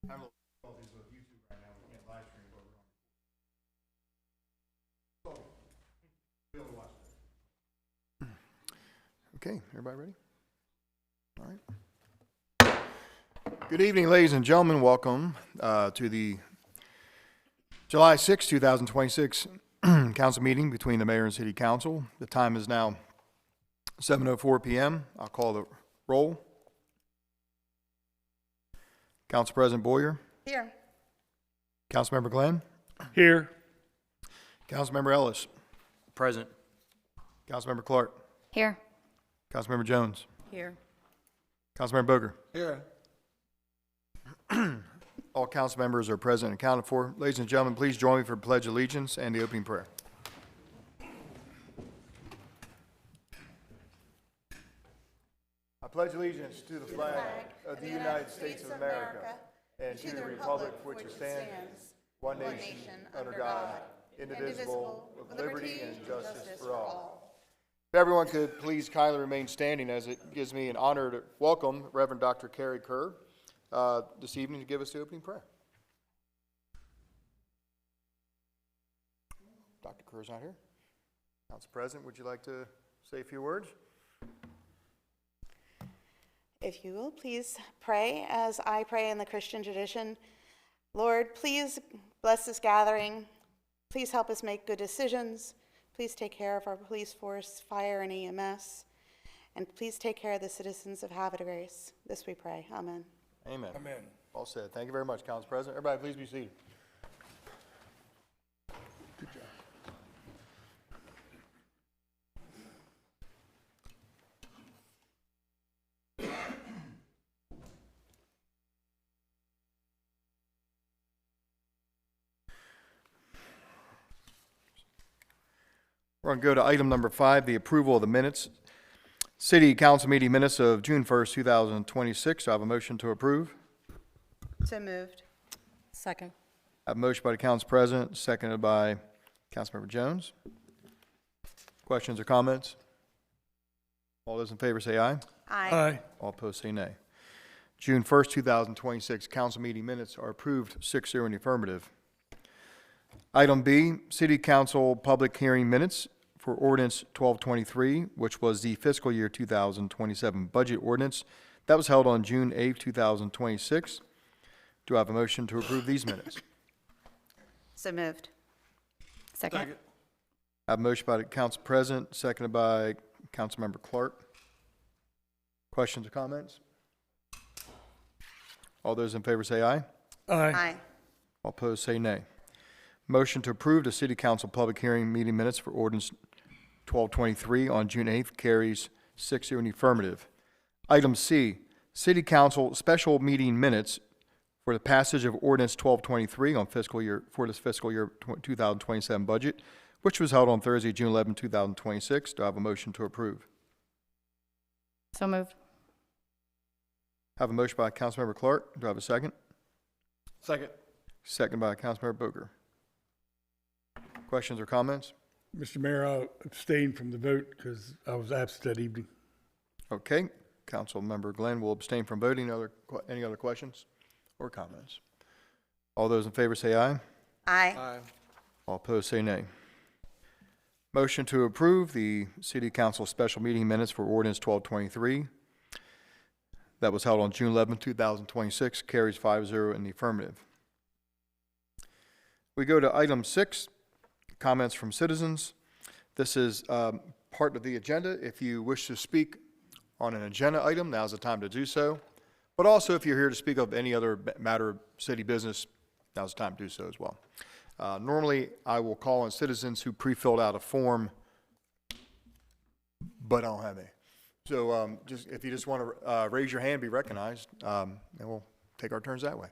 having a little difficulties with YouTube right now. We can't live stream, but we're on. So, be able to watch this. Okay, everybody ready? All right. Good evening, ladies and gentlemen. Welcome to the July 6, 2026 council meeting between the mayor and city council. The time is now 7:04 p.m. I'll call the roll. Council President Boyer. Here. Councilmember Glenn. Here. Councilmember Ellis. Present. Councilmember Clark. Here. Councilmember Jones. Here. Councilmember Boger. Here. All council members are present and accounted for. Ladies and gentlemen, please join me for Pledge of Allegiance and the opening prayer. I pledge allegiance to the flag of the United States of America and to the republic for which it stands, one nation, under God, indivisible, with liberty and justice for all. If everyone could please kindly remain standing, as it gives me an honor to welcome Reverend Dr. Carrie Kerr this evening to give us the opening prayer. Dr. Kerr's not here. Council President, would you like to say a few words? If you will, please pray as I pray in the Christian tradition. Lord, please bless this gathering. Please help us make good decisions. Please take care of our police force, fire, and EMS. And please take care of the citizens of Havre. This we pray. Amen. Amen. Amen. All said. Thank you very much, Council President. Everybody, please be seated. Good job. We're going to go to item number 5, the approval of the minutes. City Council meeting minutes of June 1st, 2026. Do I have a motion to approve? So moved. Second. I have a motion by the Council President, seconded by Councilmember Jones. Questions or comments? All those in favor say aye. Aye. All opposed say nay. June 1st, 2026 council meeting minutes are approved 6-0 in the affirmative. Item B, City Council public hearing minutes for ordinance 1223, which was the fiscal year 2027 budget ordinance. That was held on June 8, 2026. Do I have a motion to approve these minutes? So moved. Second. I have a motion by the Council President, seconded by Councilmember Clark. Questions or comments? All those in favor say aye. Aye. All opposed say nay. Motion to approve the City Council public hearing meeting minutes for ordinance 1223 on June 8th carries 6-0 in the affirmative. Item C, City Council special meeting minutes for the passage of ordinance 1223 on this fiscal year 2027 budget, which was held on Thursday, June 11, 2026. Do I have a motion to approve? So moved. I have a motion by Councilmember Clark. Do I have a second? Second. Second by Councilmember Boger. Questions or comments? Mr. Mayor, I'll abstain from the vote because I was absent that evening. Okay. Councilmember Glenn will abstain from voting. Any other questions or comments? All those in favor say aye. Aye. All opposed say nay. Motion to approve the City Council special meeting minutes for ordinance 1223 that was held on June 11, 2026 carries 5-0 in the affirmative. We go to item 6, comments from citizens. This is part of the agenda. If you wish to speak on an agenda item, now's the time to do so. But also, if you're here to speak of any other matter of city business, now's the time to do so as well. Normally, I will call on citizens who pre-filled out a form, but I don't have any. So if you just want to raise your hand, be recognized, and we'll take our turns that way.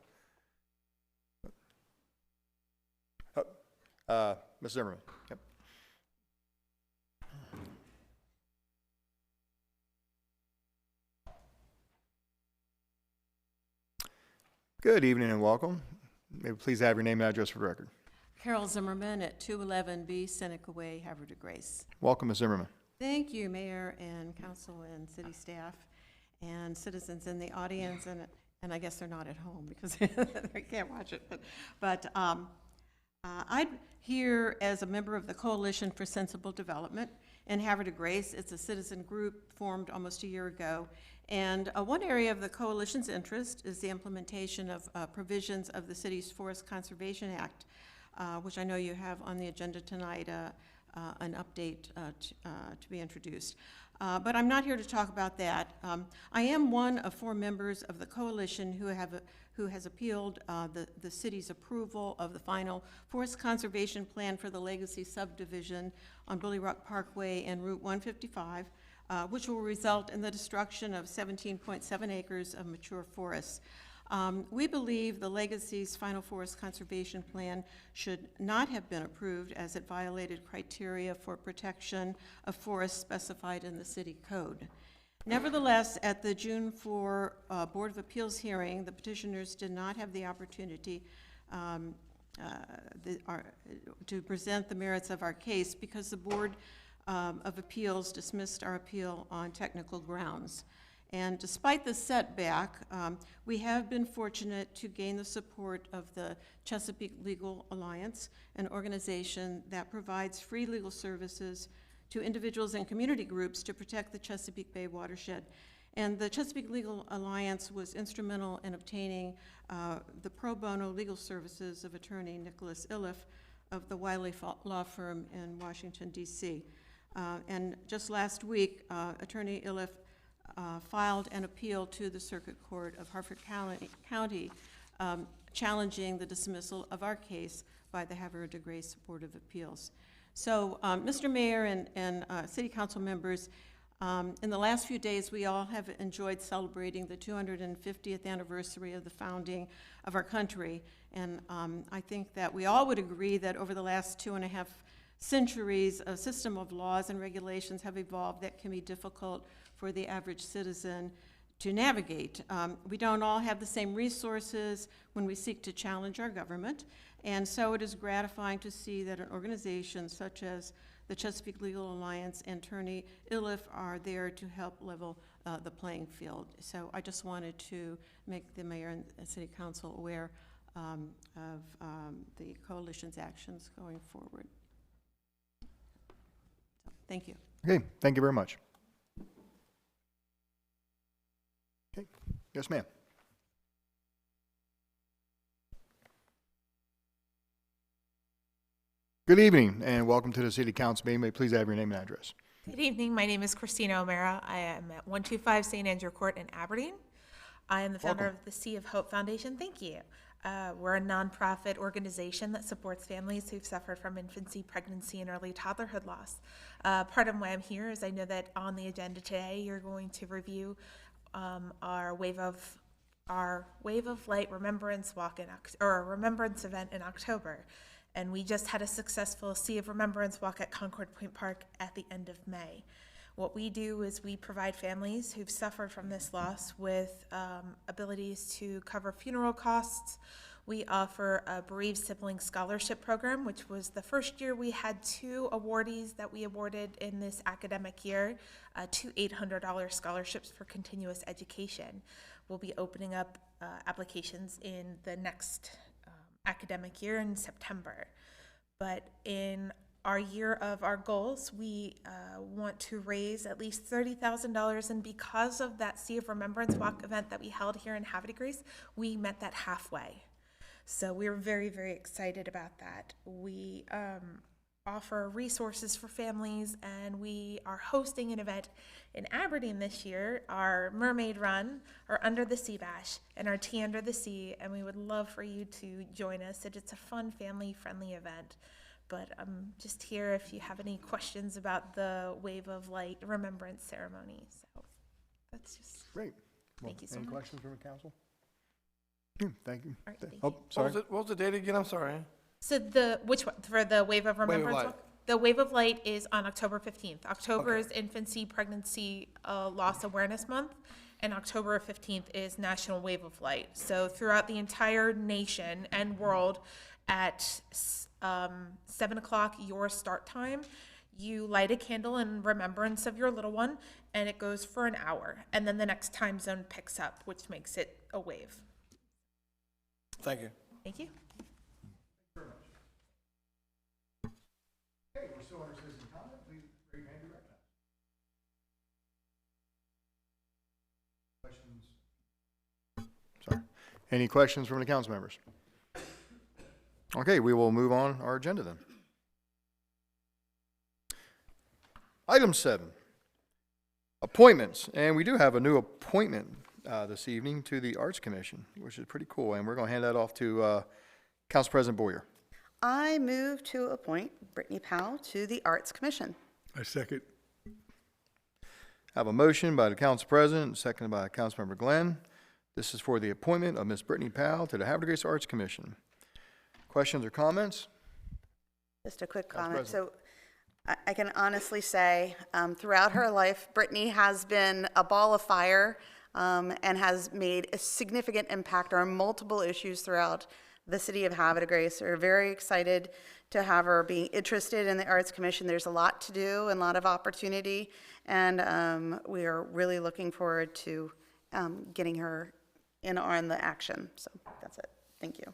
Ms. Zimmerman. Yep. Good evening and welcome. May we please have your name and address for the record. Carol Zimmerman at 211B Seneca Way, Havre de Grace. Welcome, Ms. Zimmerman. Thank you, Mayor and Council and City staff and citizens in the audience and and I guess they're not at home because they can't watch it, but I'm here as a member of the Coalition for Sensible Development in Havre de Grace. It's a citizen group formed almost a year ago. And one area of the coalition's interest is the implementation of provisions of the city's Forest Conservation Act, which I know you have on the agenda tonight, an update to be introduced. But I'm not here to talk about that. I am one of 4 members of the coalition who has appealed the city's approval of the final forest conservation plan for the Legacy subdivision on Bully Rock Parkway and Route 155, which will result in the destruction of 17.7 acres of mature forests. We believe the Legacy's final forest conservation plan should not have been approved as it violated criteria for protection of forests specified in the city code. Nevertheless, at the June 4 Board of Appeals hearing, the petitioners did not have the opportunity to present the merits of our case because the Board of Appeals dismissed our appeal on technical grounds. And despite the setback, we have been fortunate to gain the support of the Chesapeake Legal Alliance, an organization that provides free legal services to individuals and community groups to protect the Chesapeake Bay watershed. And the Chesapeake Legal Alliance was instrumental in obtaining the pro bono legal services of attorney Nicholas Iliff of the Wiley Law Firm in Washington, D.C. And just last week, attorney Iliff filed an appeal to the Circuit Court of Harford County challenging the dismissal of our case by the Havre de Grace Board of Appeals. So, Mr. Mayor and City Council members, in the last few days, we all have enjoyed celebrating the 250th anniversary of the founding of our country. And I think that we all would agree that over the last 2.5 centuries, a system of laws and regulations have evolved that can be difficult for the average citizen to navigate. We don't all have the same resources when we seek to challenge our government, and so it is gratifying to see that an organization such as the Chesapeake Legal Alliance and attorney Iliff are there to help level the playing field. So I just wanted to make the mayor and city council aware of the coalition's actions going forward. So, thank you. Okay, thank you very much. Okay, yes, ma'am. Good evening, and welcome to the City Council meeting. May I please have your name and address? Good evening. My name is Christina O'Mara. I am at 125 St. Andrew Court in Aberdeen. I am the founder Welcome. of the Sea of Hope Foundation. Thank you. We're a nonprofit organization that supports families who've suffered from infancy, pregnancy, and early toddlerhood loss. Part of why I'm here is I know that on the agenda today, you're going to review our Wave of Light Remembrance Walk or Remembrance event in October. And we just had a successful Sea of Remembrance walk at Concord Point Park at the end of May. What we do is we provide families who've suffered from this loss with abilities to cover funeral costs. We offer a bereaved sibling scholarship program, which was the first year we had 2 awardees that we awarded in this academic year, 2 $800 scholarships for continuous education. We'll be opening up applications in the next academic year in September. But in our year of our goals, we want to raise at least $30,000, and because of that Sea of Remembrance Walk event that we held here in Havre de Grace, we met that halfway. So we're very, very excited about that. We offer resources for families, and we are hosting an event in Aberdeen this year, our Mermaid Run, our Under the Sea Bash, and our Tea Under the Sea, and we would love for you to join us. It's a fun, family-friendly event. But I'm just here if you have any questions about the Wave of Light Remembrance Ceremony. So that's just Great. Well, Thank you so any much. questions from the council? Thank you. All right, thank Oh, you. sorry. What was the date again? I'm sorry. So which one, for the Wave of Remembrance Light. Walk? The Wave of Light is on October 15th. October Okay. is Infancy Pregnancy Loss Awareness Month, and October 15th is National Wave of Light. So throughout the entire nation and world at 7 o'clock your start time, you light a candle in remembrance of your little one, and it goes for an hour. And then the next time zone picks up, which makes it a wave. Thank you. Thank you. Okay, we're still under citizen comment. Please raise your hand to be recognized. Questions? Sorry. Any questions from the council members? Okay, we will move on our agenda then. Item 7, appointments. And we do have a new appointment this evening to the Arts Commission, which is pretty cool. And we're going to hand that off to Council President Boyer. I move to appoint Brittany Powell to the Arts Commission. I second. I have a motion by the Council President, seconded by Councilmember Glenn. This is for the appointment of Ms. Brittany Powell to the Havre Grace Arts Commission. Questions or comments? Just a quick Council comment. President. So I can honestly say, throughout her life, Brittany has been a ball of fire and has made a significant impact on multiple issues throughout the city of Havre Grace. We're very excited to have her be interested in the Arts Commission. There's a lot to do and a lot of opportunity, and we are really looking forward to getting her in on the action. So that's it. Thank you.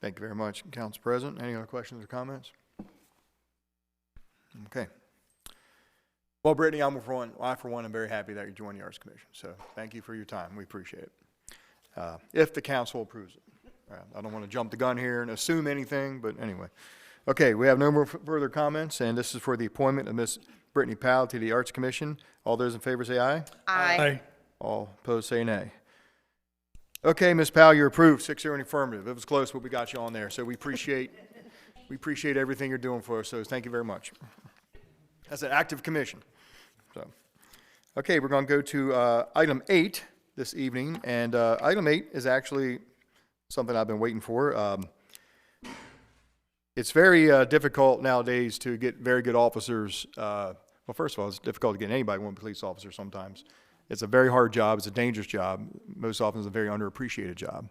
Thank you very much, Council President. Any other questions or comments? Okay. Well, Brittany, I for one am very happy that you joined the Arts Commission. So thank you for your time. We appreciate it. If the council approves it. I don't want to jump the gun here and assume anything, but anyway. Okay, we have no more further comments, and this is for the appointment of Ms. Brittany Powell to the Arts Commission. All those in favor say aye. Aye. All opposed say nay. Okay, Ms. Powell, you're approved, 6-0 in the affirmative. It was close, but we got you on there, so we appreciate everything you're doing for us, so thank you very much. That's an active commission. So, okay, we're going to go to item 8 this evening, and item 8 is actually something I've been waiting for. It's very difficult nowadays to get very good officers. Well, first of all, it's difficult to get anybody one police officer sometimes. It's a very hard job. It's a dangerous job. Most often it's a very underappreciated job.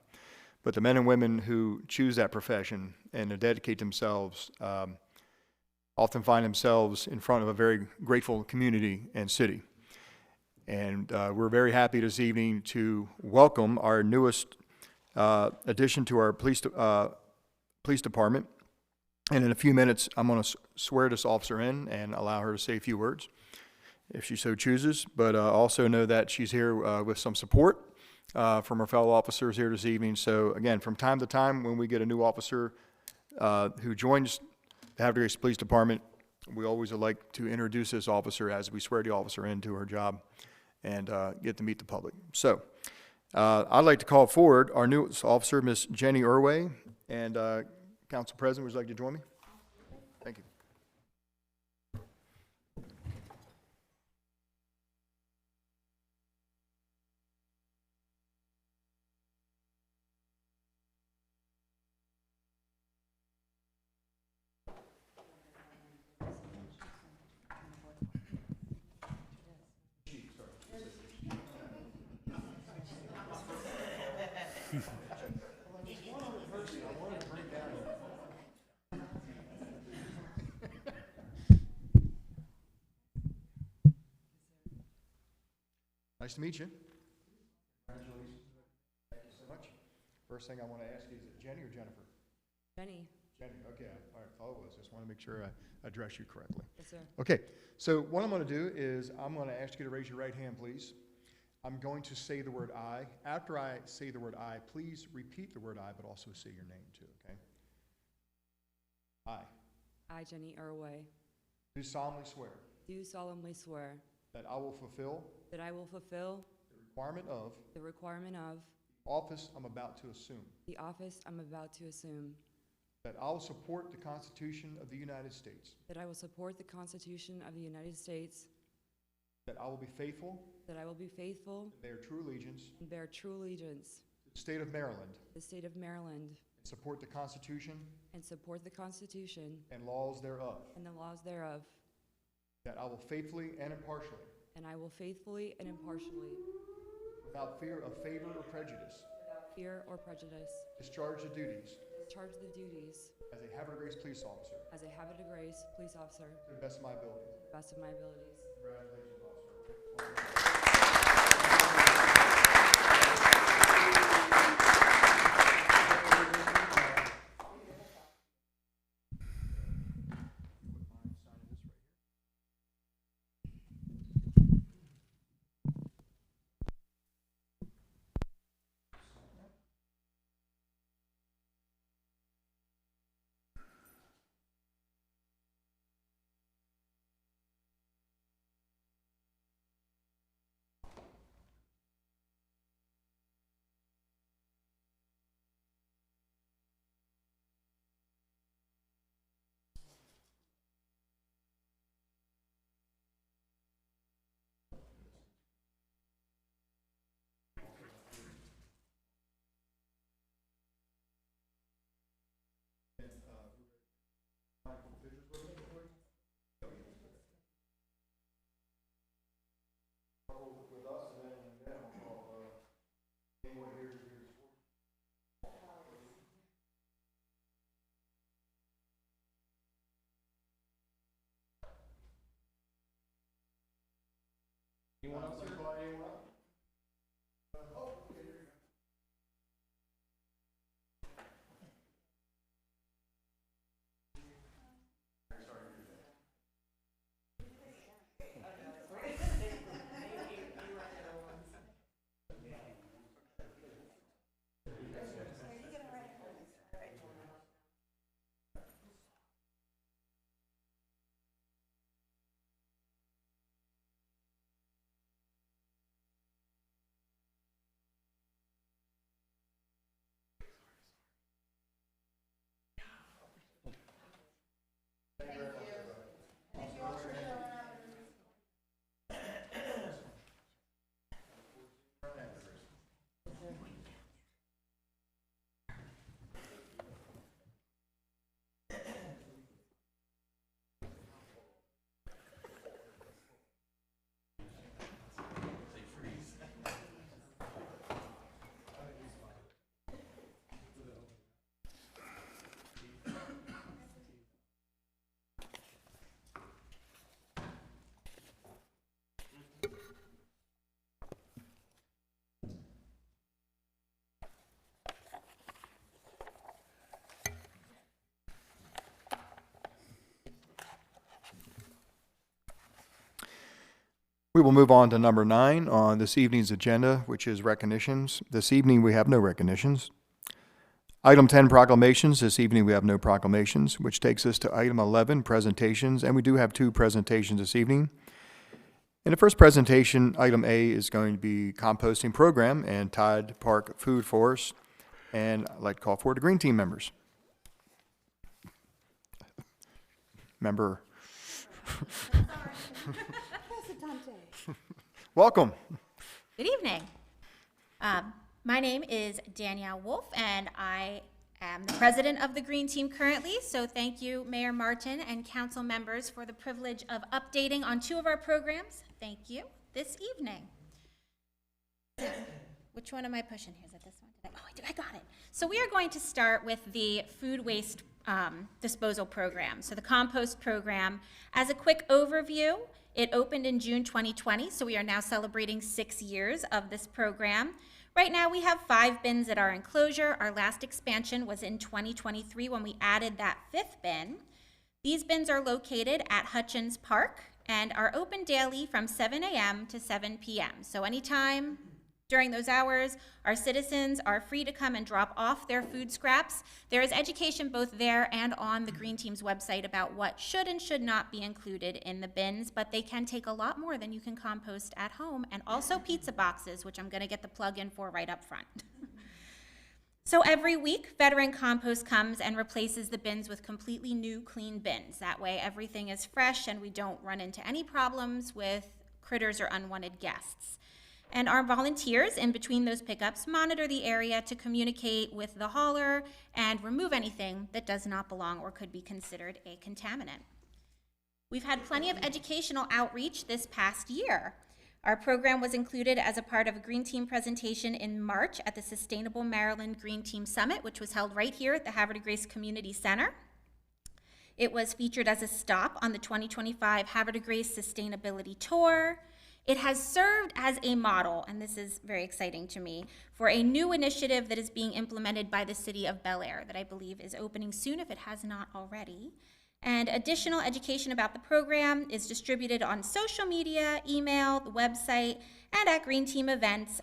But the men and women who choose that profession and to dedicate themselves often find themselves in front of a very grateful community and city. And we're very happy this evening to welcome our newest addition to our police department. And in a few minutes, I'm going to swear this officer in and allow her to say a few words, if she so chooses. But also know that she's here with some support from her fellow officers here this evening. So again, from time to time, when we get a new officer who joins the Havre Grace Police Department, we always would like to introduce this officer as we swear the officer into her job and get to meet the public. So I'd like to call forward our newest officer, Miss Jenny Irway, and Council President, would you like to join me? Thank you. Nice to meet you. Congratulations. Thank you so much. First thing I want to ask you, is it Jenny or Jennifer? Jenny. Jenny, okay, I thought it was. Just want to make sure I address you correctly. Yes, sir. Okay, so what I'm going to do is I'm going to ask you to raise your right hand, please. I'm going to say the word I. After I say the word I, please repeat the word I, but also say your name too, okay? I, Jenny Irway, Do solemnly swear do solemnly swear that I will fulfill that I will fulfill the requirement of the requirement of the office I'm about to assume, the office I'm about to assume, that I will support the Constitution of the United States, that I will support the Constitution of the United States, that I will be faithful that I will be faithful and bear true allegiance and bear true allegiance to the state of Maryland, to the state of Maryland, and support the Constitution and support the Constitution and laws thereof, and the laws thereof, that I will faithfully and impartially, and I will faithfully and impartially, without fear of favor or prejudice, without fear or prejudice, discharge the duties discharge the duties as a Havre Grace police officer as a Havre Grace police officer to the best of my ability. to the best of my abilities. Congratulations, officer. We will move on to number 9 on this evening's agenda, which is recognitions. This evening, we have no recognitions. Item 10, proclamations. This evening, we have no proclamations, which takes us to item 11, presentations, and we do have 2 presentations this evening. In the first presentation, item A is going to be composting program and Tide Park Food Forest, and I'd like to call forward the Green Team members. Member. Welcome. Good evening. My name is Danielle Wolf, and I am the president of the Green Team currently. So thank you, Mayor Martin and council members, for the privilege of updating on 2 of our programs. Thank you. This evening. Which one am I pushing here? Is it this one? I got it. So we are going to start with the food waste disposal program. So the compost program. As a quick overview, it opened in June 2020, so we are now celebrating 6 years of this program. Right now, we have 5 bins at our enclosure. Our last expansion was in 2023 when we added that 5th bin. These bins are located at Hutchins Park and are open daily from 7 a.m. to 7 p.m. So anytime during those hours, our citizens are free to come and drop off their food scraps. There is education both there and on the Green Team's website about what should and should not be included in the bins, but they can take a lot more than you can compost at home, and also pizza boxes, which I'm gonna get the plug in for right up front. So every week, Veteran Compost comes and replaces the bins with completely new, clean bins. That way everything is fresh and we don't run into any problems with critters or unwanted guests. And our volunteers in between those pickups monitor the area to communicate with the hauler and remove anything that does not belong or could be considered a contaminant. We've had plenty of educational outreach this past year. Our program was included as a part of a Green Team presentation in March at the Sustainable Maryland Green Team Summit, which was held right here at the Havre de Grace Community Center. It was featured as a stop on the 2025 Havre de Grace Sustainability Tour. It has served as a model, and this is very exciting to me, for a new initiative that is being implemented by the City of Bel Air that I believe is opening soon if it has not already. And additional education about the program is distributed on social media, email, the website, and at Green Team events,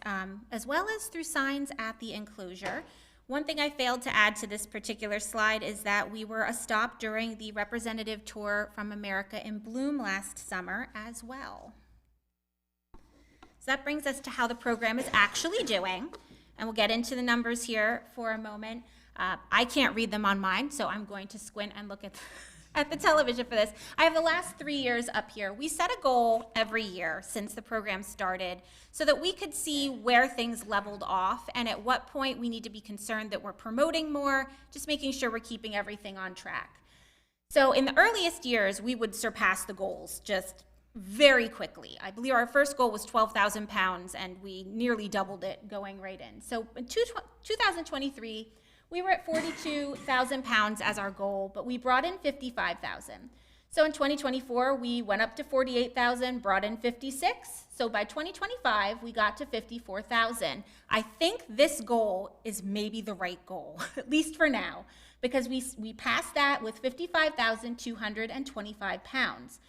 as well as through signs at the enclosure. One thing I failed to add to this particular slide is that we were a stop during the representative tour from America in Bloom last summer as well. So that brings us to how the program is actually doing, and we'll get into the numbers here for a moment. I can't read them on mine, so I'm going to squint and look at the television for this. I have the last 3 years up here. We set a goal every year since the program started so that we could see where things leveled off and at what point we need to be concerned that we're promoting more, just making sure we're keeping everything on track. So in the earliest years, we would surpass the goals just very quickly. I believe our first goal was 12,000 pounds, and we nearly doubled it going right in. So in 2023, we were at 42,000 pounds as our goal, but we brought in 55,000. So in 2024, we went up to 48,000, brought in 56. So by 2025, we got to 54,000. I think this goal is maybe the right goal, at least for now, because we passed that with 55,225 pounds.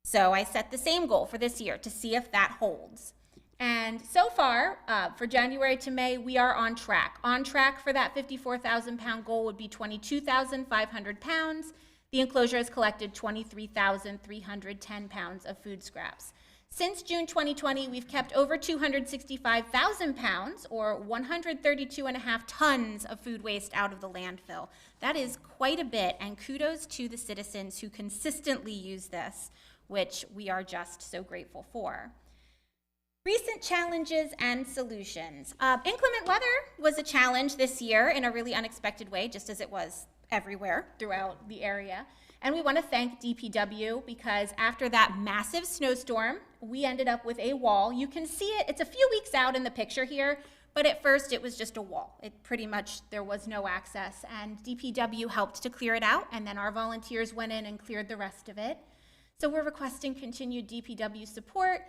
So I set the same goal for this year to see if that holds. And so far, for January to May, we are on track. On track for that 54,000 pound goal would be 22,500 pounds. The enclosure has collected 23,310 pounds of food scraps. Since June 2020, we've kept over 265,000 pounds, or 132.5 tons of food waste out of the landfill. That is quite a bit, and kudos to the citizens who consistently use this, which we are just so grateful for. Recent challenges and solutions. Inclement weather was a challenge this year in a really unexpected way, just as it was everywhere throughout the area. And we want to thank DPW because after that massive snowstorm, we ended up with a wall. You can see it, it's a few weeks out in the picture here, but at first it was just a wall. It pretty much, there was no access, and DPW helped to clear it out, and then our volunteers went in and cleared the rest of it. So we're requesting continued DPW support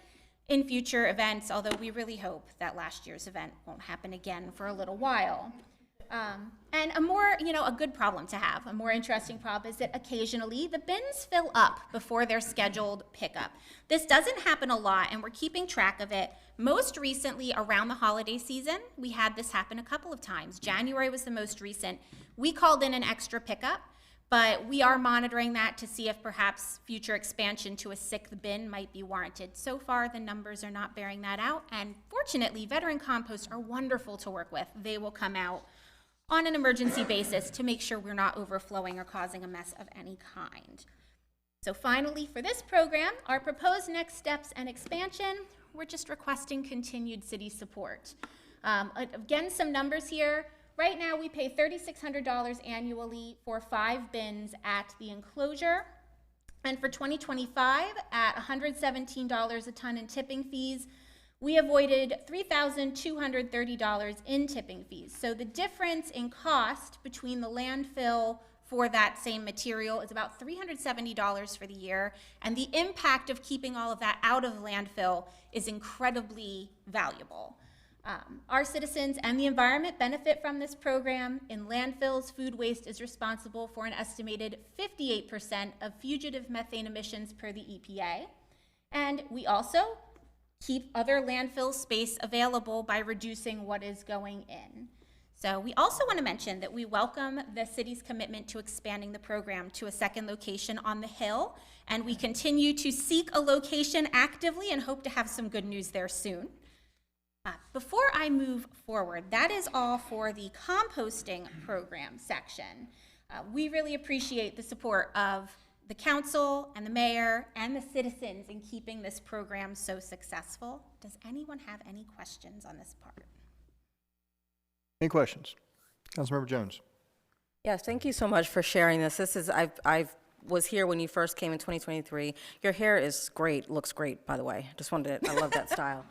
in future events, although we really hope that last year's event won't happen again for a little while. And a good problem to have, a more interesting problem is that occasionally the bins fill up before their scheduled pickup. This doesn't happen a lot, and we're keeping track of it. Most recently, around the holiday season, we had this happen a couple of times. January was the most recent. We called in an extra pickup, but we are monitoring that to see if perhaps future expansion to a sixth bin might be warranted. So far, the numbers are not bearing that out, and fortunately, veteran composts are wonderful to work with. They will come out on an emergency basis to make sure we're not overflowing or causing a mess of any kind. So finally, for this program, our proposed next steps and expansion, we're just requesting continued city support. Again, some numbers here. Right now, we pay $3,600 annually for 5 bins at the enclosure. And for 2025, at $117 a ton in tipping fees, we avoided $3,230 in tipping fees. So the difference in cost between the landfill for that same material is about $370 for the year, and the impact of keeping all of that out of landfill is incredibly valuable. Our citizens and the environment benefit from this program. In landfills, food waste is responsible for an estimated 58% of fugitive methane emissions per the EPA. And we also keep other landfill space available by reducing what is going in. So we also want to mention that we welcome the city's commitment to expanding the program to a second location on the Hill, and we continue to seek a location actively and hope to have some good news there soon. Before I move forward, that is all for the composting program section. We really appreciate the support of the council and the mayor and the citizens in keeping this program so successful. Does anyone have any questions on this part? Any questions? Councilmember Jones. Yes, thank you so much for sharing this. I was here when you first came in 2023. Your hair is great, looks great, by the way. I love that style.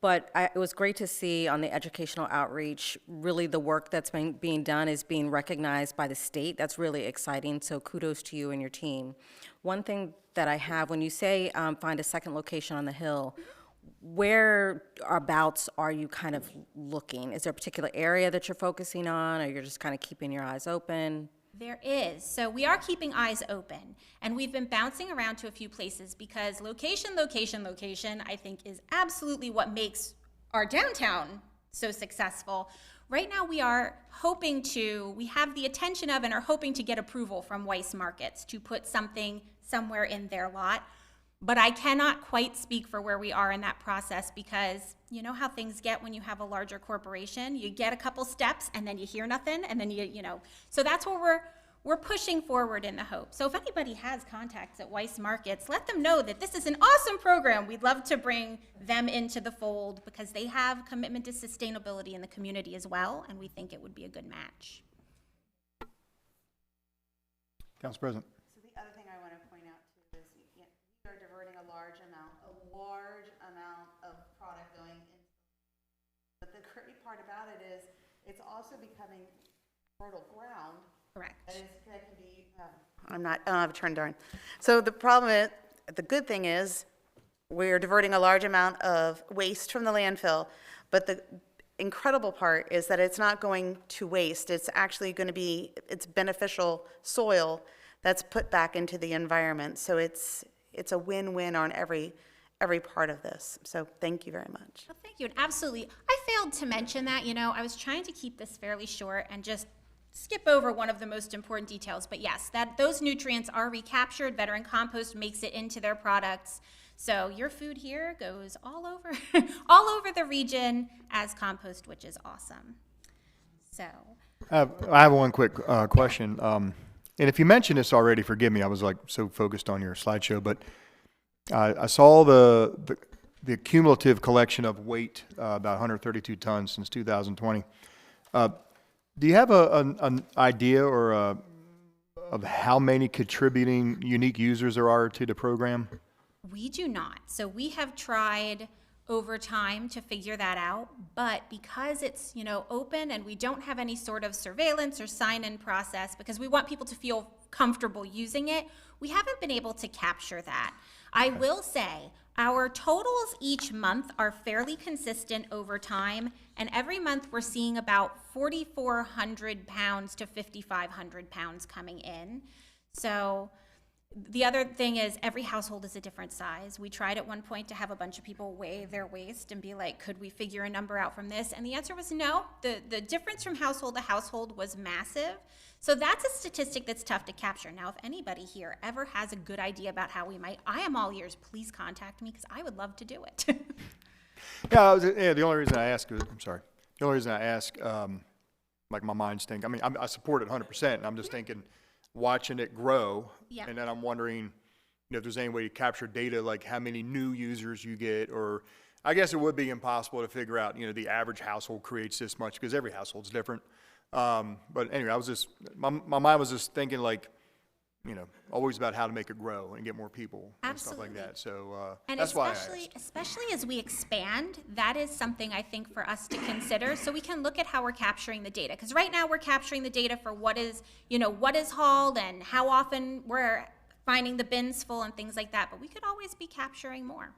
But it was great to see on the educational outreach, really the work that's being done is being recognized by the state. That's really exciting, so kudos to you and your team. One thing that I have, when you say find a second location on the Hill, whereabouts are you kind of looking? Is there a particular area that you're focusing on, or you're just kind of keeping your eyes open? There is. So we are keeping eyes open, and we've been bouncing around to a few places because location, I think is absolutely what makes our downtown so successful. Right now we have the attention of and are hoping to get approval from Weiss Markets to put something somewhere in their lot. But I cannot quite speak for where we are in that process because you know how things get when you have a larger corporation. You get a couple steps and then you hear nothing, and then you know. So that's where we're pushing forward in the hope. So if anybody has contacts at Weiss Markets, let them know that this is an awesome program. We'd love to bring them into the fold because they have commitment to sustainability in the community as well, and we think it would be a good match. Council President. So the other thing I want to point out too is we are diverting a large amount of product going in. But the great part about it is it's also becoming fertile ground. Correct. That can be I don't have a turn darn. So the problem is, the good thing is, we're diverting a large amount of waste from the landfill, but the incredible part is that it's not going to waste. It's actually going to be, it's beneficial soil that's put back into the environment. So it's a win-win on every part of this. So thank you very much. Well, thank you, and absolutely. I failed to mention that, I was trying to keep this fairly short and just skip over one of the most important details, but yes, that those nutrients are recaptured. Veteran Compost makes it into their products. So your food here goes all over, all over the region as compost, which is awesome. So, I have one quick question. And if you mentioned this already, forgive me, I was like so focused on your slideshow, but I saw the cumulative collection of weight, about 132 tons since 2020. Do you have an idea or of how many contributing unique users there are to the program? we do not. So we have tried over time to figure that out, but because it's, open and we don't have any sort of surveillance or sign-in process, because we want people to feel comfortable using it, we haven't been able to capture that. I will say our totals each month are fairly consistent over time, and every month we're seeing about 4,400 pounds to 5,500 pounds coming in. So the other thing is every household is a different size. We tried at one point to have a bunch of people weigh their waist and be like, could we figure a number out from this? And the answer was no. The difference from household to household was massive. So that's a statistic that's tough to capture. Now, if anybody here ever has a good idea about how we might, I am all ears. Please contact me because I would love to do it. The only reason I ask is, the only reason I ask, like my mind's thinking, I support it 100%, and I'm just thinking, watching it grow, Yeah. and then I'm wondering, if there's any way to capture data, like how many new users you get, or I guess it would be impossible to figure out, the average household creates this much, because every household's different. But anyway, my mind was just thinking like, always about how to make it grow and get more people and stuff like that. So And that's why I asked. especially as we expand, that is something I think for us to consider, so we can look at how we're capturing the data. Because right now we're capturing the data for what is hauled and how often we're finding the bins full and things like that. But we could always be capturing more.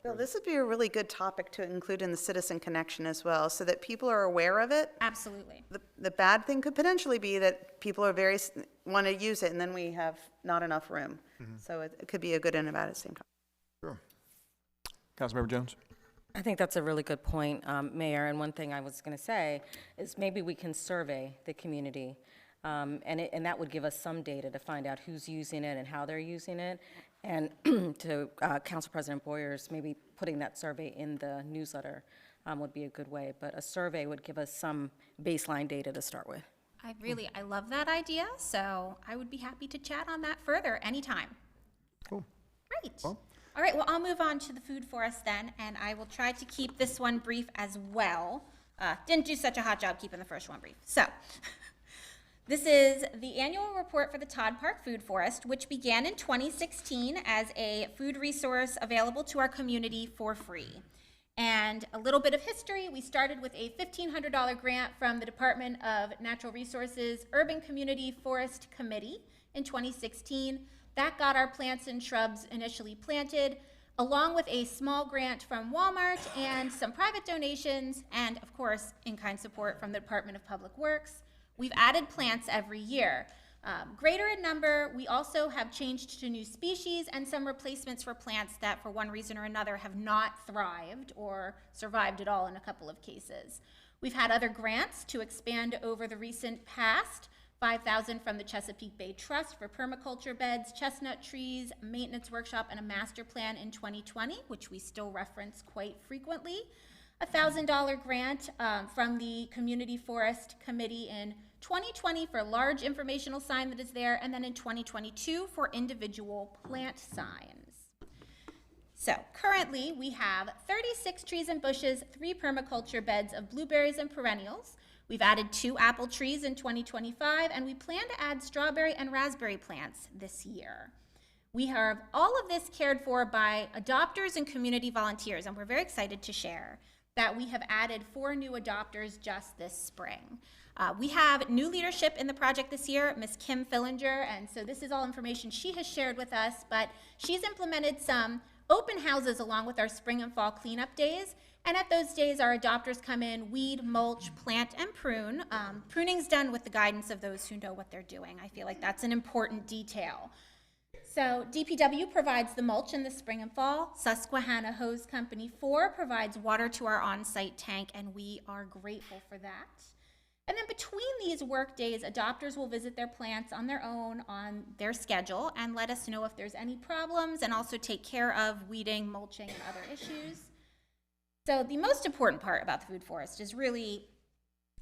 Bill, this would be a really good topic to include in the Citizen Connection as well, so that people are aware of it. Absolutely. The bad thing could potentially be that people are want to use it, and then we have not enough room. So it could be a good and a bad at the same time. Sure. Councilmember Jones? I think that's a really good point, Mayor. And one thing I was going to say is maybe we can survey the community, and that would give us some data to find out who's using it and how they're using it. And to Council President Boyer's, maybe putting that survey in the newsletter would be a good way. But a survey would give us some baseline data to start with. I love that idea, so I would be happy to chat on that further anytime. Cool. Great. Well. All right, well, I'll move on to the food for us then, and I will try to keep this one brief as well. Didn't do such a hot job keeping the first one brief. So, this is the annual report for the Todd Park Food Forest, which began in 2016 as a food resource available to our community for free. And a little bit of history, we started with a $1,500 grant from the Department of Natural Resources Urban Community Forest Committee in 2016. That got our plants and shrubs initially planted, along with a small grant from Walmart and some private donations, and of course, in-kind support from the Department of Public Works. We've added plants every year. Greater in number, we also have changed to new species and some replacements for plants that for one reason or another have not thrived or survived at all in a couple of cases. We've had other grants to expand over the recent past, $5,000 from the Chesapeake Bay Trust for permaculture beds, chestnut trees, maintenance workshop, and a master plan in 2020, which we still reference quite frequently. A $1,000 grant from the Community Forest Committee in 2020 for a large informational sign that is there, and then in 2022 for individual plant signs. So currently we have 36 trees and bushes, 3 permaculture beds of blueberries and perennials. We've added 2 apple trees in 2025, and we plan to add strawberry and raspberry plants this year. We have all of this cared for by adopters and community volunteers, and we're very excited to share that we have added 4 new adopters just this spring. We have new leadership in the project this year, Ms. Kim Fillinger, and so this is all information she has shared with us, but she's implemented some open houses along with our spring and fall cleanup days. And at those days, our adopters come in, weed, mulch, plant, and prune. Pruning's done with the guidance of those who know what they're doing. I feel like that's an important detail. So DPW provides the mulch in the spring and fall. Susquehanna Hose Company 4 provides water to our on-site tank, and we are grateful for that. And then between these work days, adopters will visit their plants on their own on their schedule and let us know if there's any problems and also take care of weeding, mulching, and other issues. So the most important part about the Food Forest is really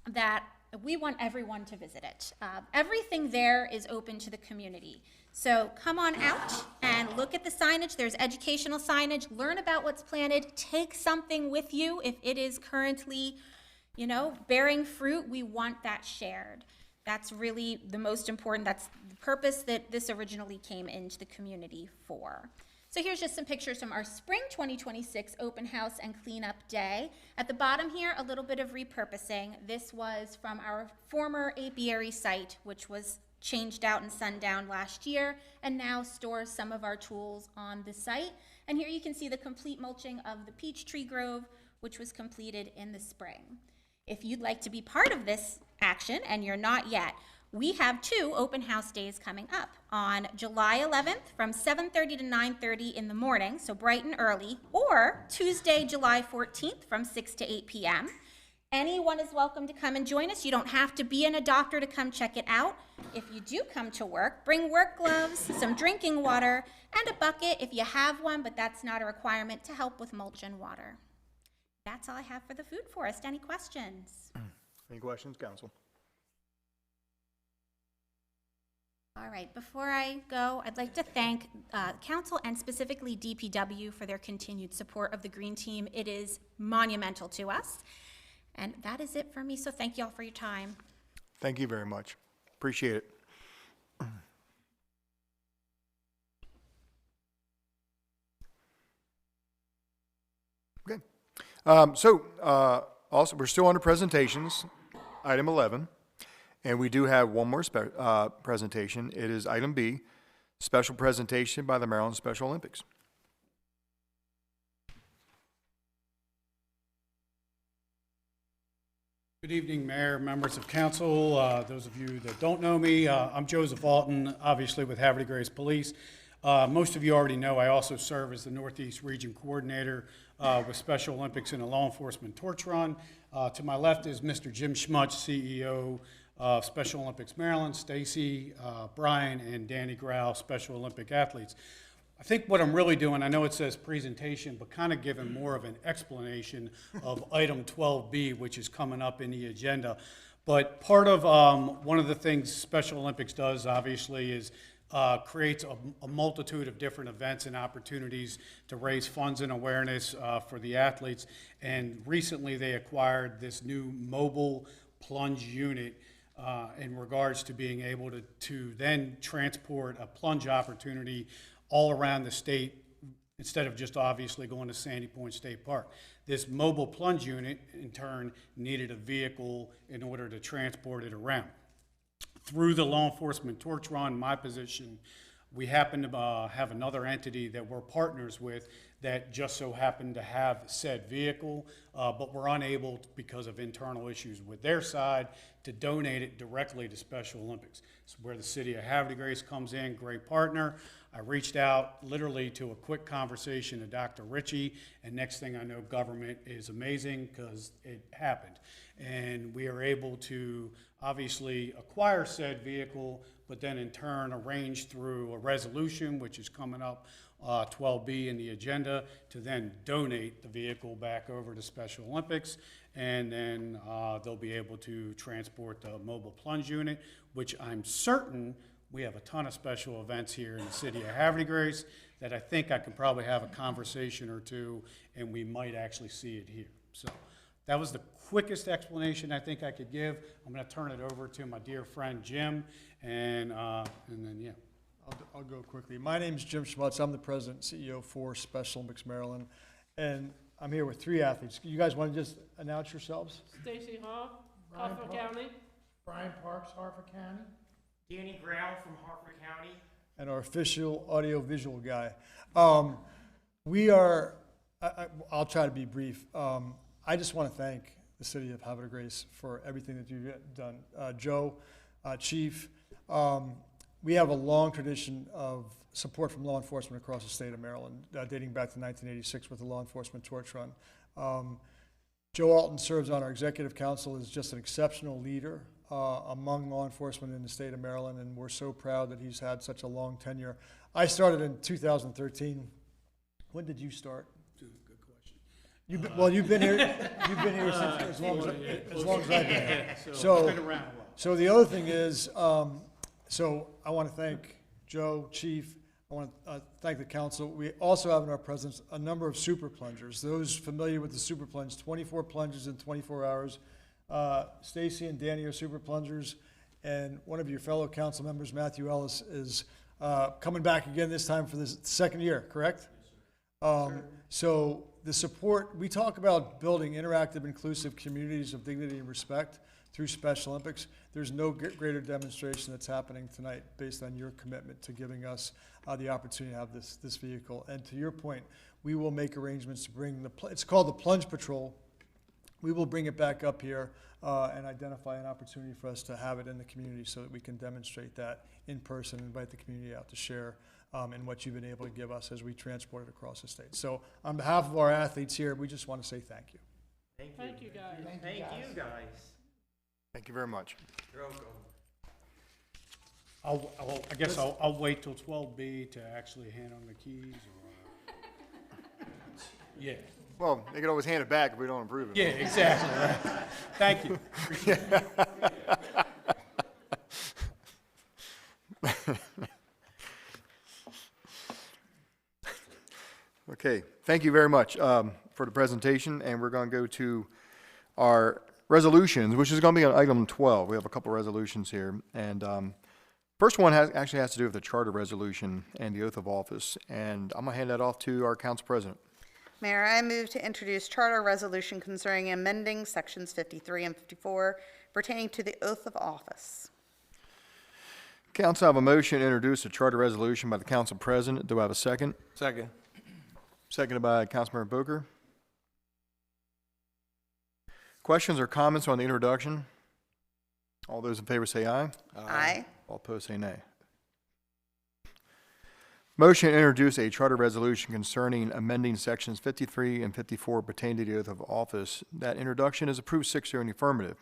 that we want everyone to visit it. Everything there is open to the community. So come on out and look at the signage. There's educational signage. Learn about what's planted. Take something with you. If it is currently, bearing fruit, we want that shared. That's really the most important. That's the purpose that this originally came into the community for. So here's just some pictures from our spring 2026 open house and cleanup day. At the bottom here, a little bit of repurposing. This was from our former apiary site, which was changed out and sundown last year, and now stores some of our tools on the site. And here you can see the complete mulching of the peach tree grove, which was completed in the spring. If you'd like to be part of this action, and you're not yet, we have 2 open house days coming up on July 11th from 7:30 to 9:30 in the morning, so bright and early, or Tuesday, July 14th from 6 to 8 p.m. Anyone is welcome to come and join us. You don't have to be an adopter to come check it out. If you do come to work, bring work gloves, some drinking water, and a bucket if you have one, but that's not a requirement, to help with mulch and water. That's all I have for the Food Forest. Any questions? Any questions, council? All right, before I go, I'd like to thank council and specifically DPW for their continued support of the Green Team. It is monumental to us. And that is it for me, so thank you all for your time. Thank you very much. Appreciate it. Okay. Also, we're still under presentations, item 11. And we do have one more presentation. It is item B, special presentation by the Maryland Special Olympics. Good evening, Mayor, members of council. Those of you that don't know me, I'm Joseph Alton, obviously with Havre Grace Police. Most of you already know I also serve as the Northeast Region Coordinator with Special Olympics and the Law Enforcement Torch Run. To my left is Mr. Jim Schmutz, CEO of Special Olympics Maryland, Stacy, Brian, and Danny Grau, Special Olympic athletes. I think what I'm really doing, I know it says presentation, but kind of giving more of an explanation of item 12B, which is coming up in the agenda. But part of one of the things Special Olympics does, obviously, is creates a multitude of different events and opportunities to raise funds and awareness for the athletes. And recently they acquired this new mobile plunge unit in regards to being able to then transport a plunge opportunity all around the state instead of just obviously going to Sandy Point State Park. This mobile plunge unit, in turn, needed a vehicle in order to transport it around. Through the law enforcement torch run, my position, we happen to have another entity that we're partners with that just so happened to have said vehicle, but we're unable, because of internal issues with their side, to donate it directly to Special Olympics. It's where the city of Havre Grace comes in, great partner. I reached out literally to a quick conversation to Dr. Ritchie, and next thing I know, government is amazing because it happened. And we are able to obviously acquire said vehicle, but then in turn arrange through a resolution, which is coming up 12B in the agenda, to then donate the vehicle back over to Special Olympics, and then they'll be able to transport the mobile plunge unit, which I'm certain we have a ton of special events here in the city of Havre Grace that I think I could probably have a conversation or two, and we might actually see it here. So that was the quickest explanation I think I could give. I'm going to turn it over to my dear friend Jim, and then, yeah. I'll go quickly. My name is Jim Schmutz. I'm the president and CEO for Special Olympics Maryland, and I'm here with 3 athletes. You guys want to just announce yourselves? Stacy Hall, Crawford County. Brian Parks, Harford County. Danny Grau from Harford County. And our official audio-visual guy. I'll try to be brief. I just want to thank the city of Havre de Grace for everything that you've done. Joe, Chief, we have a long tradition of support from law enforcement across the state of Maryland, dating back to 1986 with the law enforcement torch run. Joe Alton serves on our executive council, is just an exceptional leader among law enforcement in the state of Maryland, and we're so proud that he's had such a long tenure. I started in 2013. When did you start? Good question. You've been here since as long as I've been here. So, it's been around a while. So the other thing is, so I want to thank Joe, Chief. I want to thank the council. We also have in our presence a number of super plungers. Those familiar with the super plunge, 24 plunges in 24 hours. Stacy and Danny are super plungers, and one of your fellow council members, Matthew Ellis, is coming back again this time for this second year, correct? Yes, sir. So the support, we talk about building interactive, inclusive communities of dignity and respect through Special Olympics. There's no greater demonstration that's happening tonight based on your commitment to giving us the opportunity to have this vehicle. And to your point, we will make arrangements to bring it's called the Plunge Patrol. We will bring it back up here and identify an opportunity for us to have it in the community so that we can demonstrate that in person, invite the community out to share in what you've been able to give us as we transport it across the state. So on behalf of our athletes here, we just want to say thank you. Thank you, guys. Thank you, guys. Thank you very much. You're welcome. I guess I'll wait till 12B to actually hand on the keys, or, yeah. Well, they can always hand it back if we don't approve it. Yeah, exactly, right. Thank you. Appreciate it. Okay, thank you very much for the presentation, and we're going to go to our resolutions, which is going to be on item 12. We have a couple resolutions here, and first one actually has to do with the charter resolution and the oath of office, and I'm going to hand that off to our council president. Mayor, I move to introduce charter resolution concerning amending sections 53 and 54 pertaining to the oath of office. Council, I have a motion to introduce a charter resolution by the council president. Do I have a second? Second. Seconded by Councilmember Boker. Questions or comments on the introduction? All those in favor say aye. Aye. All opposed say nay. Motion to introduce a charter resolution concerning amending sections 53 and 54 pertaining to the oath of office. That introduction is approved 6-0 in the affirmative.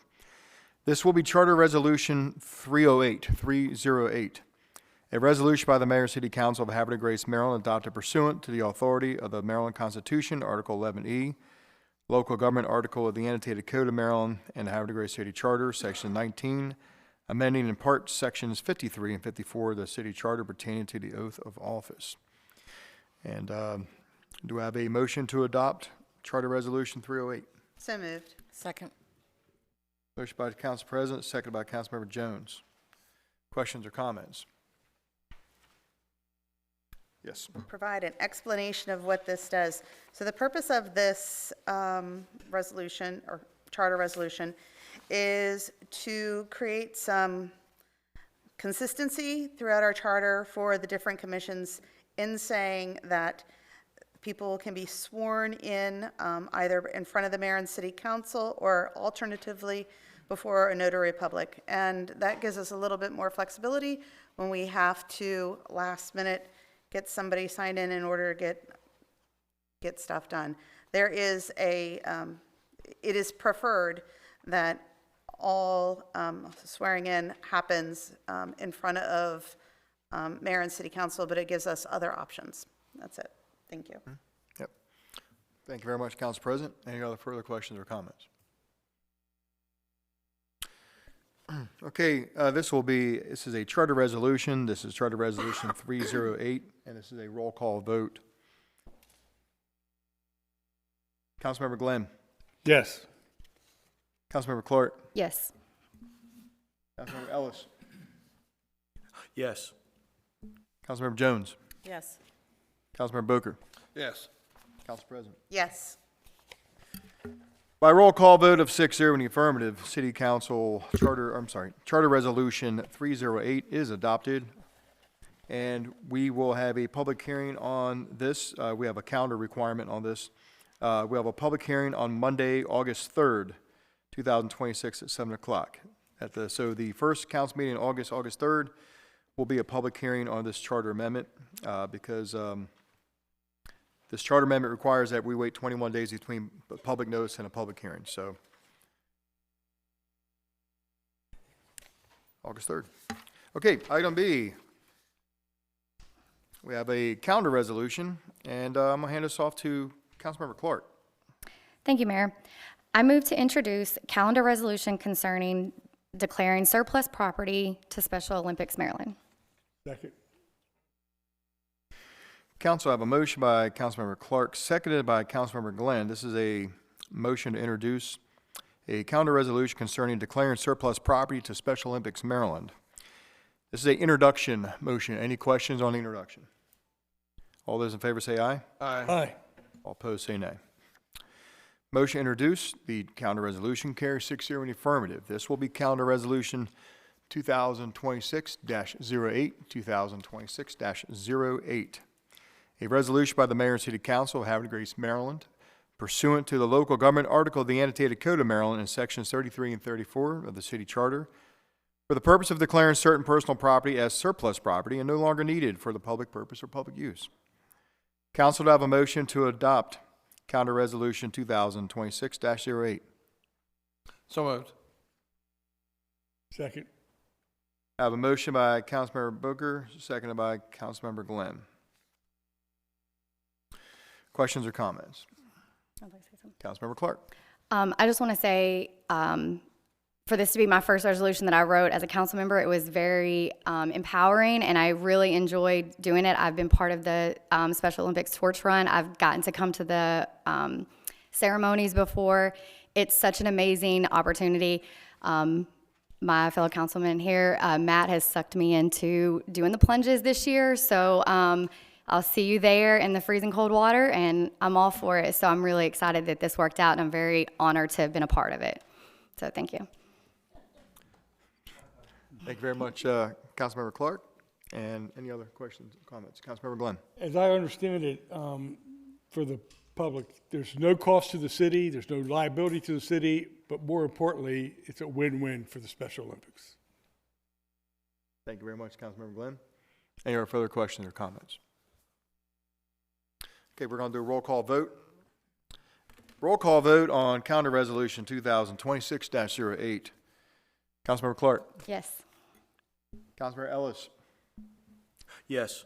This will be Charter Resolution 308. A resolution by the Mayor and City Council of Havre de Grace, Maryland, adopted pursuant to the authority of the Maryland Constitution, Article 11E, Local Government Article of the Annotated Code of Maryland, and the Havre de Grace City Charter, Section 19, amending in part Sections 53 and 54 of the City Charter pertaining to the oath of office. And do I have a motion to adopt Charter Resolution 308? So moved. Second. Motion by the Council President, seconded by Councilmember Jones. Questions or comments? Yes. Provide an explanation of what this does. So the purpose of this resolution, or charter resolution, is to create some consistency throughout our charter for the different commissions in saying that people can be sworn in either in front of the mayor and city council or alternatively before a notary public. And that gives us a little bit more flexibility when we have to last minute get somebody signed in order to get stuff done. There is it is preferred that all swearing in happens in front of mayor and city council, but it gives us other options. That's it. Thank you. Yep. Thank you very much, Council President. Any other further questions or comments? Okay, this is a charter resolution. This is Charter Resolution 308, and this is a roll call vote. Councilmember Glenn. Yes. Councilmember Clark. Yes. Councilmember Ellis. Yes. Councilmember Jones. Yes. Councilmember Boker. Yes. Council President. Yes. By roll call vote of 6-0 in the affirmative, Charter Resolution 308 is adopted. And we will have a public hearing on this. We have a calendar requirement on this. We have a public hearing on Monday, August 3rd, 2026 at 7 o'clock. So the first council meeting in August 3rd, will be a public hearing on this charter amendment because this charter amendment requires that we wait 21 days between public notice and a public hearing. So August 3rd. Okay, item B. We have a calendar resolution, and I'm going to hand this off to Councilmember Clark. Thank you, Mayor. I move to introduce calendar resolution concerning declaring surplus property to Special Olympics Maryland. Second. Council, I have a motion by Councilmember Clark, seconded by Councilmember Glenn. This is a motion to introduce a calendar resolution concerning declaring surplus property to Special Olympics Maryland. This is an introduction motion. Any questions on the introduction? All those in favor say aye. Aye. All opposed say nay. Motion introduced. The calendar resolution carries 6-0 in the affirmative. This will be calendar resolution 2026-08, 2026-08. A resolution by the Mayor and City Council of Havre, Grace, Maryland, pursuant to the local government article of the annotated code of Maryland in sections 33 and 34 of the city charter, for the purpose of declaring certain personal property as surplus property and no longer needed for the public purpose or public use. Council to have a motion to adopt calendar resolution 2026-08. So moved. Second. I have a motion by Councilmember Booker, seconded by Councilmember Glenn. Questions or comments? I'd like to say something. Councilmember Clark. I just want to say, for this to be my first resolution that I wrote as a council member, it was very empowering, and I really enjoyed doing it. I've been part of the Special Olympics torch run. I've gotten to come to the ceremonies before. It's such an amazing opportunity. My fellow councilman here, Matt, has sucked me into doing the plunges this year, so I'll see you there in the freezing cold water, and I'm all for it. So I'm really excited that this worked out, and I'm very honored to have been a part of it. So thank you. Thank you very much, Councilmember Clark. And any other questions or comments? Councilmember Glenn. As I understand it, for the public, there's no cost to the city, there's no liability to the city, but more importantly, it's a win-win for the Special Olympics. Thank you very much, Councilmember Glenn. Any other further questions or comments? Okay, we're going to do a roll call vote. Roll call vote on calendar resolution 2026-08. Councilmember Clark. Yes. Councilmember Ellis. Yes.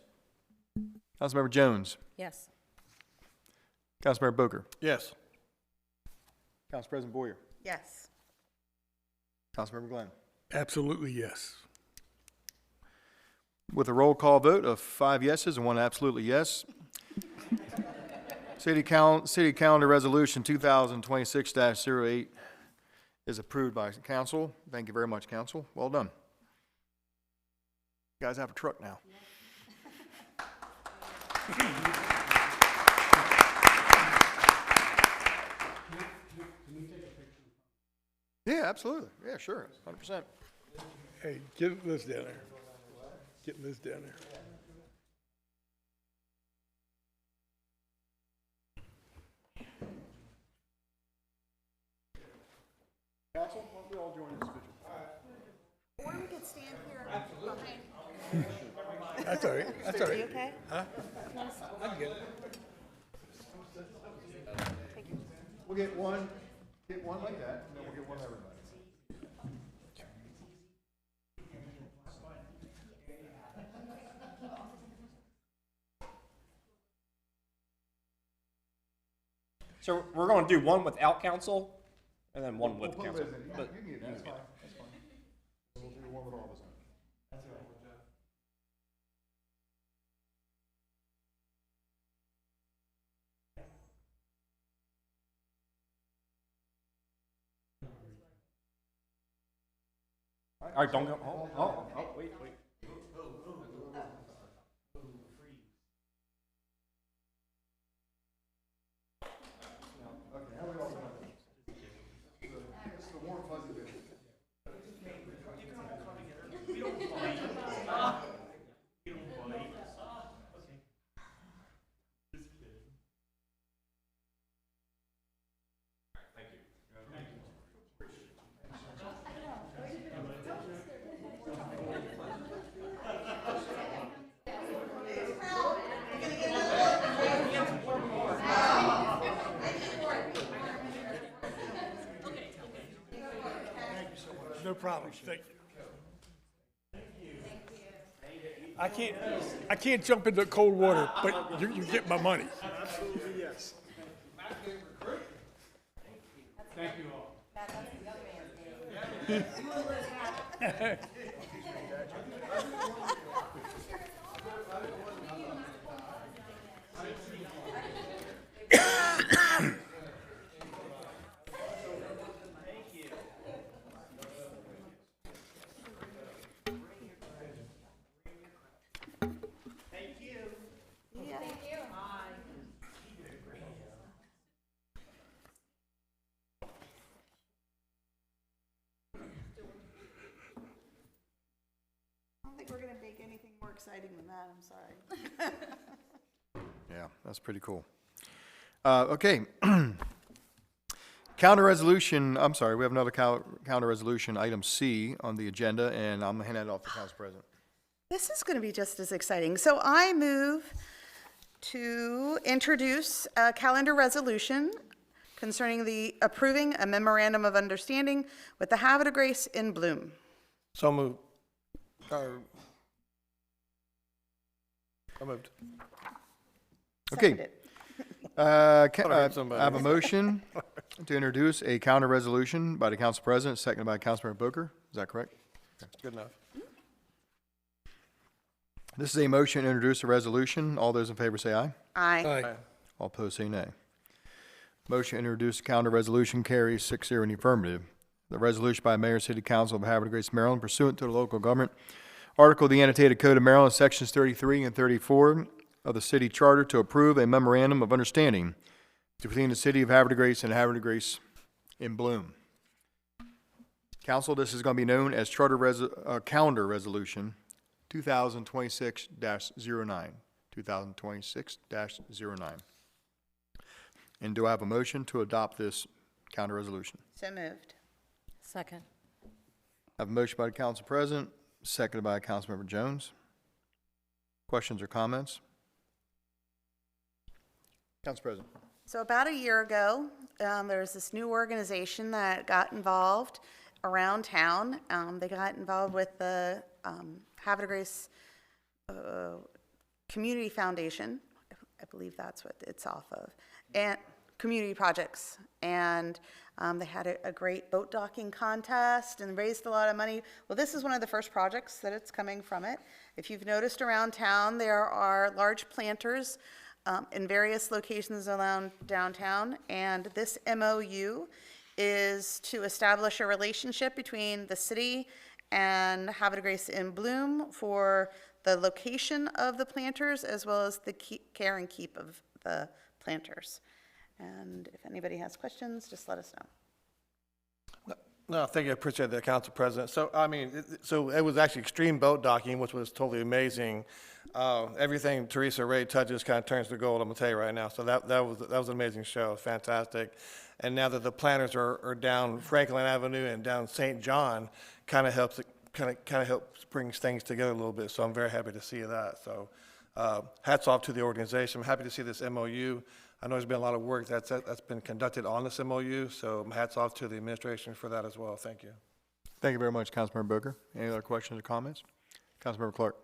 Councilmember Jones. Yes. Councilmember Booker. Yes. Council President Boyer. Yes. Councilmember Glenn. Absolutely, yes. With a roll call vote of 5 yeses and 1 absolutely yes, City Calendar Resolution 2026-08 is approved by council. Thank you very much, council. Well done. You guys have a truck now. Yeah, absolutely. Yeah, sure. 100%. Hey, get Liz down there. Get Liz down there. Council, why don't we all join this picture? Or we could stand here behind. That's all right, that's all Are you right. okay? Huh? I get it. We'll get one like that, and then we'll get one everybody. So we're going to do one without council, and then one with council. But You can get that, that's fine, that's fine. We'll do one with all of us. all right, don't go. Oh, wait. problem. Thank you. I can't jump into cold water, but you get my money. Yes. Thank you all. I don't think we're going to make anything more exciting than that, I'm sorry. Yeah, that's pretty cool. Okay. Counter resolution, I'm sorry, we have another counter resolution, item C on the agenda, and I'm going to hand that off to Council President. This is going to be just as exciting. So I move to introduce a calendar resolution concerning the approving a memorandum of understanding with the Havre Grace in Bloom. So moved. So moved. Okay. Seconded. I have a motion to introduce a counter resolution by the Council President, seconded by Councilmember Booker. Is that correct? Good enough. This is a motion to introduce a resolution. All those in favor say aye. Aye. Aye. All opposed say nay. Motion to introduce a counter resolution carries 6-0 in the affirmative. The resolution by Mayor City Council of Havre de Grace, Maryland, pursuant to the local government article of the annotated code of Maryland, sections 33 and 34 of the city charter, to approve a memorandum of understanding between the city of Havre de Grace and Havre de Grace in Bloom. Council, this is going to be known as Calendar Resolution 2026-09. 2026-09. And do I have a motion to adopt this counter resolution? So moved. Second. I have a motion by the Council President, seconded by Councilmember Jones. Questions or comments? Council President. So about a year ago, there was this new organization that got involved around town. They got involved with the Havre de Grace Community Foundation. I believe that's what it's off of. And community projects. And they had a great boat docking contest and raised a lot of money. Well, this is one of the first projects that it's coming from it. If you've noticed around town, there are large planters in various locations around downtown, and this MOU is to establish a relationship between the city and Havre de Grace in Bloom for the location of the planters as well as the care and keep of the planters. And if anybody has questions, just let us know. No, thank you. I appreciate that, Council President. So, I mean, so it was actually extreme boat docking, which was totally amazing. Everything Teresa Ray touches kind of turns to gold, I'm gonna tell you right now. So that was an amazing show, fantastic. And now that the planters are down Franklin Avenue and down St. John, kind of helps bring things together a little bit. So I'm very happy to see that. So hats off to the organization. I'm happy to see this MOU. I know there's been a lot of work that's been conducted on this MOU, so hats off to the administration for that as well. Thank you. Thank you very much, Councilmember Booker. Any other questions or comments? Councilmember Clark.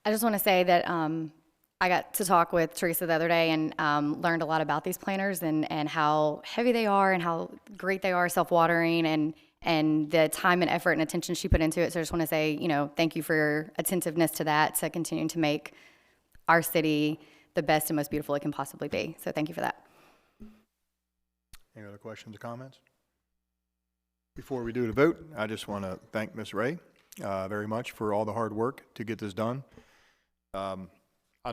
I just want to say that I got to talk with Teresa the other day and learned a lot about these planters and how heavy they are and how great they are, self-watering, and the time and effort and attention she put into it. So I just want to say, thank you for your attentiveness to that, to continue to make our city the best and most beautiful it can possibly be. So thank you for that. Any other questions or comments? Before we do the vote, I just want to thank Ms. Ray very much for all the hard work to get this done. I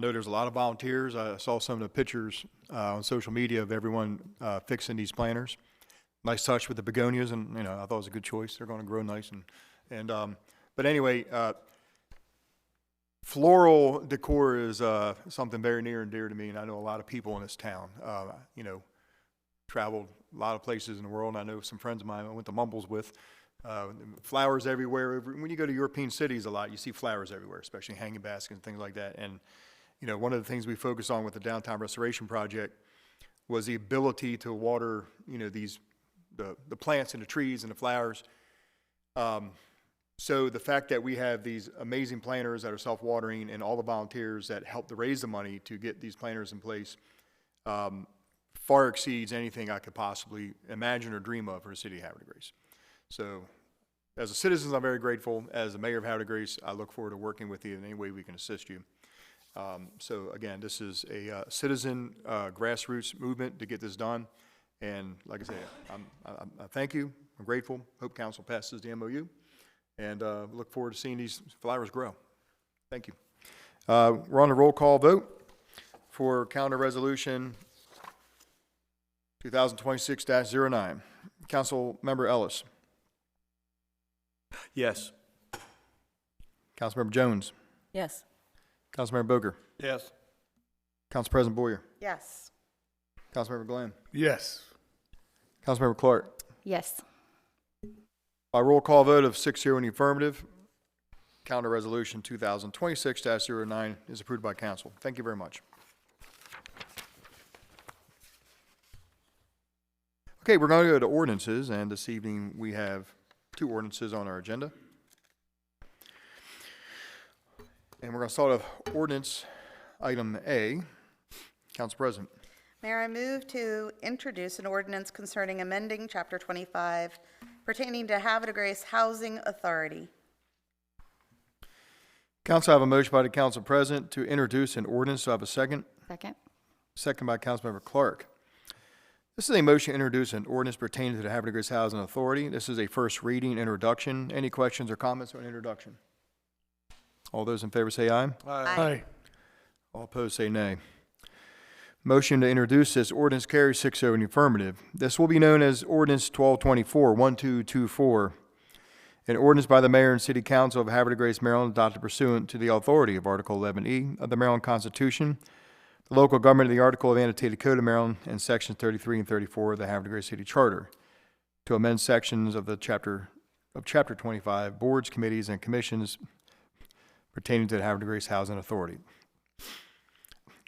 know there's a lot of volunteers. I saw some of the pictures on social media of everyone fixing these planters. Nice touch with the begonias, and I thought it was a good choice. They're going to grow nice, but anyway, floral decor is something very near and dear to me, and I know a lot of people in this town. Traveled a lot of places in the world, and I know some friends of mine I went to Mumbles with. Flowers everywhere. When you go to European cities a lot, you see flowers everywhere, especially hanging baskets and things like that. And one of the things we focused on with the downtown restoration project was the ability to water, the plants and the trees and the flowers. So the fact that we have these amazing planners that are self-watering and all the volunteers that help to raise the money to get these planners in place far exceeds anything I could possibly imagine or dream of for the city of Havre de Grace. So as a citizen, I'm very grateful. As the mayor of Havre de Grace, I look forward to working with you in any way we can assist you. So again, this is a citizen grassroots movement to get this done. And like I say, I thank you. I'm grateful. Hope council passes the MOU. And look forward to seeing these flowers grow. Thank you. We're on a roll call vote for calendar resolution 2026-09. Councilmember Ellis. Yes. Councilmember Jones. Yes. Councilmember Boger. Yes. Council President Boyer. Yes. Councilmember Glenn. Yes. Councilmember Clark. Yes. By roll call vote of 6-0 in the affirmative, calendar resolution 2026-09 is approved by council. Thank you very much. Okay, we're going to go to ordinances, and this evening we have 2 ordinances on our agenda. And we're going to start with ordinance item A. Council President. Mayor, I move to introduce an ordinance concerning amending Chapter 25 pertaining to Havre de Grace Housing Authority. Council, I have a motion by the council president to introduce an ordinance. Do I have a second? Second. Second by Councilmember Clark. This is a motion to introduce an ordinance pertaining to the Havre de Grace Housing Authority. This is a first reading introduction. Any questions or comments on introduction? All those in favor say aye. Aye. All opposed say nay. Motion to introduce this ordinance carries 6-0 in the affirmative. This will be known as Ordinance 1224, an ordinance by the Mayor and City Council of Havre de Grace, Maryland, adopted pursuant to the authority of Article 11E of the Maryland Constitution, the local government of the Article of Annotated Code of Maryland, and Sections 33 and 34 of the Havre de Grace City Charter, to amend sections of the Chapter 25, boards, committees, and commissions pertaining to the Havre de Grace Housing Authority.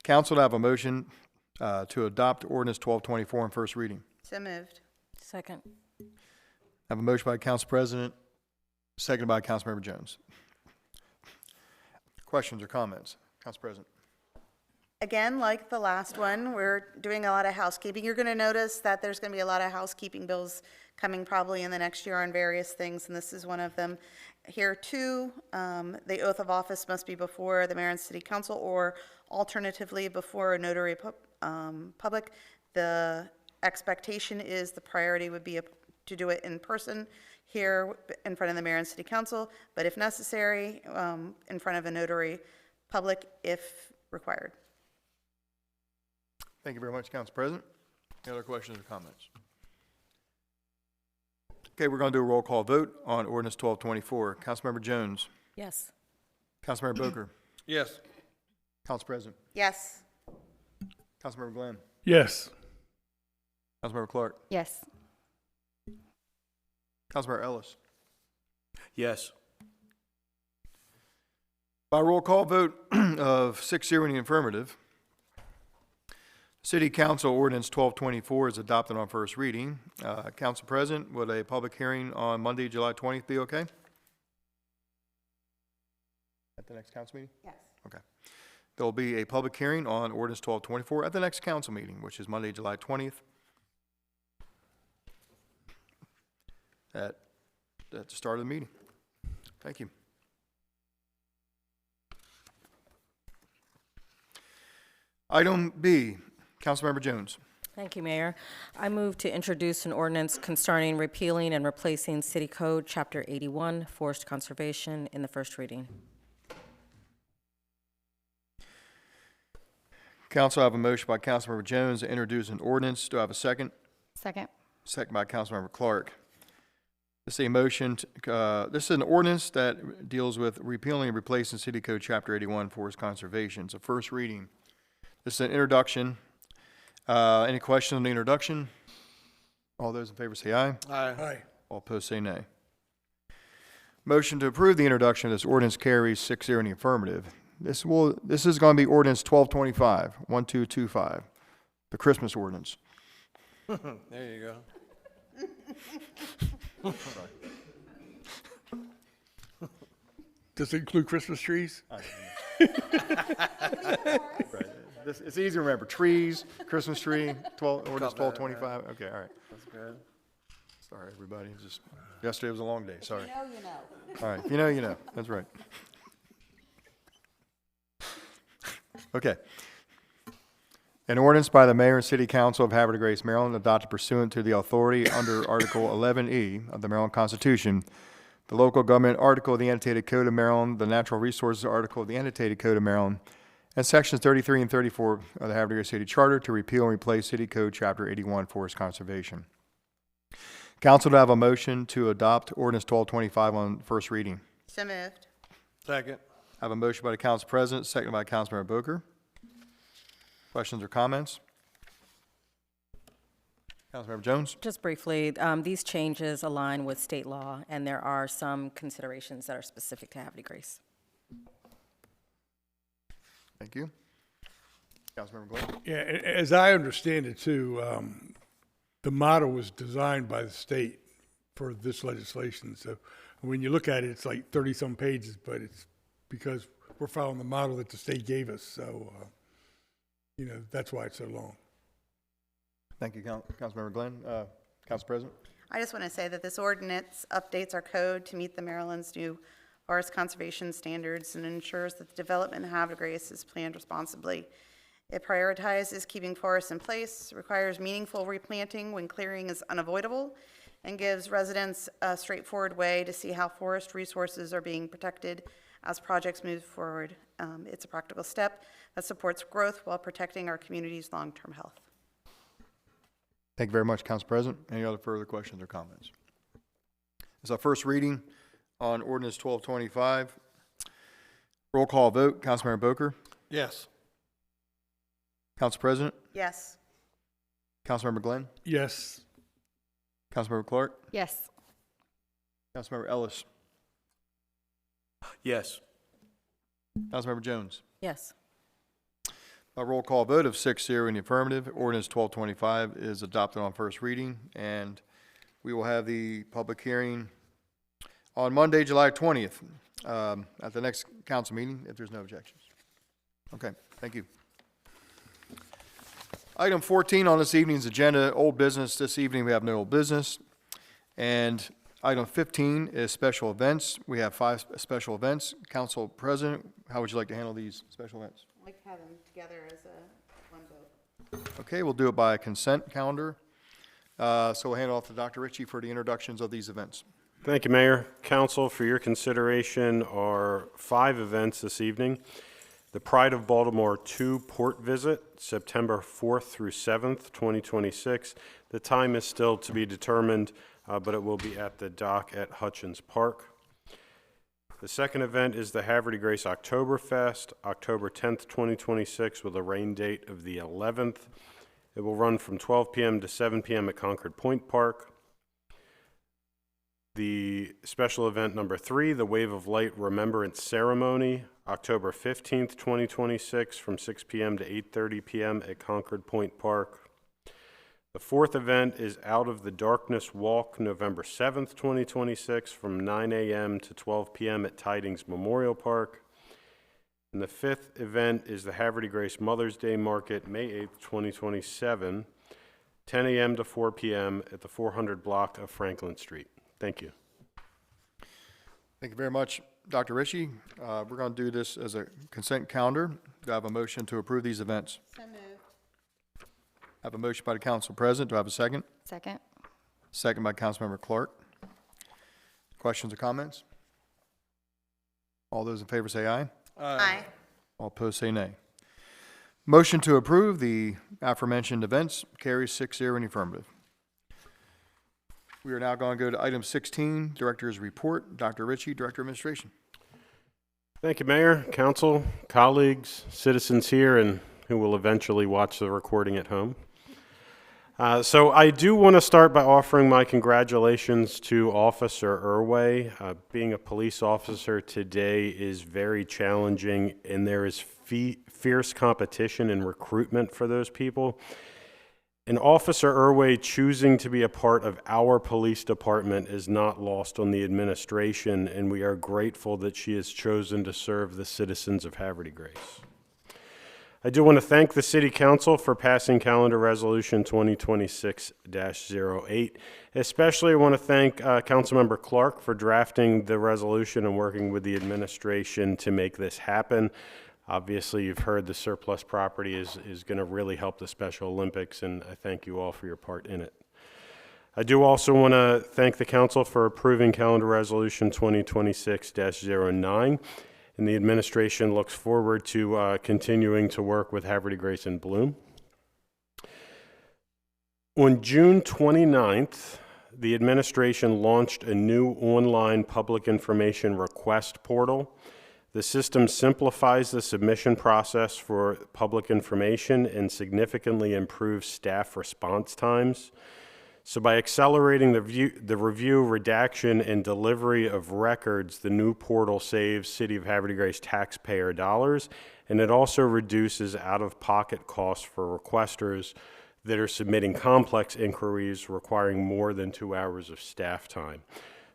Council, to have a motion to adopt ordinance 1224 on first reading. So moved. Second. I have a motion by Council President, seconded by Councilmember Jones. Questions or comments? Council President. Again, like the last one, we're doing a lot of housekeeping. You're going to notice that there's going to be a lot of housekeeping bills coming probably in the next year on various things, and this is one of them. Here, too, the oath of office must be before the mayor and city council, or alternatively before a notary public. The expectation is the priority would be to do it in person here in front of the mayor and city council, but if necessary, in front of a notary public if required. Thank you very much, Council President. Any other questions or comments? Okay, we're going to do a roll call vote on ordinance 1224. Councilmember Jones. Yes. Councilmember Boker. Yes. Council President. Yes. Councilmember Glenn. Yes. Councilmember Clark. Yes. Councilmember Ellis. Yes. By roll call vote of 6-0 in the affirmative, City Council Ordinance 1224 is adopted on first reading. Council President, would a public hearing on Monday, July 20th be okay? At the next council meeting? Yes. Okay. There will be a public hearing on Ordinance 1224 at the next council meeting, which is Monday, July 20th at the start of the meeting. Thank you. Item B, Councilmember Jones. Thank you, Mayor. I move to introduce an ordinance concerning repealing and replacing City Code, Chapter 81, Forest Conservation, in the first reading. Council, I have a motion by Councilmember Jones to introduce an ordinance. Do I have a second? Second. Second by Councilmember Clark. This is a motion, this is an ordinance that deals with repealing and replacing City Code Chapter 81, Forest Conservation. It's a first reading. This is an introduction. Any questions on the introduction? All those in favor say aye. Aye. All opposed say nay. Motion to approve the introduction of this ordinance carries 6-0 in the affirmative. This is going to be ordinance 1225, the Christmas ordinance. There you go. Does it include Christmas trees? It's easy to remember. Trees, Christmas tree, ordinance 1225. Okay, all right. That's good. Sorry, everybody. Yesterday was a long day. Sorry. You know, you know. All right. If you know, you know. That's right. Okay. An ordinance by the Mayor and City Council of Havre de Grace, Maryland, adopted pursuant to the authority under Article 11E of the Maryland Constitution, the local government article of the annotated Code of Maryland, the natural resources article of the annotated Code of Maryland, and sections 33 and 34 of the Havre de Grace City Charter to repeal and replace City Code Chapter 81, Forest Conservation. Council to have a motion to adopt ordinance 1225 on first reading. So moved. Second. I have a motion by the Council President, seconded by Councilmember Booker. Questions or comments? Councilmember Jones? Just briefly, these changes align with state law, and there are some considerations that are specific to Havre de Grace. Thank you. Councilmember Glenn? Yeah, as I understand it too, the model was designed by the state for this legislation. So when you look at it, it's like 30-some pages, but it's because we're following the model that the state gave us. So, that's why it's so long. Thank you, Councilmember Glenn. Council President? I just want to say that this ordinance updates our code to meet the Maryland's new forest conservation standards and ensures that the development in Havre de Grace is planned responsibly. It prioritizes keeping forests in place, requires meaningful replanting when clearing is unavoidable, and gives residents a straightforward way to see how forest resources are being protected as projects move forward. It's a practical step that supports growth while protecting our community's long-term health. Thank you very much, Council President. Any other further questions or comments? It's our first reading on ordinance 1225. Roll call vote. Councilmember Booker? Yes. Council President? Yes. Councilmember Glenn? Yes. Councilmember Clark? Yes. Councilmember Ellis? Yes. Councilmember Jones? Yes. A roll call vote of 6-0 in the affirmative. Ordinance 1225 is adopted on first reading, and we will have the public hearing on Monday, July 20th, at the next council meeting, if there's no objections. Okay, thank you. Item 14 on this evening's agenda, old business. This evening we have no old business. And item 15 is special events. We have 5 special events. Council President, how would you like to handle these special events? I'd like to have them together as one vote. Okay, we'll do it by consent calendar. So we'll hand it off to Dr. Ritchie for the introductions of these events. Thank you, Mayor. Council, for your consideration are 5 events this evening. The Pride of Baltimore 2 Port Visit, September 4th through 7th, 2026. The time is still to be determined, but it will be at the dock at Hutchins Park. The second event is the Havre de Grace Oktoberfest, October 10th, 2026, with a rain date of the 11th. It will run from 12 p.m. to 7 p.m. at Concord Point Park. The special event number 3, the Wave of Light Remembrance Ceremony, October 15th, 2026, from 6 p.m. to 8:30 p.m. at Concord Point Park. The fourth event is Out of the Darkness Walk, November 7th, 2026, from 9 a.m. to 12 p.m. at Tidings Memorial Park. And the fifth event is the Havre de Grace Mother's Day Market, May 8th, 2027, 10 a.m. to 4 p.m. at the 400 block of Franklin Street. Thank you. Thank you very much, Dr. Ritchie. We're going to do this as a consent calendar. Do I have a motion to approve these events? So moved. I have a motion by the Council President. Do I have a second? Second. Second by Councilmember Clark. Questions or comments? All those in favor say aye. Aye. All opposed say nay. Motion to approve the aforementioned events carries 6-0 in the affirmative. We are now going to go to item 16, Director's Report. Dr. Ritchie, Director of Administration. Thank you, Mayor, Council, colleagues, citizens here, and who will eventually watch the recording at home. So I do want to start by offering my congratulations to Officer Irway. Being a police officer today is very challenging, and there is fierce competition and recruitment for those people. And Officer Irway choosing to be a part of our police department is not lost on the administration, and we are grateful that she has chosen to serve the citizens of Havre de Grace. I do want to thank the City Council for passing Calendar Resolution 2026-08. Especially I want to thank Councilmember Clark for drafting the resolution and working with the administration to make this happen. Obviously, you've heard the surplus property is going to really help the Special Olympics, and I thank you all for your part in it. I do also want to thank the council for approving Calendar Resolution 2026-09, and the administration looks forward to continuing to work with Havre de Grace and Bloom. On June 29th, the administration launched a new online public information request portal. The system simplifies the submission process for public information and significantly improves staff response times. So by accelerating the review, redaction, and delivery of records, the new portal saves City of Havre de Grace taxpayer dollars, and it also reduces out-of-pocket costs for requesters that are submitting complex inquiries requiring more than 2 hours of staff time.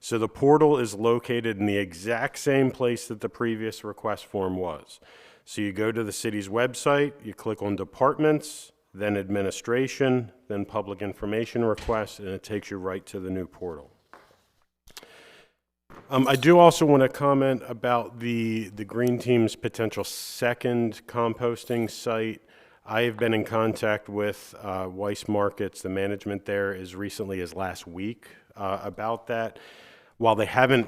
So the portal is located in the exact same place that the previous request form was. So you go to the city's website, you click on departments, then administration, then public information requests, and it takes you right to the new portal. I do also want to comment about the Green Team's potential second composting site. I have been in contact with Weiss Markets, the management there, as recently as last week about that. While they haven't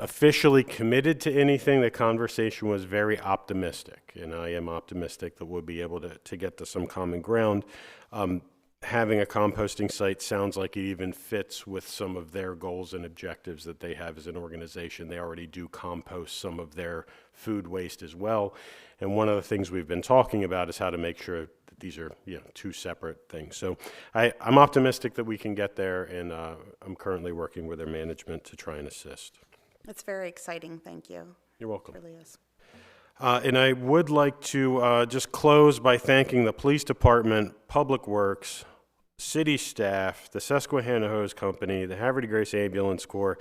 officially committed to anything, the conversation was very optimistic, and I am optimistic that we'll be able to get to some common ground. Having a composting site sounds like it even fits with some of their goals and objectives that they have as an organization. They already do compost some of their food waste as well, and one of the things we've been talking about is how to make sure that these are two separate things. So I'm optimistic that we can get there, and I'm currently working with their management to try and assist. It's very exciting. Thank you. You're welcome. It really is. And I would like to just close by thanking the Police Department, Public Works, City staff, the Susquehanna Hose Company, the Havre de Grace Ambulance Corps,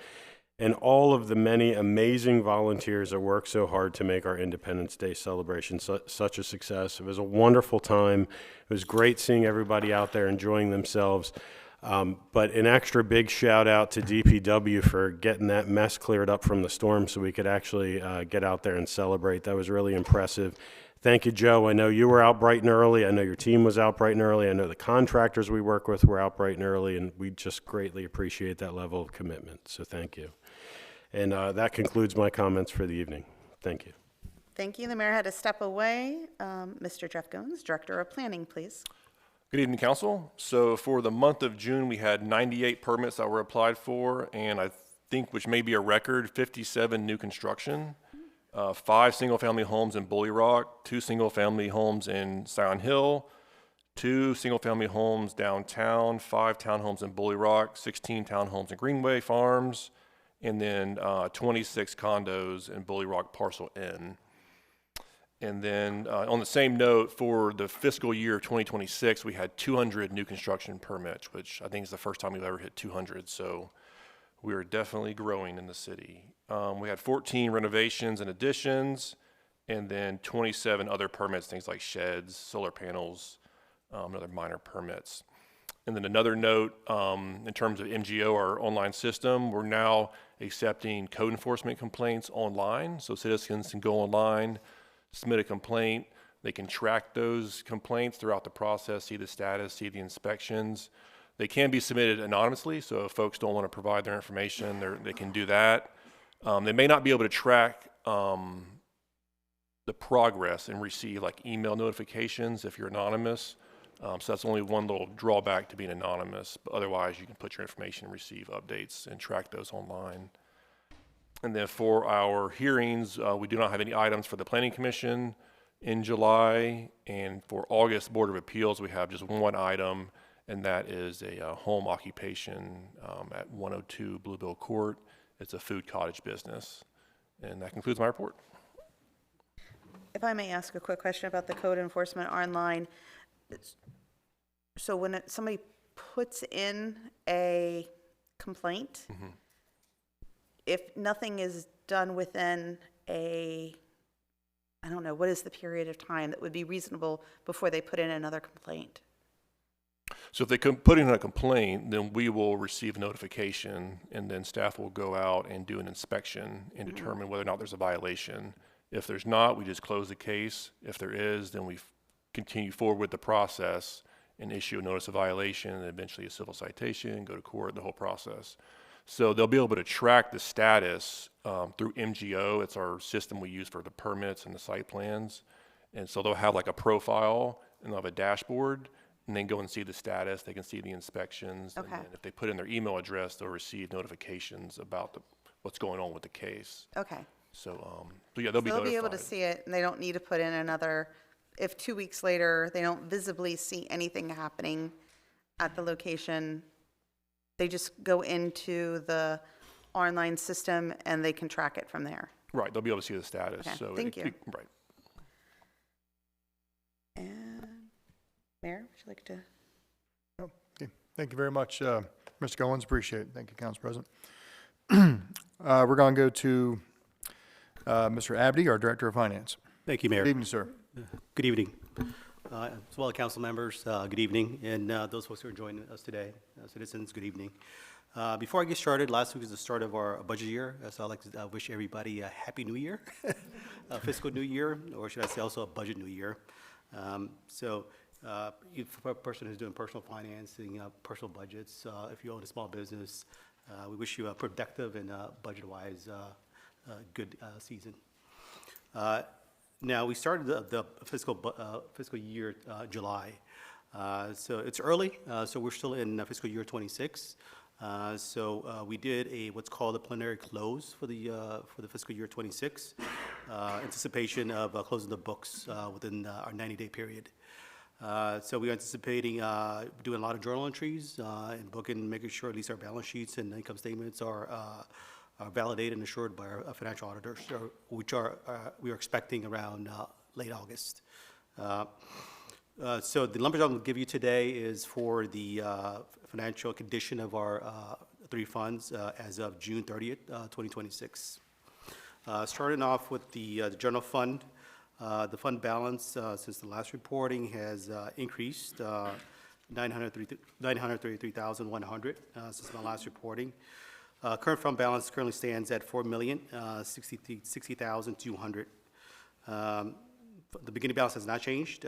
and all of the many amazing volunteers that work so hard to make our Independence Day celebration such a success. It was a wonderful time. It was great seeing everybody out there enjoying themselves. But an extra big shout out to DPW for getting that mess cleared up from the storm so we could actually get out there and celebrate. That was really impressive. Thank you, Joe. I know you were out bright and early. I know your team was out bright and early. I know the contractors we work with were out bright and early, and we just greatly appreciate that level of commitment. So thank you. And that concludes my comments for the evening. Thank you. Thank you. The mayor had to step away. Mr. Jeff Goins, Director of Planning, please. Good evening, council. So for the month of June, we had 98 permits that were applied for, and I think, which may be a record, 57 new construction, 5 single-family homes in Bully Rock, 2 single-family homes in Scion Hill, 2 single-family homes downtown, 5 townhomes in Bully Rock, 16 townhomes in Greenway Farms, and then 26 condos in Bully Rock Parcel N. And then on the same note, for the fiscal year of 2026, we had 200 new construction permits, which I think is the first time we've ever hit 200. So we are definitely growing in the city. We had 14 renovations and additions, and then 27 other permits, things like sheds, solar panels, and other minor permits. And then another note, in terms of MGO, our online system, we're now accepting code enforcement complaints online. So citizens can go online, submit a complaint. They can track those complaints throughout the process, see the status, see the inspections. They can be submitted anonymously, so if folks don't want to provide their information, they can do that. They may not be able to track the progress and receive like email notifications if you're anonymous. So that's only one little drawback to being anonymous, but otherwise you can put your information and receive updates and track those online. And then for our hearings, we do not have any items for the Planning Commission in July, and for August Board of Appeals, we have just one item, and that is a home occupation at 102 Bluebill Court. It's a food cottage business. And that concludes my report. If I may ask a quick question about the code enforcement online. So when somebody puts in a complaint, if nothing is done within I don't know, what is the period of time that would be reasonable before they put in another complaint? So if they put in a complaint, then we will receive notification, and then staff will go out and do an inspection and determine whether or not there's a violation. If there's not, we just close the case. If there is, then we continue forward with the process and issue a notice of violation, and eventually a civil citation, go to court, the whole process. So they'll be able to track the status through MGO. It's our system we use for the permits and the site plans. And so they'll have like a profile, and they'll have a dashboard, and then go and see the status. They can see the inspections. Okay. And then if they put in their email address, they'll receive notifications about what's going on with the case. Okay. So, so yeah, they'll be They'll notified. be able to see it, and they don't need to put in another, if 2 weeks later, they don't visibly see anything happening at the location, they just go into the online system and they can track it from there. Right, they'll be able to see the status. Okay, So thank you. Right. And Mayor, would you like to? Okay. Thank you very much, Mr. Goins. Appreciate it. Thank you, Council President. We're going to go to Mr. Abdi, our Director of Finance. Thank you, Mayor. Good evening, sir. Good evening. As well as council members, good evening, and those folks who are joining us today, citizens, good evening. Before I get started, last week is the start of our budget year, so I'd like to wish everybody a happy new year, a fiscal new year, or should I say also a budget new year. For a person who's doing personal financing, personal budgets, if you own a small business, we wish you a productive and budget-wise good season. Now, we started the fiscal year July. So it's early, so we're still in fiscal year 26. We did what's called a preliminary close for the fiscal year 26, anticipation of closing the books within our 90-day period. So we're anticipating doing a lot of journal entries and booking, making sure at least our balance sheets and income statements are validated and assured by our financial auditors, which we are expecting around late August. So the numbers I'm going to give you today is for the financial condition of our three funds as of June 30th, 2026. Starting off with the general fund, the fund balance since the last reporting has increased 933,100 since my last reporting. Current fund balance currently stands at $4,060,200. The beginning balance has not changed,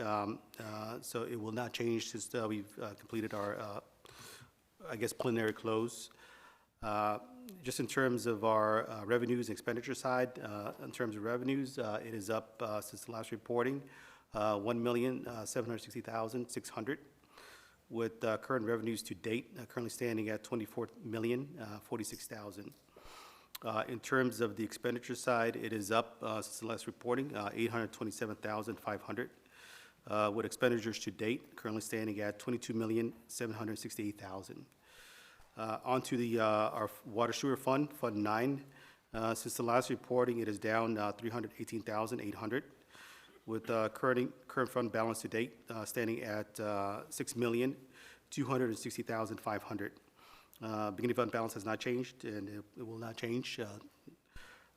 so it will not change since we've completed our, preliminary close. Just in terms of our revenues and expenditure side, in terms of revenues, it is up since the last reporting, $1,760,600. With current revenues to date currently standing at $24,046,000. In terms of the expenditure side, it is up since the last reporting, $827,500, with expenditures to date currently standing at $22,768,000. On to our water sewer fund, Fund 9. Since the last reporting, it is down $318,800. With current fund balance to date standing at $6,260,500. Beginning fund balance has not changed, and it will not change.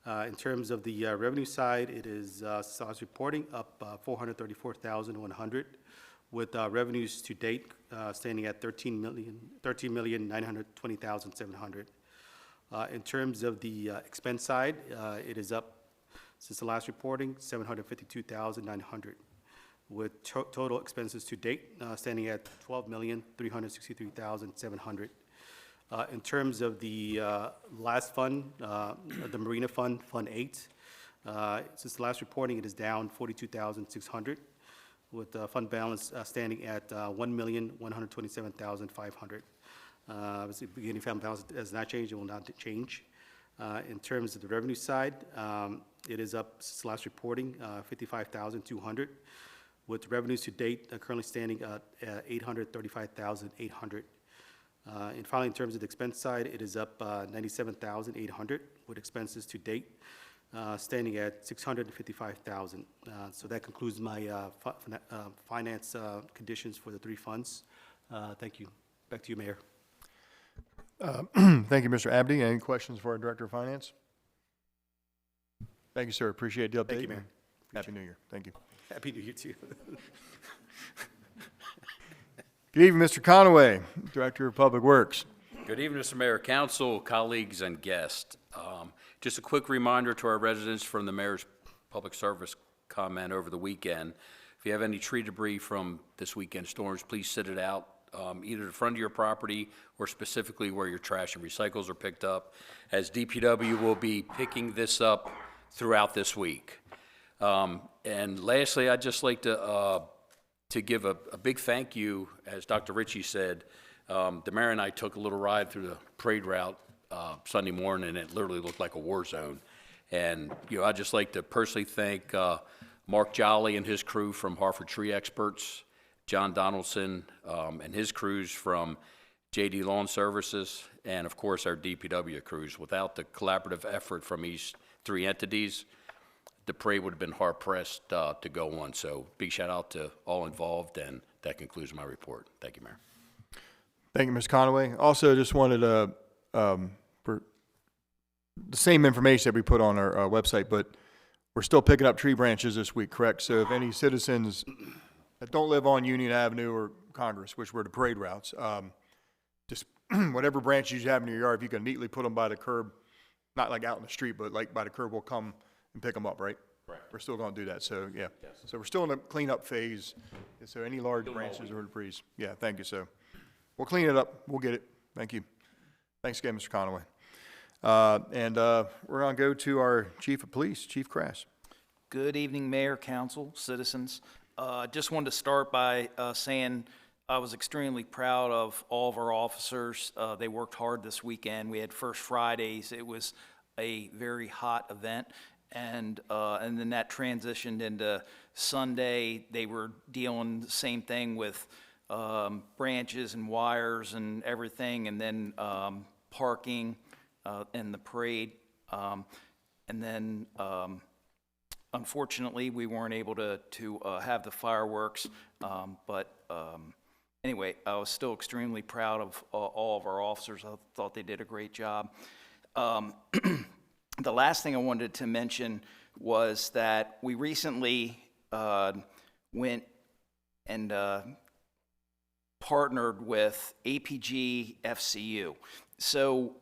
In terms of the revenue side, it is last reporting up $434,100, with revenues to date standing at $13,920,700. In terms of the expense side, it is up since the last reporting, $752,900, with total expenses to date standing at $12,363,700. In terms of the last fund, the Marina Fund, Fund 8, since the last reporting, it is down $42,600, with fund balance standing at $1,127,500. Obviously, beginning fund balance has not changed; it will not change. In terms of the revenue side, it is up since last reporting, $55,200, with revenues to date currently standing at $835,800. And finally, in terms of the expense side, it is up $97,800, with expenses to date standing at $655,000. So that concludes my finance conditions for the three funds. Thank you. Back to you, Mayor. Thank you, Mr. Abdi. Any questions for our Director of Finance? Thank you, sir. Appreciate the update. Thank you, Mayor. Happy New Year. Thank you. Happy New Year to you. Good evening, Mr. Conaway, Director of Public Works. Good evening, Mr. Mayor, council, colleagues, and guests. Just a quick reminder to our residents from the mayor's public service comment over the weekend. If you have any tree debris from this weekend's storms, please sit it out, either in front of your property or specifically where your trash and recycles are picked up, as DPW will be picking this up throughout this week. And lastly, I'd just like to give a big thank you, as Dr. Ritchie said. The mayor and I took a little ride through the parade route Sunday morning, and it literally looked like a war zone. And, I'd just like to personally thank Mark Jolly and his crew from Havre Tree Experts, John Donaldson and his crews from JD Lawn Services, and of course our DPW crews. Without the collaborative effort from these three entities, the parade would have been hard-pressed to go on. So big shout-out to all involved, and that concludes my report. Thank you, Mayor. Thank you, Ms. Conaway. Also, just wanted to, for the same information that we put on our website, but we're still picking up tree branches this week, correct? So if any citizens that don't live on Union Avenue or Congress, which were the parade routes, just whatever branches you have in your yard, if you can neatly put them by the curb, not like out in the street, but like by the curb, we'll come and pick them up, right? Right. We're still going to do that, so yeah. Yes. So we're still in the cleanup phase, so any large branches or debris, yeah, thank you, so. We'll clean it up, we'll get it, thank you. Thanks again, Mr. Conaway. We're going to go to our Chief of Police, Chief Crass. Good evening, Mayor, Council, citizens. Just wanted to start by saying I was extremely proud of all of our officers. They worked hard this weekend. We had First Fridays. It was a very hot event, and then that transitioned into Sunday. They were dealing the same thing with branches and wires and everything, and then parking and the parade. And then unfortunately, we weren't able to have the fireworks, but anyway, I was still extremely proud of all of our officers. I thought they did a great job. The last thing I wanted to mention was that we recently went and partnered with APG FCU. So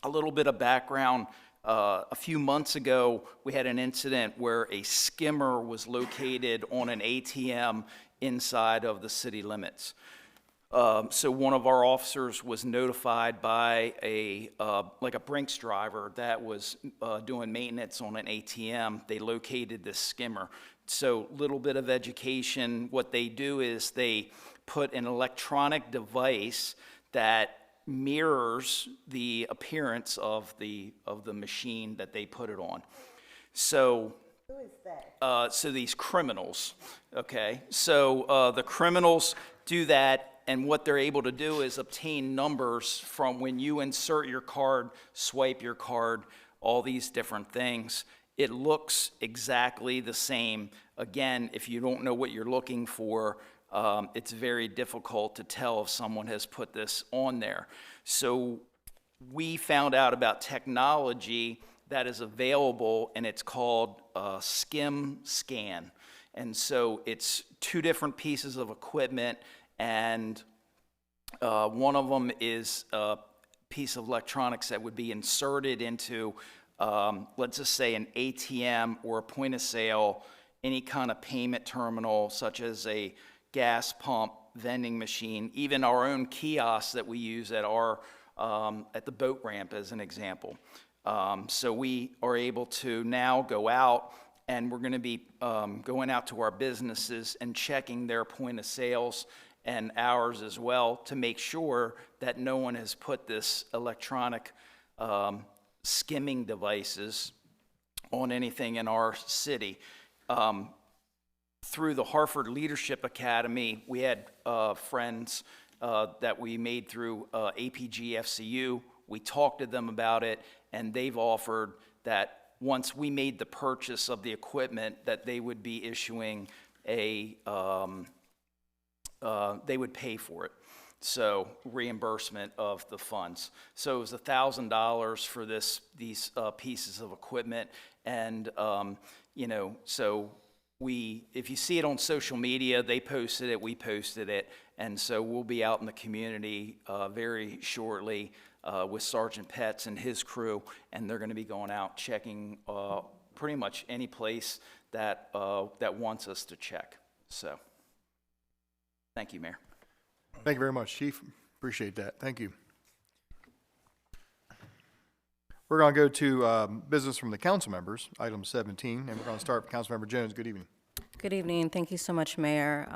a little bit of background. A few months ago, we had an incident where a skimmer was located on an ATM inside of the city limits. So one of our officers was notified by like a Brinks driver that was doing maintenance on an ATM. They located this skimmer. So little bit of education. What they do is they put an electronic device that mirrors the appearance of the machine that they put it on. So who is that? So these criminals, okay? So the criminals do that, and what they're able to do is obtain numbers from when you insert your card, swipe your card, all these different things. It looks exactly the same. Again, if you don't know what you're looking for, it's very difficult to tell if someone has put this on there. So we found out about technology that is available, and it's called Skim Scan. And so it's two different pieces of equipment, and one of them is a piece of electronics that would be inserted into, let's just say, an ATM or a point of sale, any kind of payment terminal, such as a gas pump, vending machine, even our own kiosks that we use at our at the boat ramp, as an example. So we are able to now go out, and we're going to be going out to our businesses and checking their point of sales and ours as well, to make sure that no one has put this electronic skimming devices on anything in our city. Through the Hartford Leadership Academy, we had friends that we made through APG FCU. We talked to them about it, and they've offered that once we made the purchase of the equipment, that they would be issuing a they would pay for it. So reimbursement of the funds. So it was $1,000 for these pieces of equipment, and so if you see it on social media, they posted it, we posted it, and so we'll be out in the community very shortly with Sergeant Petz and his crew, and they're going to be going out checking pretty much any place that wants us to check. So, thank you, Mayor. Thank you very much, Chief. Appreciate that. Thank you. We're going to go to business from the council members, item 17, and we're going to start with Councilmember Jones. Good evening. Good evening. Thank you so much, Mayor,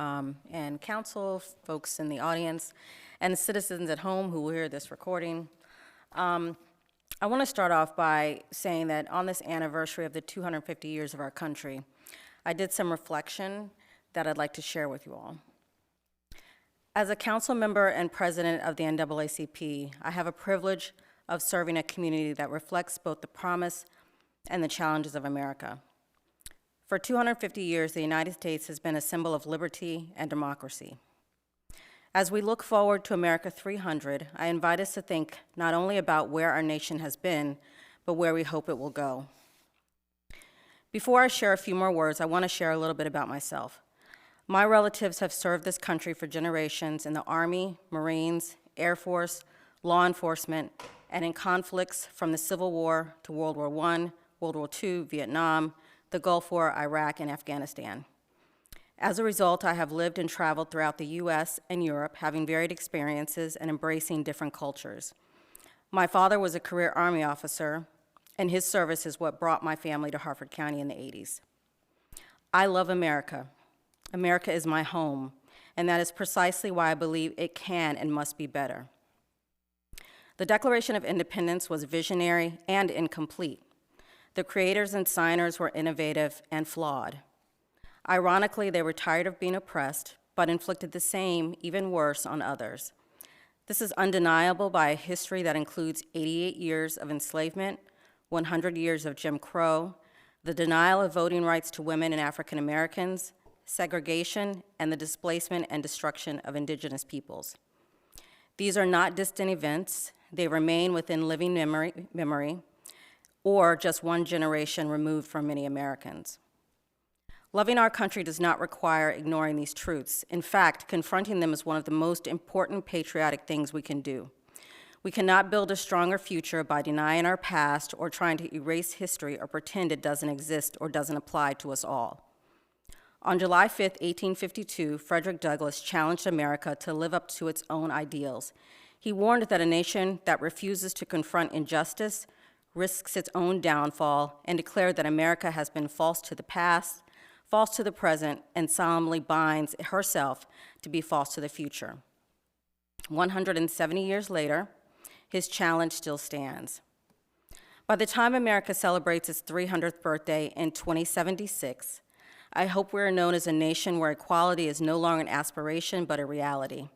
and council, folks in the audience, and citizens at home who will hear this recording. I want to start off by saying that on this anniversary of the 250 years of our country, I did some reflection that I'd like to share with you all. As a council member and president of the NAACP, I have a privilege of serving a community that reflects both the promise and the challenges of America. For 250 years, the United States has been a symbol of liberty and democracy. As we look forward to America 300, I invite us to think not only about where our nation has been, but where we hope it will go. Before I share a few more words, I want to share a little bit about myself. My relatives have served this country for generations in the Army, Marines, Air Force, law enforcement, and in conflicts from the Civil War to World War I, World War II, Vietnam, the Gulf War, Iraq, and Afghanistan. As a result, I have lived and traveled throughout the U.S. and Europe, having varied experiences and embracing different cultures. My father was a career Army officer, and his service is what brought my family to Harford County in the 80s. I love America. America is my home, and that is precisely why I believe it can and must be better. The Declaration of Independence was visionary and incomplete. The creators and signers were innovative and flawed. Ironically, they were tired of being oppressed, but inflicted the same, even worse, on others. This is undeniable by a history that includes 88 years of enslavement, 100 years of Jim Crow, the denial of voting rights to women and African Americans, segregation, and the displacement and destruction of indigenous peoples. These are not distant events. They remain within living memory, or just one generation removed from many Americans. Loving our country does not require ignoring these truths. In fact, confronting them is one of the most important patriotic things we can do. We cannot build a stronger future by denying our past or trying to erase history or pretend it doesn't exist or doesn't apply to us all. On July 5, 1852, Frederick Douglass challenged America to live up to its own ideals. He warned that a nation that refuses to confront injustice risks its own downfall, and declared that America has been false to the past, false to the present, and solemnly binds herself to be false to the future. 170 years later, his challenge still stands. By the time America celebrates its 300th birthday in 2076, I hope we are known as a nation where equality is no longer an aspiration, but a reality.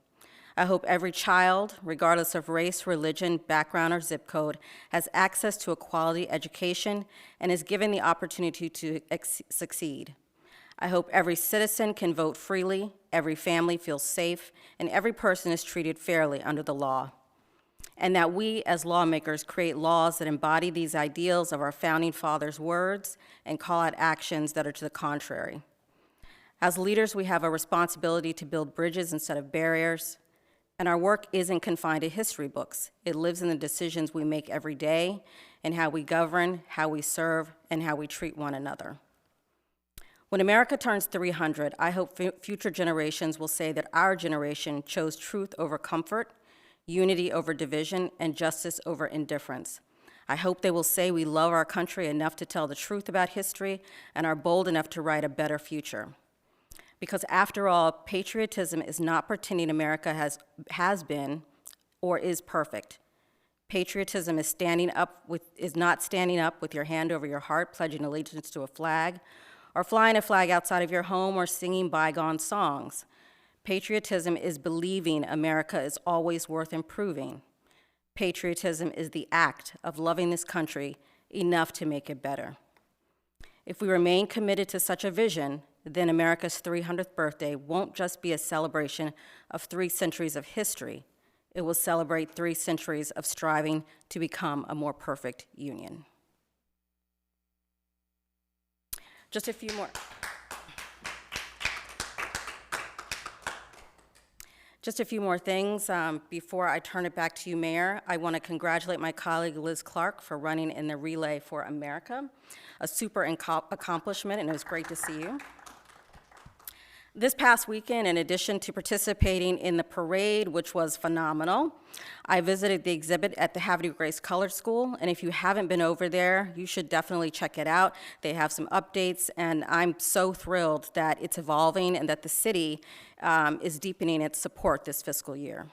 I hope every child, regardless of race, religion, background, or zip code, has access to a quality education and is given the opportunity to succeed. I hope every citizen can vote freely, every family feels safe, and every person is treated fairly under the law. And that we, as lawmakers, create laws that embody these ideals of our founding fathers' words and call out actions that are to the contrary. As leaders, we have a responsibility to build bridges instead of barriers, and our work isn't confined to history books. It lives in the decisions we make every day and how we govern, how we serve, and how we treat one another. When America turns 300, I hope future generations will say that our generation chose truth over comfort, unity over division, and justice over indifference. I hope they will say we love our country enough to tell the truth about history and are bold enough to write a better future. Because after all, patriotism is not pretending America has been or is perfect. Patriotism is not standing up with your hand over your heart, pledging allegiance to a flag, or flying a flag outside of your home, or singing bygone songs. Patriotism is believing America is always worth improving. Patriotism is the act of loving this country enough to make it better. If we remain committed to such a vision, then America's 300th birthday won't just be a celebration of 3 centuries of history. It will celebrate 3 centuries of striving to become a more perfect union. Just a few more. Just a few more things before I turn it back to you, Mayor. I want to congratulate my colleague Liz Clark for running in the Relay for America, a super accomplishment, and it was great to see you. This past weekend, in addition to participating in the parade, which was phenomenal, I visited the exhibit at the Havre Grace Color School, and if you haven't been over there, you should definitely check it out. They have some updates, and I'm so thrilled that it's evolving and that the city is deepening its support this fiscal year.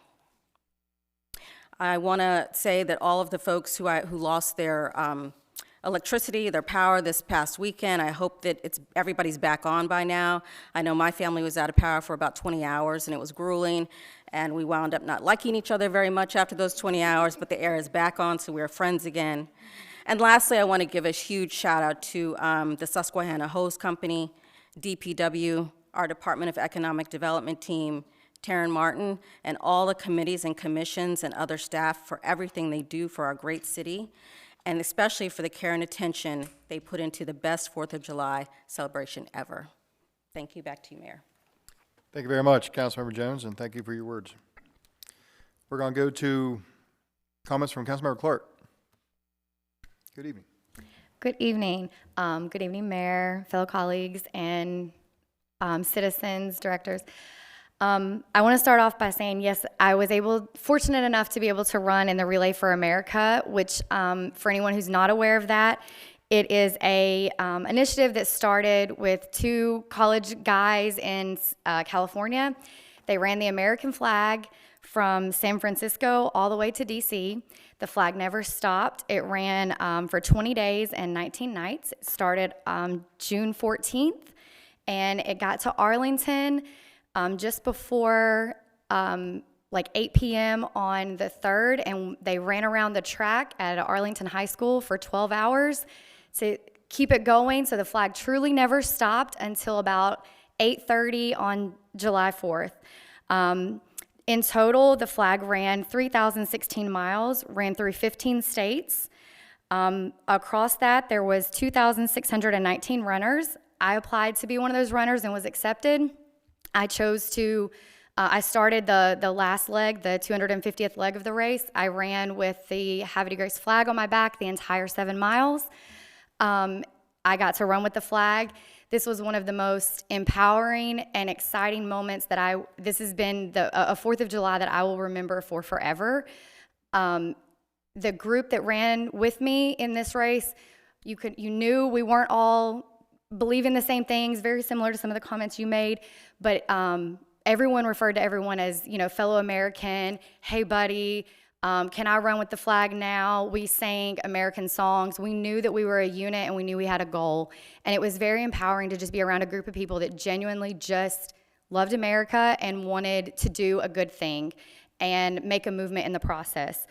I want to say that all of the folks who lost their electricity, their power this past weekend, I hope that everybody's back on by now. I know my family was out of power for about 20 hours, and it was grueling, and we wound up not liking each other very much after those 20 hours, but the air is back on, so we're friends again. And lastly, I want to give a huge shout out to the Susquehanna Hose Company, DPW, our Department of Economic Development team, Taryn Martin, and all the committees and commissions and other staff for everything they do for our great city, and especially for the care and attention they put into the best 4th of July celebration ever. Thank you. Back to you, Mayor. Thank you very much, Councilmember Jones, and thank you for your words. We're going to go to comments from Councilmember Clark. Good evening. Good evening. Good evening, Mayor, fellow colleagues, and citizens, directors. I want to start off by saying, yes, I was fortunate enough to be able to run in the Relay for America, which, for anyone who's not aware of that, it is a initiative that started with 2 college guys in California. They ran the American flag from San Francisco all the way to DC. The flag never stopped. It ran for 20 days and 19 nights. It started June 14th, and it got to Arlington just before like 8 p.m. on the 3rd, and they ran around the track at Arlington High School for 12 hours to keep it going. So the flag truly never stopped until about 8:30 on July 4th. In total, the flag ran 3,016 miles, ran through 15 states. Across that, there was 2,619 runners. I applied to be one of those runners and was accepted. I chose to, I started the last leg, the 250th leg of the race. I ran with the Havre Grace flag on my back the entire 7 miles. I got to run with the flag. This was one of the most empowering and exciting moments that this has been a 4th of July that I will remember for forever. The group that ran with me in this race, you knew we weren't all believing the same things, very similar to some of the comments you made, but everyone referred to everyone as, fellow American, hey buddy, can I run with the flag now? We sang American songs. We knew that we were a unit and we knew we had a goal. And it was very empowering to just be around a group of people that genuinely just loved America and wanted to do a good thing and make a movement in the process.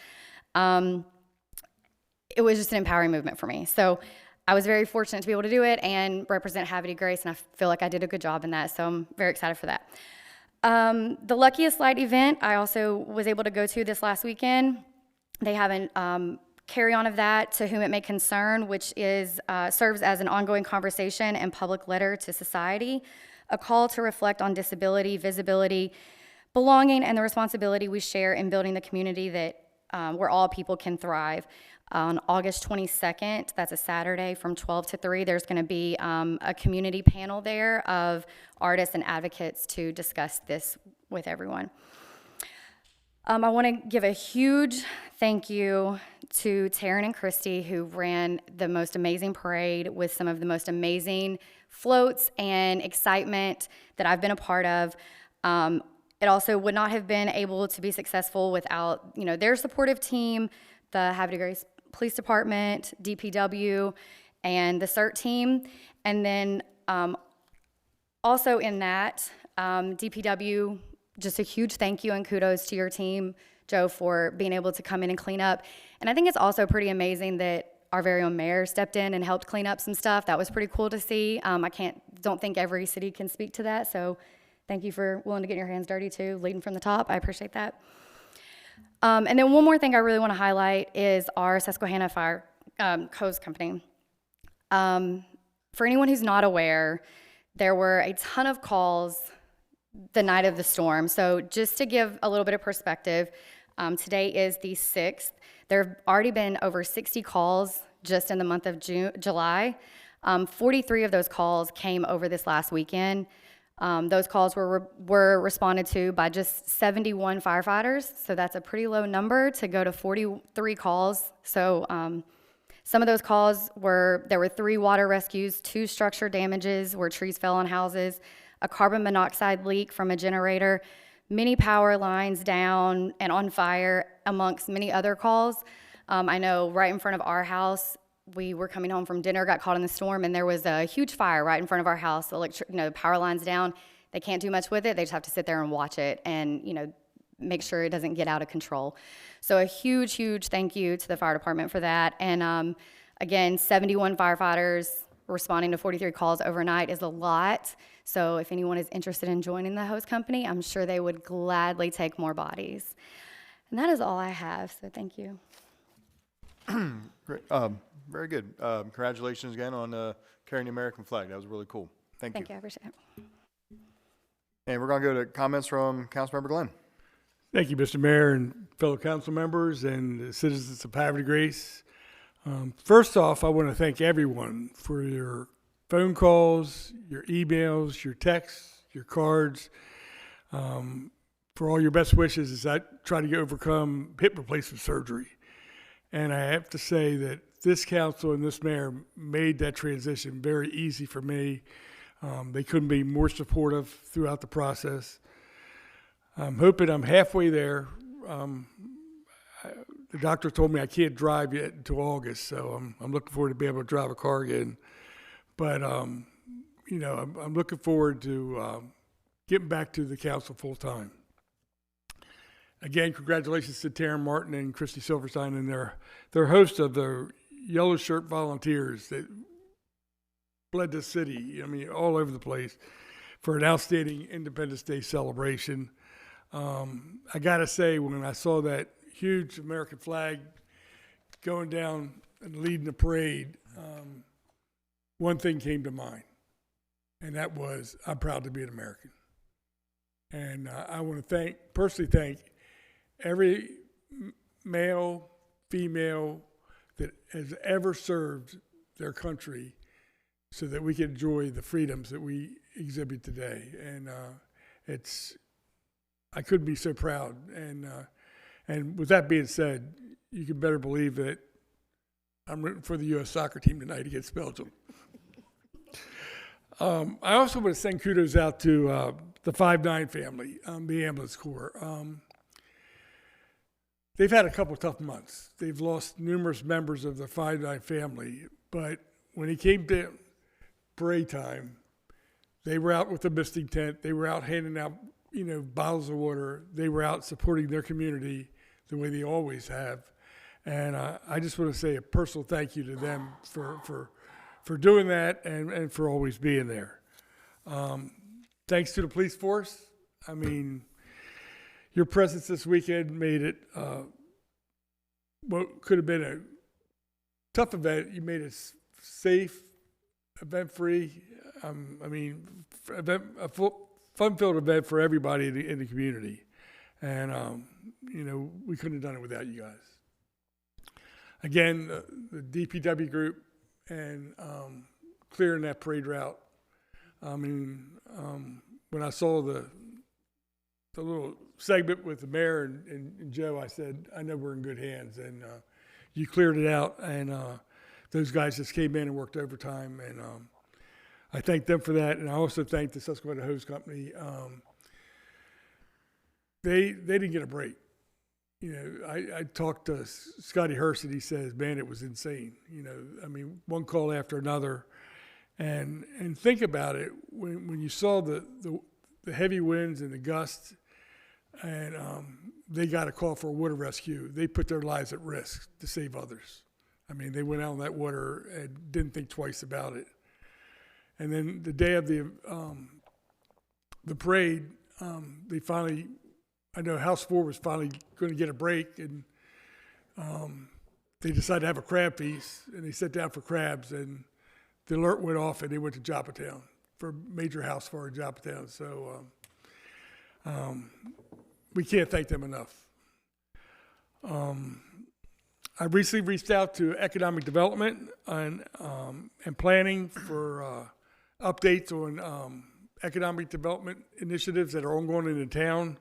It was just an empowering movement for me. So I was very fortunate to be able to do it and represent Havre Grace, and I feel like I did a good job in that, so I'm very excited for that. The Luckiest Light event I also was able to go to this last weekend. They have a carry-on of that, To Whom It May Concern, which serves as an ongoing conversation and public letter to society, a call to reflect on disability, visibility, belonging, and the responsibility we share in building the community that where all people can thrive. On August 22nd, that's a Saturday, from 12 to 3, there's going to be a community panel there of artists and advocates to discuss this with everyone. I want to give a huge thank you to Taryn and Christy, who ran the most amazing parade with some of the most amazing floats and excitement that I've been a part of. It also would not have been able to be successful without, their supportive team, the Havre Grace Police Department, DPW, and the CERT team. And then also in that, DPW, just a huge thank you and kudos to your team, Joe, for being able to come in and clean up. And I think it's also pretty amazing that our very own mayor stepped in and helped clean up some stuff. That was pretty cool to see. I can't don't think every city can speak to that. So thank you for willing to get your hands dirty too, leading from the top. I appreciate that. And then one more thing I really want to highlight is our Susquehanna Fire Hose Company. For anyone who's not aware, there were a ton of calls the night of the storm. So just to give a little bit of perspective, today is the 6th. There have already been over 60 calls just in the month of July. 43 of those calls came over this last weekend. Those calls were responded to by just 71 firefighters, so that's a pretty low number to go to 43 calls. So some of those calls there were 3 water rescues, 2 structure damages where trees fell on houses, a carbon monoxide leak from a generator, many power lines down and on fire, amongst many other calls. I know right in front of our house, we were coming home from dinner, got caught in the storm, and there was a huge fire right in front of our house. The power line's down. They can't do much with it. They just have to sit there and watch it and, make sure it doesn't get out of control. So a huge, huge thank you to the fire department for that. And again, 71 firefighters responding to 43 calls overnight is a lot. So if anyone is interested in joining the hose company, I'm sure they would gladly take more bodies. And that is all I have, so thank you. Great. Very good. Congratulations again on carrying the American flag. That was really cool. Thank you. Thank you, I appreciate it. And we're going to go to comments from Councilmember Glenn. Thank you, Mr. Mayor and fellow council members and the citizens of Havre de Grace. First off, I want to thank everyone for your phone calls, your emails, your texts, your cards, for all your best wishes as I try to overcome hip replacement surgery. And I have to say that this council and this mayor made that transition very easy for me. They couldn't be more supportive throughout the process. I'm hoping I'm halfway there. The doctor told me I can't drive yet until August, so I'm looking forward to be able to drive a car again. But, I'm looking forward to getting back to the council full time. Again, congratulations to Taryn Martin and Christy Silverstein and their host of the Yellow Shirt Volunteers that bled the city, all over the place, for an outstanding Independence Day celebration. I gotta say, when I saw that huge American flag going down and leading the parade, one thing came to mind, and that was, I'm proud to be an American. And I want to personally thank every male, female that has ever served their country so that we can enjoy the freedoms that we exhibit today. And I couldn't be so proud. And with that being said, you can better believe that I'm rooting for the U.S. soccer team tonight against Belgium. I also want to send kudos out to the 5-9 family, the ambulance corps. They've had a couple of tough months. They've lost numerous members of the 5-9 family, but when it came to parade time, they were out with the misting tent. They were out handing out, bottles of water. They were out supporting their community the way they always have. And I just want to say a personal thank you to them for doing that and for always being there. Thanks to the police force. Your presence this weekend made it what could have been a tough event. You made it safe, event-free. A fun-filled event for everybody in the community. And, we couldn't have done it without you guys. Again, the DPW group and clearing that parade route. When I saw the little segment with the mayor and Joe, I said, I know we're in good hands. And you cleared it out, and those guys just came in and worked overtime. And I thank them for that. And I also thank the Susquehanna Hose Company. They didn't get a break. I talked to Scotty Hurst, and he says, man, it was insane. One call after another. And think about it, when you saw the heavy winds and the gusts, and they got a call for a water rescue, they put their lives at risk to save others. They went out in that water and didn't think twice about it. And then the day of the parade, they finally, I know House 4 was finally going to get a break, and they decided to have a crab feast, and they sat down for crabs, and the alert went off, and they went to Joppatown for Major House 4 in Joppatown. So we can't thank them enough. I recently reached out to economic development and planning for updates on economic development initiatives that are ongoing in the town.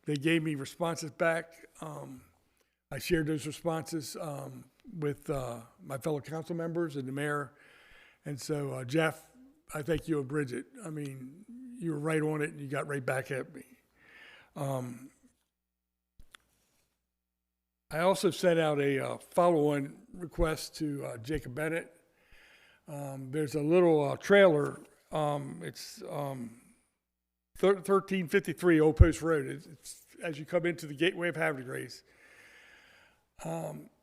They gave me responses back. I shared those responses with my fellow council members and the mayor. And so, Jeff, I thank you and Bridget. I mean, you were right on it, and you got right back at me. I also sent out a follow-on request to Jacob Bennett. There's a little trailer. It's 1353 Old Post Road. It's as you come into the gateway of Havre Grace.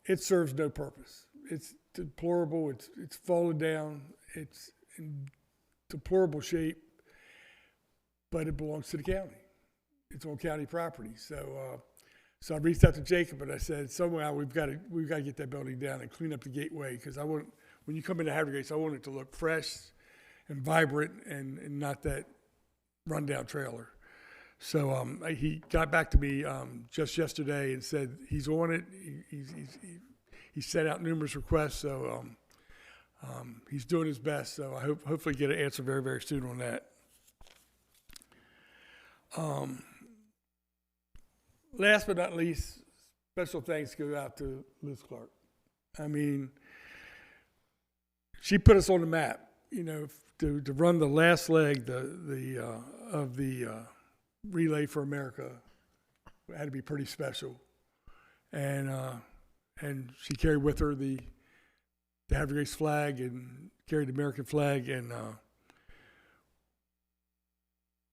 It serves no purpose. It's deplorable. It's fallen down. It's in deplorable shape, but it belongs to the county. It's on county property. So I reached out to Jacob and I said, somehow we've got to get that building down and clean up the gateway, because when you come into Havre Grace, I want it to look fresh and vibrant and not that rundown trailer. So he got back to me just yesterday and said he's on it. He sent out numerous requests, so he's doing his best. So I hopefully get an answer very, very soon on that. Last but not least, special thanks go out to Liz Clark. I mean, she put us on the map, to run the last leg of the Relay for America. It had to be pretty special. And she carried with her the Havre Grace flag and carried the American flag. And,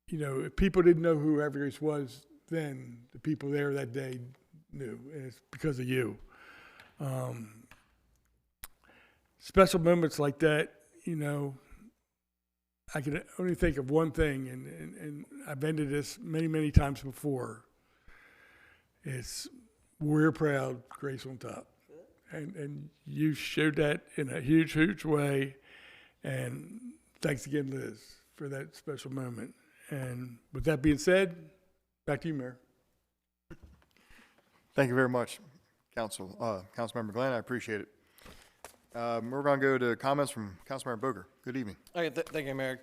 if people didn't know who Havre Grace was then, the people there that day knew, and it's because of you. Special moments like that, I can only think of one thing, and I've ended this many, many times before. It's we're proud, Grace on top. And you showed that in a huge, huge way. And thanks again, Liz, for that special moment. And with that being said, back to you, Mayor. Thank you very much, Councilmember Glenn. I appreciate it. We're going to go to comments from Councilmember Boger. Good evening. Okay, thank you, Mayor.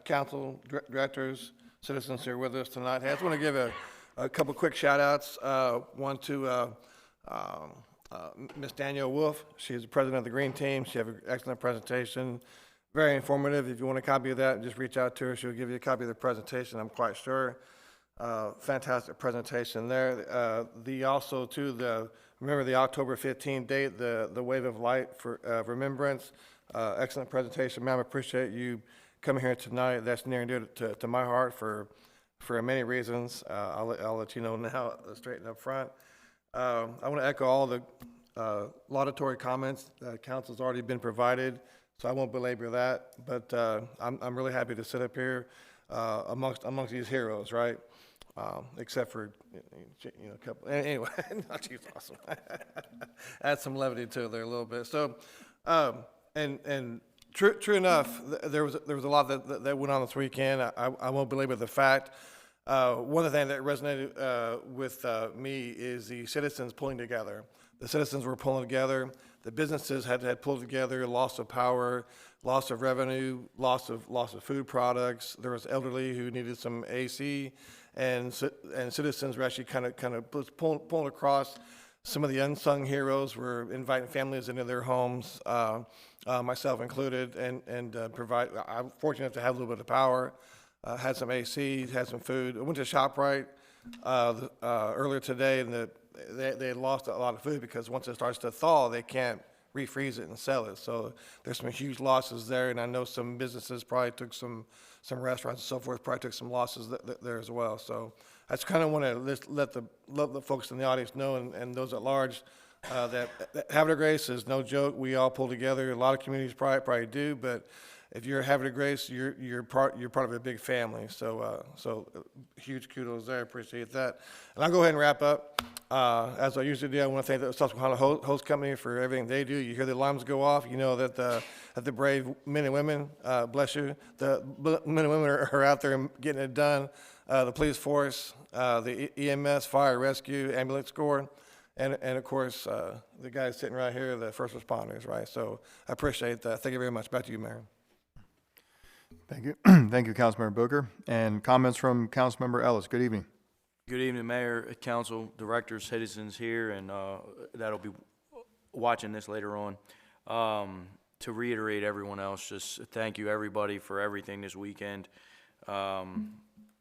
Council, directors, citizens here with us tonight. Hey, I just want to give a couple quick shout outs. One to Ms. Danielle Wolf. She's the president of the Green Team. She had an excellent presentation, very informative. If you want a copy of that, just reach out to her. She'll give you a copy of the presentation, I'm quite sure. Fantastic presentation there. Remember the October 15th date, the Wave of Light for remembrance. Excellent presentation, ma'am. I appreciate you coming here tonight. That's near and dear to my heart for many reasons. I'll let you know now, straight up front. I want to echo all the laudatory comments that council's already been provided, so I won't belabor that. But I'm really happy to sit up here amongst these heroes, right? Except for a couple. Anyway, no, she's awesome. Add some levity to it there a little bit. So, and true enough, there was a lot that went on this weekend. I won't belabor the fact. One of the things that resonated with me is the citizens pulling together. The citizens were pulling together. The businesses had pulled together. Loss of power, loss of revenue, loss of food products. There was elderly who needed some AC, and citizens were actually kind of pulling across. Some of the unsung heroes were inviting families into their homes, myself included, and provide. I'm fortunate enough to have a little bit of power. Had some AC, had some food. I went to ShopRite earlier today, and they had lost a lot of food because once it starts to thaw, they can't refreeze it and sell it. So there's some huge losses there, and I know some businesses probably took some restaurants and so forth probably took some losses there as well. So I just kind of want to let the folks in the audience know and those at large that Havre Grace is no joke. We all pull together. A lot of communities probably do, but if you're Havre de Grace, you're part of a big family. So huge kudos there. Appreciate that. And I'll go ahead and wrap up. As I usually do, I want to thank the Susquehanna Host Company for everything they do. You hear the alarms go off, you know that the brave men and women, bless you, the men and women are out there getting it done. The police force, the EMS, fire, rescue, ambulance corps, and of course, the guys sitting right here, the first responders, right? So I appreciate that. Thank you very much. Back to you, Mayor. Thank you. Thank you, Councilmember Booker. And comments from Councilmember Ellis. Good evening. Good evening, Mayor, Council, Directors, citizens here, and that'll be watching this later on. To reiterate everyone else, just thank you, everybody, for everything this weekend.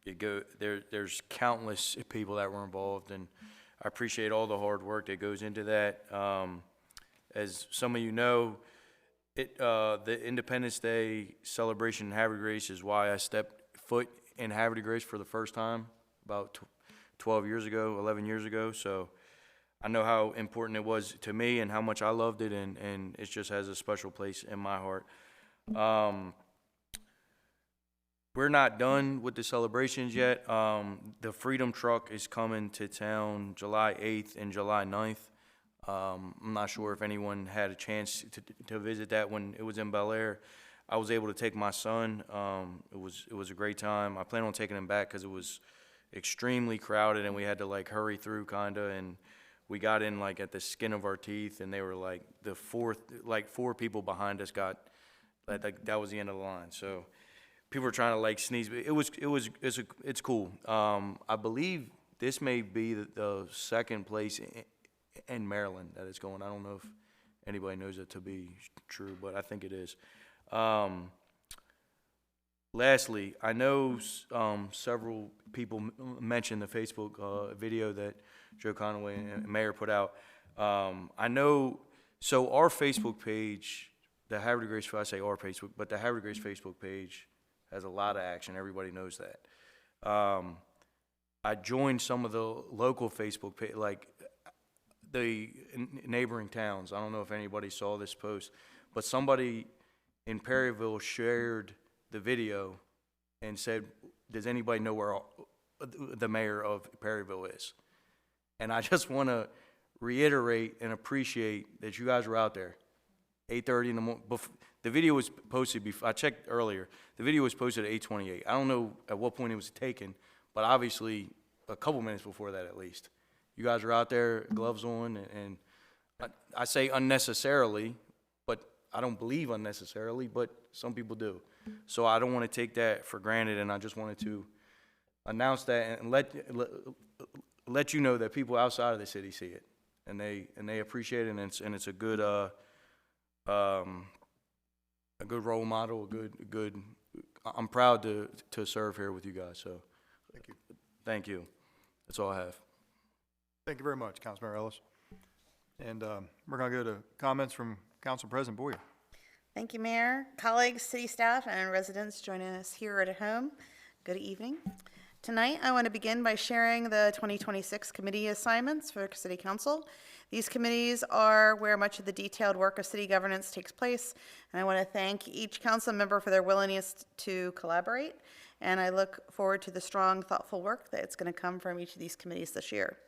There's countless people that were involved, and I appreciate all the hard work that goes into that. As some of you know, the Independence Day celebration in Havre de Grace is why I stepped foot in Havre de Grace for the first time about 11 years ago. So I know how important it was to me and how much I loved it, and it just has a special place in my heart. We're not done with the celebrations yet. The Freedom Truck is coming to town July 8th and July 9th. I'm not sure if anyone had a chance to visit that when it was in Bel Air. I was able to take my son. It was a great time. I plan on taking him back because it was extremely crowded and we had to like hurry through kinda, and we got in like at the skin of our teeth, and they were like four people behind us got like that was the end of the line. So people were trying to like sneeze. It's cool. I believe this may be the second place in Maryland that it's going. I don't know if anybody knows it to be true, but I think it is. Lastly, I know several people mentioned the Facebook video that Joe Conway and Mayor put out. I know, so our Facebook page, the Havre de Grace, I say our Facebook, but the Havre de Grace Facebook page has a lot of action. Everybody knows that. I joined some of the local Facebook page, like the neighboring towns. I don't know if anybody saw this post, but somebody in Perryville shared the video and said, does anybody know where the mayor of Perryville is? And I just want to reiterate and appreciate that you guys were out there, 8:30 in the morning. The video was posted before, I checked earlier, the video was posted at 8:28. I don't know at what point it was taken, but obviously a couple minutes before that at least. You guys were out there, gloves on, and I say unnecessarily, but I don't believe unnecessarily, but some people do. So I don't want to take that for granted, and I just wanted to announce that and let you know that people outside of the city see it, and they appreciate it, and it's a good role model, a good. I'm proud to serve here with you guys. So thank you. Thank you. That's all I have. Thank you very much, Councilmember Ellis. And we're going to go to comments from Council President Boyer. Thank you, Mayor, colleagues, city staff, and residents joining us here at home. Good evening. Tonight, I want to begin by sharing the 2026 committee assignments for City Council. These committees are where much of the detailed work of city governance takes place, and I want to thank each council member for their willingness to collaborate, and I look forward to the strong, thoughtful work that's going to come from each of these committees this year.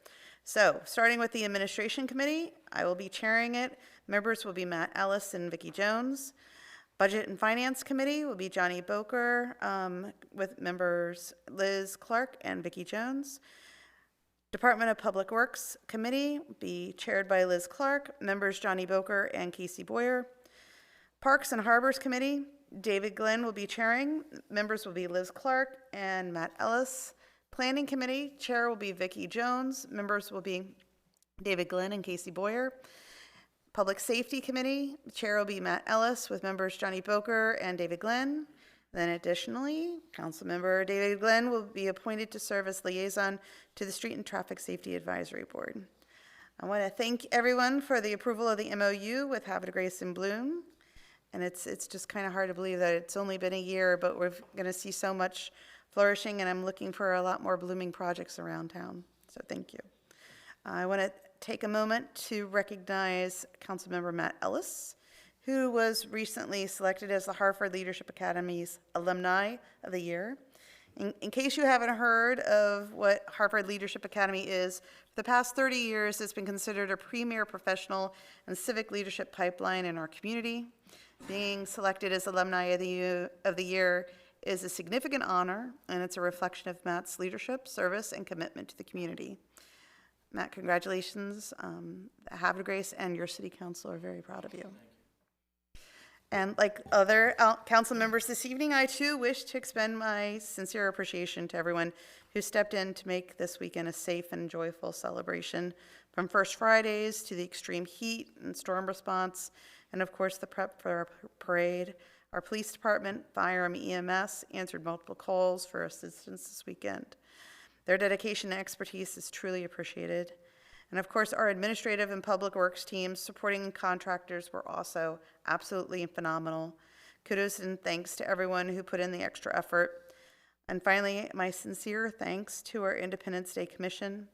So, starting with the Administration Committee, I will be chairing it. Members will be Matt Ellis and Vicki Jones. Budget and Finance Committee will be Johnny Boker, with members Liz Clark and Vicki Jones. Department of Public Works Committee will be chaired by Liz Clark, members Johnny Boker and Casey Boyer. Parks and Harbors Committee, David Glenn will be chairing. Members will be Liz Clark and Matt Ellis. Planning Committee, chair will be Vicki Jones. Members will be David Glenn and Casey Boyer. Public Safety Committee, chair will be Matt Ellis with members Johnny Boker and David Glenn. Then additionally, Councilmember David Glenn will be appointed to serve as liaison to the Street and Traffic Safety Advisory Board. I want to thank everyone for the approval of the MOU with Havre de Grace and Bloom. And it's just kind of hard to believe that it's only been a year, but we're going to see so much flourishing, and I'm looking for a lot more blooming projects around town. So thank you. I want to take a moment to recognize Councilmember Matt Ellis, who was recently selected as the Harvard Leadership Academy's Alumni of the Year. In case you haven't heard of what Harvard Leadership Academy is, for the past 30 years, it's been considered a premier professional and civic leadership pipeline in our community. Being selected as Alumni of the Year is a significant honor, and it's a reflection of Matt's leadership, service, and commitment to the community. Matt, congratulations. Havre Grace and your city council are very proud of you. And like other council members this evening, I too wish to expend my sincere appreciation to everyone who stepped in to make this weekend a safe and joyful celebration, from First Fridays to the extreme heat and storm response, and of course the prep for our parade. Our police department, fire, and EMS answered multiple calls for assistance this weekend. Their dedication and expertise is truly appreciated. And of course, our administrative and public works teams supporting contractors were also absolutely phenomenal. Kudos and thanks to everyone who put in the extra effort. And finally, my sincere thanks to our Independence Day Commission.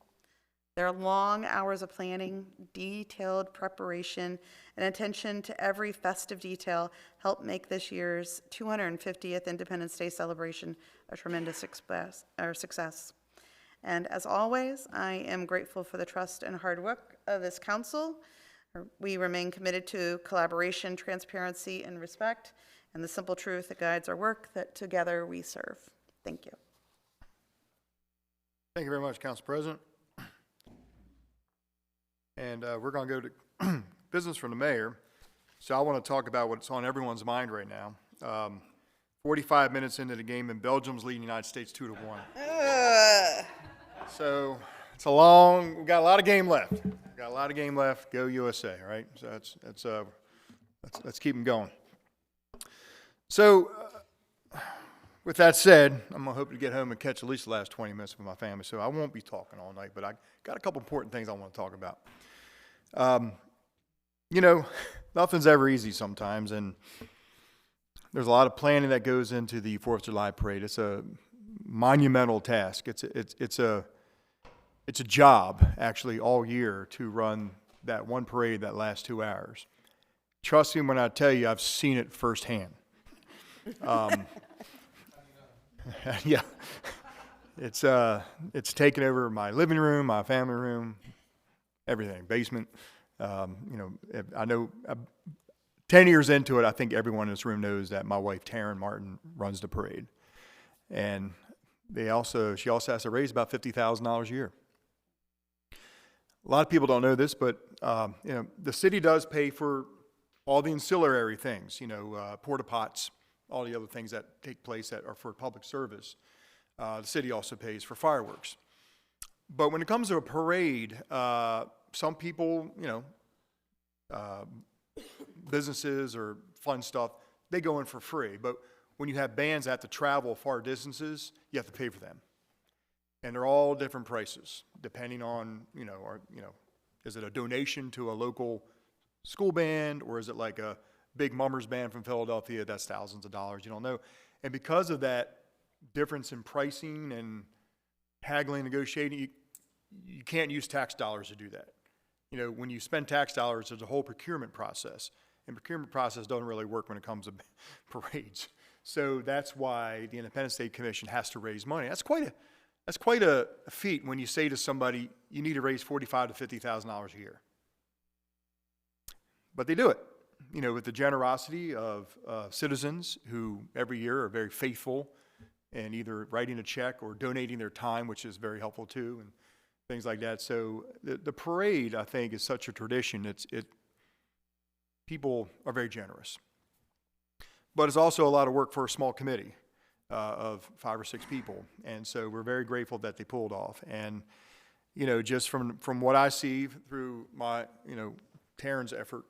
Their long hours of planning, detailed preparation, and attention to every festive detail helped make this year's 250th Independence Day celebration a tremendous success. And as always, I am grateful for the trust and hard work of this council. We remain committed to collaboration, transparency, and respect, and the simple truth that guides our work, that together we serve. Thank you. Thank you very much, Council President. And we're going to go to business from the mayor. So I want to talk about what's on everyone's mind right now. 45 minutes into the game, and Belgium's leading the United States 2-1. So it's we got a lot of game left. Go USA, right? So let's keep them going. So with that said, I'm gonna hope to get home and catch at least the last 20 minutes with my family. So I won't be talking all night, but I got a couple important things I want to talk about. You know, nothing's ever easy sometimes, and there's a lot of planning that goes into the 4th of July parade. It's a monumental task. It's a job, actually, all year to run that one parade that lasts 2 hours. Trust me when I tell you, I've seen it firsthand. Yeah, it's taken over my living room, my family room, everything, basement. You know, I know 10 years into it, I think everyone in this room knows that my wife, Taryn Martin, runs the parade. And she also has to raise about $50,000 a year. A lot of people don't know this, but you know, the city does pay for all the ancillary things, you know, porta pots, all the other things that take place that are for public service. The city also pays for fireworks. But when it comes to a parade, some people, you know, businesses or fun stuff, they go in for free. But when you have bands that have to travel far distances, you have to pay for them. And they're all different prices, depending on, you know, is it a donation to a local school band, or is it like a big mummers band from Philadelphia that's thousands of dollars? You don't know. And because of that difference in pricing and haggling, negotiating, you can't use tax dollars to do that. You know, when you spend tax dollars, there's a whole procurement process. And procurement process doesn't really work when it comes to parades. So that's why the Independence Day Commission has to raise money. That's quite a feat when you say to somebody, you need to raise $45,000 to $50,000 a year. But they do it, you know, with the generosity of citizens who every year are very faithful in either writing a check or donating their time, which is very helpful too, and things like that. So the parade, I think, is such a tradition. People are very generous. But it's also a lot of work for a small committee of 5 or 6 people. And so we're very grateful that they pulled off. And, you know, just from what I see through my, you know, Taryn's effort,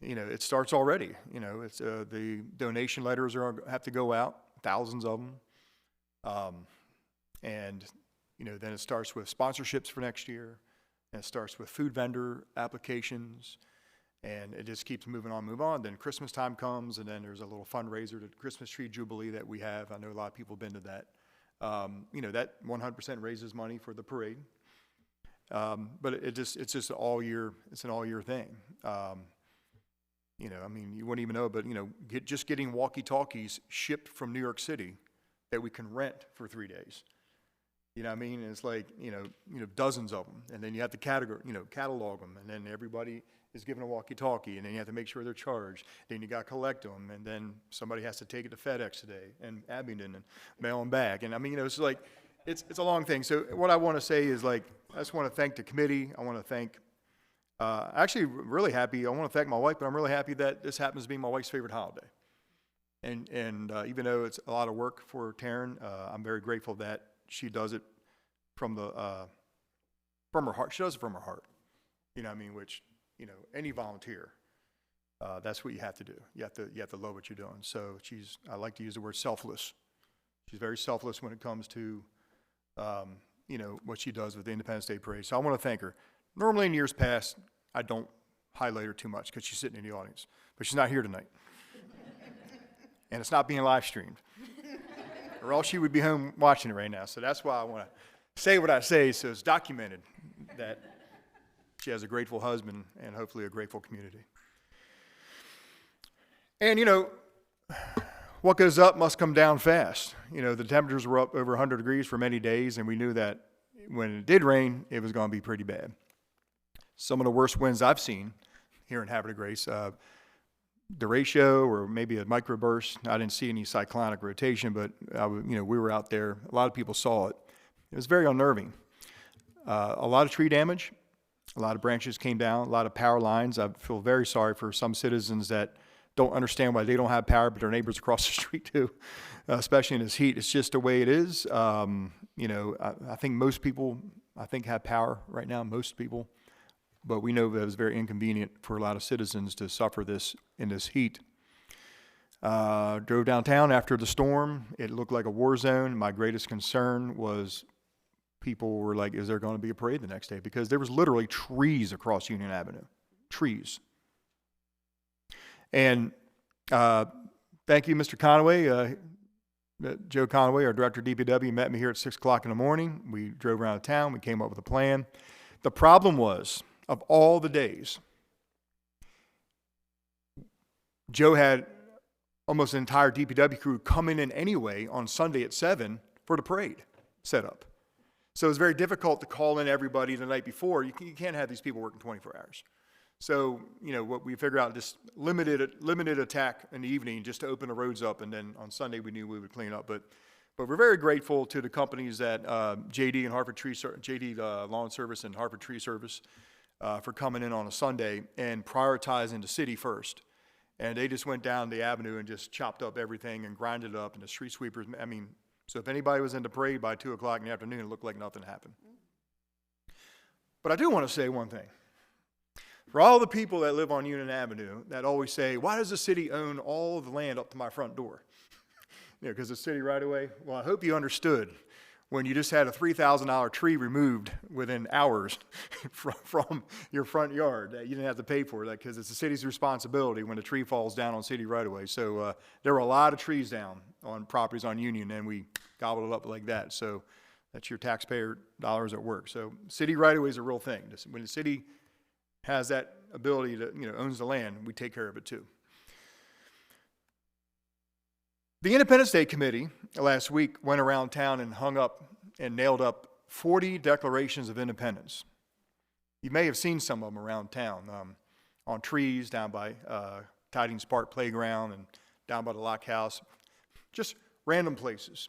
you know, it starts already. You know, it's the donation letters have to go out, thousands of them. And, you know, then it starts with sponsorships for next year. And it starts with food vendor applications. And it just keeps moving on. Then Christmas time comes, and then there's a little fundraiser, the Christmas Tree Jubilee that we have. I know a lot of people have been to that. You know, that 100% raises money for the parade. But it's just all year. It's an all year thing. You know, I mean, you wouldn't even know, but, you know, just getting walkie-talkies shipped from New York City that we can rent for 3 days. You know what I mean? And it's like, you know, dozens of them. And then you have to catalog them. And then everybody is given a walkie-talkie. And then you have to make sure they're charged. Then you got to collect them. And then somebody has to take it to FedEx today and Abingdon and mail them back. And I mean, you know, it's like, it's a long thing. So what I want to say is, like, I just want to thank the committee. I want to thank, actually really happy. I want to thank my wife, but I'm really happy that this happens to be my wife's favorite holiday. And even though it's a lot of work for Taryn, I'm very grateful that she does it from her heart. She does it from her heart. You know what I mean? Which, you know, any volunteer, that's what you have to do. You have to love what you're doing. So I like to use the word selfless. She's very selfless when it comes to, you know, what she does with the Independence Day Parade. So I want to thank her. Normally in years past, I don't highlight her too much because she's sitting in the audience, but she's not here tonight. And it's not being live streamed, or else she would be home watching it right now. So that's why I want to say what I say, so it's documented that she has a grateful husband and hopefully a grateful community. And, you know, what goes up must come down fast. You know, the temperatures were up over 100 degrees for many days, and we knew that when it did rain, it was going to be pretty bad. Some of the worst winds I've seen here in Havre de Grace, derecho or maybe a microburst. I didn't see any cyclonic rotation, but you know, we were out there. A lot of people saw it. It was very unnerving. A lot of tree damage, a lot of branches came down, a lot of power lines. I feel very sorry for some citizens that don't understand why they don't have power, but their neighbors across the street do, especially in this heat. It's just the way it is. You know, I think most people, have power right now, most people. But we know that it was very inconvenient for a lot of citizens to suffer this in this heat. Drove downtown after the storm. It looked like a war zone. My greatest concern was people were like, is there going to be a parade the next day? Because there was literally trees across Union Avenue. Trees. And thank you, Mr. Conaway. Joe Conaway, our director of DPW, met me here at 6 o'clock in the morning. We drove around town. We came up with a plan. The problem was, of all the days, Joe had almost an entire DPW crew coming in anyway on Sunday at 7 for the parade set up. So it was very difficult to call in everybody the night before. You can't have these people working 24 hours. So, you know, what we figured out, just limited attack in the evening just to open the roads up, and then on Sunday we knew we would clean up. But we're very grateful to the companies that JD and Hartford JD Lawn Service and Hartford Tree Service for coming in on a Sunday and prioritizing the city first. And they just went down the avenue and just chopped up everything and grinded it up. And the street sweepers, I mean, so if anybody was in the parade by 2 o'clock in the afternoon, it looked like nothing happened. But I do want to say one thing. For all the people that live on Union Avenue that always say, why does the city own all of the land up to my front door? You know, because the city right away. Well, I hope you understood when you just had a $3,000 tree removed within hours from your front yard, that you didn't have to pay for that because it's the city's responsibility when a tree falls down on city right away. So there were a lot of trees down on properties on Union, and we gobbled it up like that. So that's your taxpayer dollars at work. So city right away is a real thing. When the city has that ability to, you know, owns the land, we take care of it too. The Independence Day Committee last week went around town and hung up and nailed up 40 declarations of independence. You may have seen some of them around town, on trees down by Tidings Park Playground and down by the Lock House, just random places.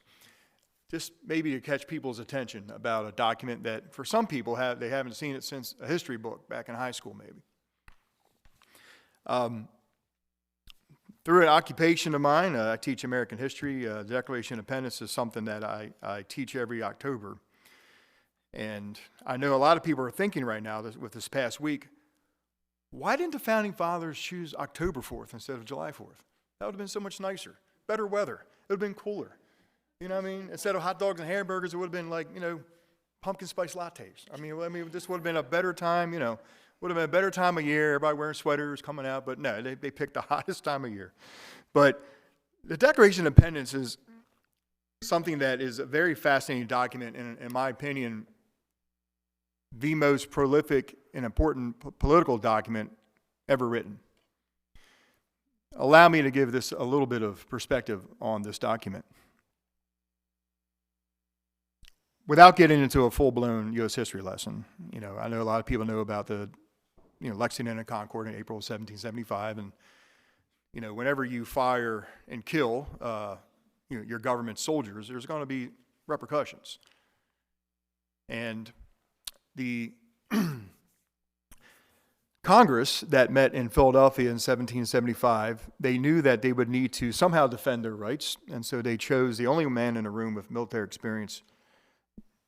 Just maybe to catch people's attention about a document that for some people they haven't seen it since a history book back in high school maybe. Through an occupation of mine, I teach American history. The Declaration of Independence is something that I teach every October. And I know a lot of people are thinking right now with this past week, why didn't the Founding Fathers choose October 4th instead of July 4th? That would have been so much nicer. Better weather. It would have been cooler. You know what I mean? Instead of hot dogs and hamburgers, it would have been like, you know, pumpkin spice lattes. I mean, this would have been a better time, you know, would have been a better time of year. Everybody wearing sweaters coming out, but no, they picked the hottest time of year. But the Declaration of Independence is something that is a very fascinating document, and in my opinion, the most prolific and important political document ever written. allow me to give this a little bit of perspective on this document. Without getting into a full-blown U.S. history lesson, I know a lot of people know about the, Lexington and Concord in April of 1775, and, whenever you fire and kill, your government soldiers, there's going to be repercussions. And the Congress that met in Philadelphia in 1775, they knew that they would need to somehow defend their rights, and so they chose the only man in the room with military experience,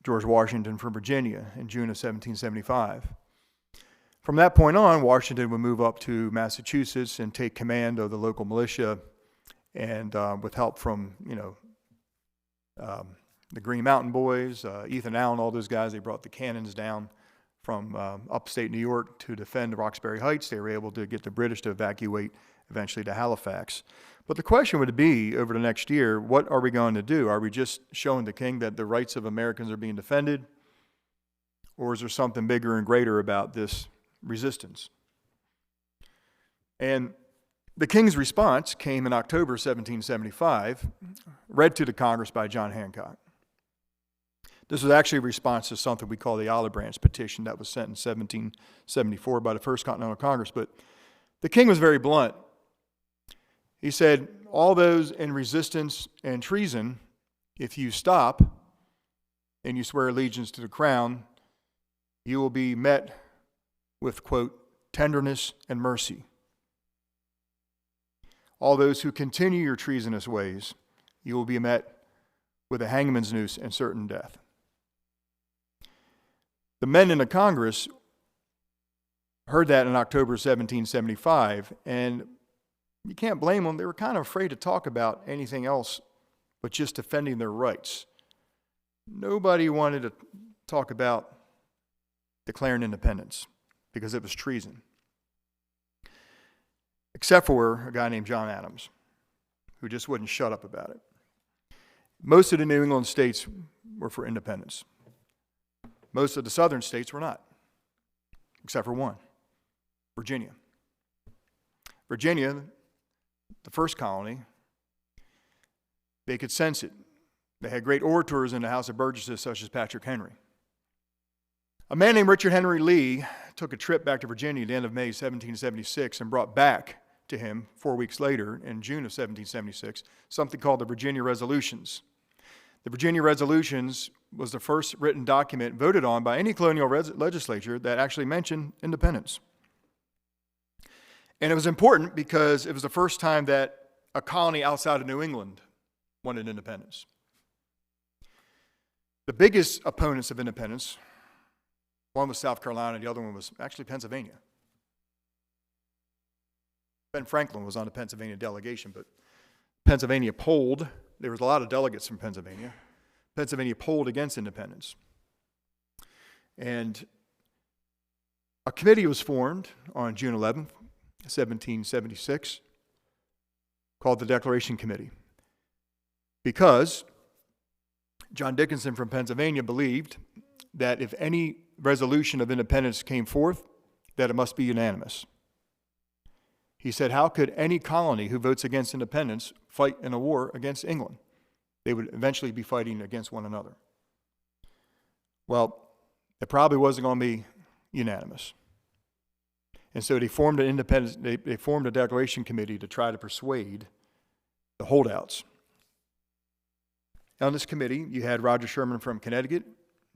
George Washington from Virginia, in June of 1775. From that point on, Washington would move up to Massachusetts and take command of the local militia, and with help from, the Green Mountain Boys, Ethan Allen, all those guys, they brought the cannons down from upstate New York to defend Roxbury Heights. They were able to get the British to evacuate eventually to Halifax. But the question would be, over the next year, what are we going to do? Are we just showing the king that the rights of Americans are being defended? Or is there something bigger and greater about this resistance? And the king's response came in October 1775, read to the Congress by John Hancock. This was actually a response to something we call the Olive Branch Petition that was sent in 1774 by the First Continental Congress. But the king was very blunt. He said, all those in resistance and treason, if you stop and you swear allegiance to the crown, you will be met with, quote, tenderness and mercy. All those who continue your treasonous ways, you will be met with a hangman's noose and certain death. The men in the Congress heard that in October 1775, and you can't blame them. They were kind of afraid to talk about anything else but just defending their rights. Nobody wanted to talk about declaring independence because it was treason, except for a guy named John Adams, who just wouldn't shut up about it. Most of the New England states were for independence. Most of the southern states were not, except for one, Virginia. Virginia, the first colony, they could sense it. They had great orators in the House of Burgesses, such as Patrick Henry. A man named Richard Henry Lee took a trip back to Virginia at the end of May 1776 and brought back to him 4 weeks later, in June of 1776, something called the Virginia Resolutions. The Virginia Resolutions was the first written document voted on by any colonial legislature that actually mentioned independence. And it was important because it was the first time that a colony outside of New England wanted independence. The biggest opponents of independence, one was South Carolina, the other one was actually Pennsylvania. Ben Franklin was on the Pennsylvania delegation, but Pennsylvania polled. There was a lot of delegates from Pennsylvania. Pennsylvania polled against independence. And a committee was formed on June 11th, 1776, called the Declaration Committee, because John Dickinson from Pennsylvania believed that if any resolution of independence came forth, that it must be unanimous. He said, how could any colony who votes against independence fight in a war against England? They would eventually be fighting against one another. Well, it probably wasn't going to be unanimous. And so they formed they formed a declaration committee to try to persuade the holdouts. On this committee, you had Roger Sherman from Connecticut,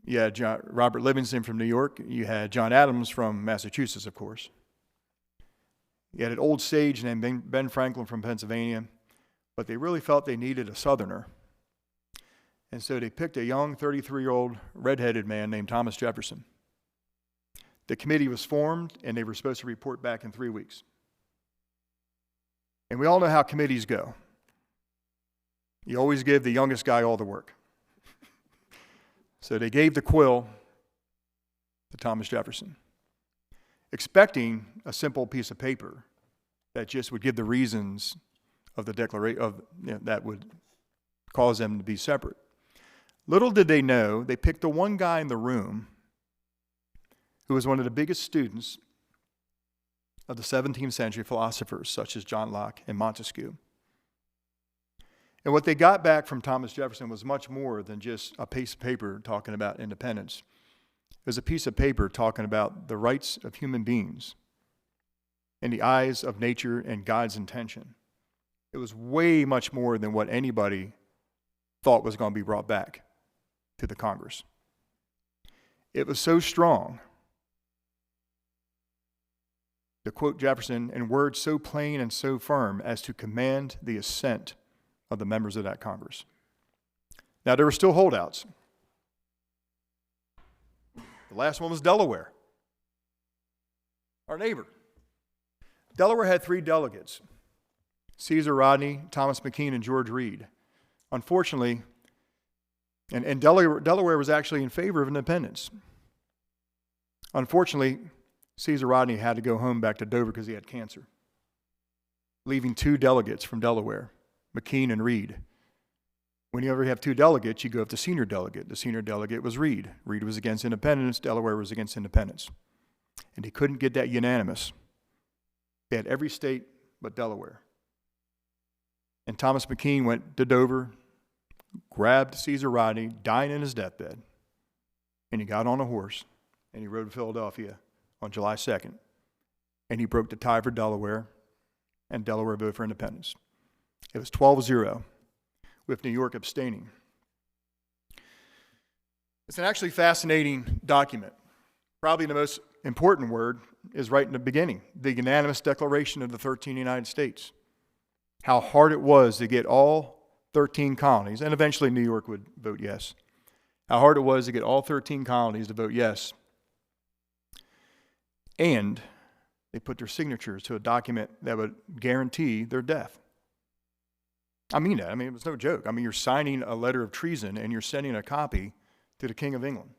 you had Robert Livingston from New York, you had John Adams from Massachusetts, of course. You had an old sage named Ben Franklin from Pennsylvania, but they really felt they needed a Southerner. And so they picked a young 33-year-old redheaded man named Thomas Jefferson. The committee was formed, and they were supposed to report back in 3 weeks. And we all know how committees go. You always give the youngest guy all the work. So they gave the quill to Thomas Jefferson, expecting a simple piece of paper that just would give the reasons of the declaration that would cause them to be separate. Little did they know, they picked the one guy in the room who was one of the biggest students of the 17th century philosophers such as John Locke and Montesquieu. And what they got back from Thomas Jefferson was much more than just a piece of paper talking about independence. It was a piece of paper talking about the rights of human beings in the eyes of nature and God's intention. It was way much more than what anybody thought was going to be brought back to the Congress. It was so strong, to quote Jefferson, in words so plain and so firm as to command the assent of the members of that Congress. Now, there were still holdouts. The last one was Delaware, our neighbor. Delaware had 3 delegates, Caesar Rodney, Thomas McKean, and George Reed. Unfortunately, and Delaware was actually in favor of independence. Unfortunately, Caesar Rodney had to go home back to Dover because he had cancer, leaving 2 delegates from Delaware, McKean and Reed. Whenever you have 2 delegates, you go up to senior delegate. The senior delegate was Reed. Reed was against independence. Delaware was against independence. And he couldn't get that unanimous. They had every state but Delaware. And Thomas McKean went to Dover, grabbed Caesar Rodney, dying in his deathbed, and he got on a horse, and he rode to Philadelphia on July 2nd, and he broke the tie for Delaware, and Delaware voted for independence. It was 12-0, with New York abstaining. It's an actually fascinating document. Probably the most important word is right in the beginning, the unanimous declaration of the 13 United States. How hard it was to get all 13 colonies, and eventually New York would vote yes. How hard it was to get all 13 colonies to vote yes. And they put their signatures to a document that would guarantee their death. I mean that. I mean, it was no joke. I mean, you're signing a letter of treason and you're sending a copy to the King of England,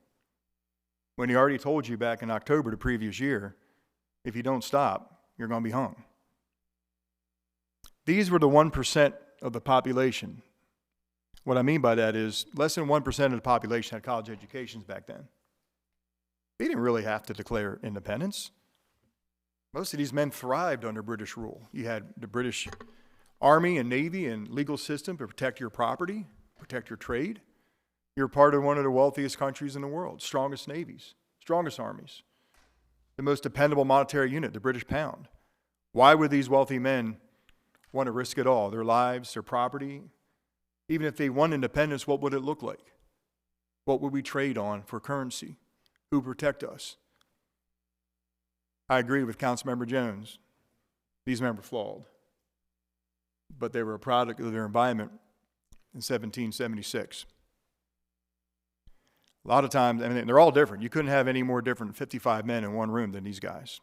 when he already told you back in October the previous year, if you don't stop, you're going to be hung. These were the 1% of the population. What I mean by that is less than 1% of the population had college educations back then. They didn't really have to declare independence. Most of these men thrived under British rule. You had the British Army and Navy and legal system to protect your property, protect your trade. You're part of one of the wealthiest countries in the world, strongest navies, strongest armies, the most dependable monetary unit, the British pound. Why would these wealthy men want to risk it all, their lives, their property? Even if they won independence, what would it look like? What would we trade on for currency? Who would protect us? I agree with Councilmember Jones. These men were flawed, but they were a product of their environment in 1776. A lot of times, I mean, they're all different. You couldn't have any more different 55 men in one room than these guys.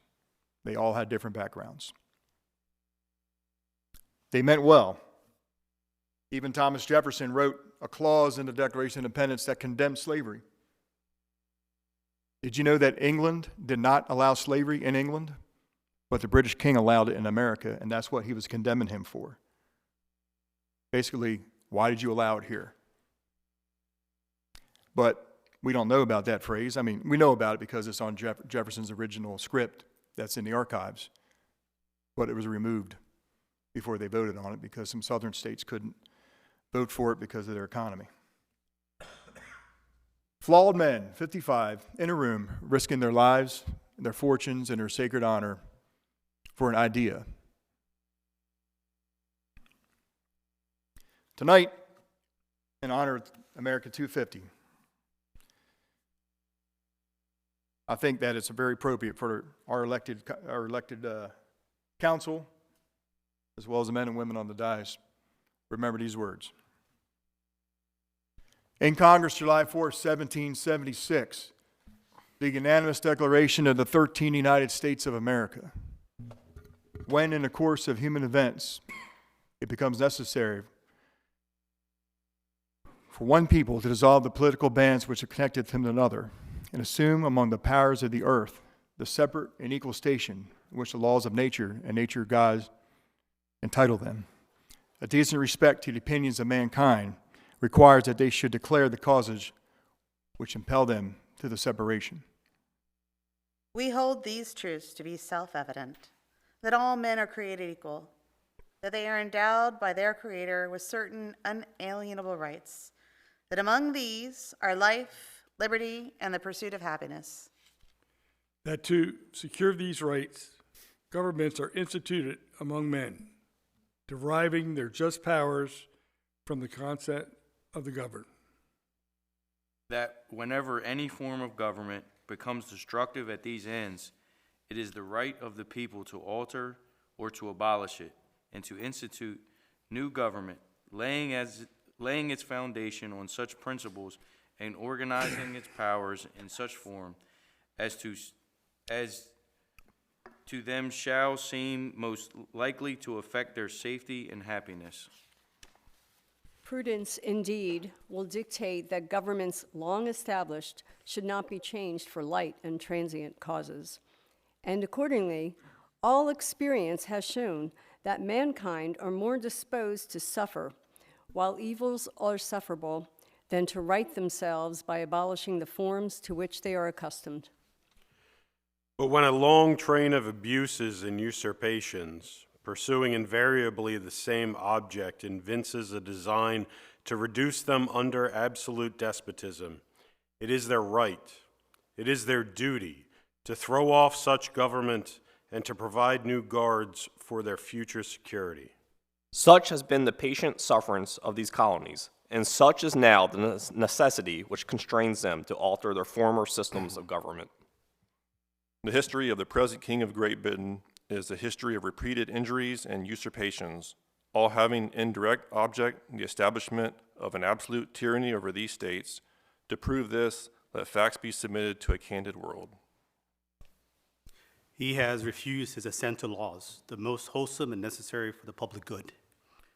They all had different backgrounds. They meant well. Even Thomas Jefferson wrote a clause in the Declaration of Independence that condemned slavery. Did you know that England did not allow slavery in England, but the British king allowed it in America, and that's what he was condemning him for? Basically, why did you allow it here? But we don't know about that phrase. I mean, we know about it because it's on Jefferson's original script that's in the archives, but it was removed before they voted on it because some southern states couldn't vote for it because of their economy. Flawed men, 55, in a room, risking their lives, their fortunes, and their sacred honor for an idea. Tonight, in honor of America 250, I think that it's very appropriate for our elected council, as well as the men and women on the dais, remember these words. In Congress, July 4, 1776, the unanimous declaration of the 13 United States of America. When in the course of human events, it becomes necessary for one people to dissolve the political bands which have connected them to another, and assume among the powers of the earth the separate and equal station in which the laws of nature and nature gods entitle them. A decent respect to the opinions of mankind requires that they should declare the causes which impel them to the separation. We hold these truths to be self-evident. that all men are created equal, that they are endowed by their Creator with certain unalienable rights, that among these are life, liberty, and the pursuit of happiness. That to secure these rights, governments are instituted among men, deriving their just powers from the consent of the governed. That whenever any form of government becomes destructive at these ends, it is the right of the people to alter or to abolish it, and to institute new government, laying its foundation on such principles and organizing its powers in such form as to them shall seem most likely to affect their safety and happiness. Prudence, indeed, will dictate that governments long established should not be changed for light and transient causes. And accordingly, all experience has shown that mankind are more disposed to suffer, while evils are sufferable, than to right themselves by abolishing the forms to which they are accustomed. But when a long train of abuses and usurpations, pursuing invariably the same object, evinces a design to reduce them under absolute despotism, it is their right, it is their duty to throw off such government and to provide new guards for their future security. Such has been the patient sufferance of these colonies, and such is now the necessity which constrains them to alter their former systems of government. The history of the present King of Great Britain is a history of repeated injuries and usurpations, all having in direct object the establishment of an absolute tyranny over these states. To prove this, let facts be submitted to a candid world. He has refused his assent to laws, the most wholesome and necessary for the public good.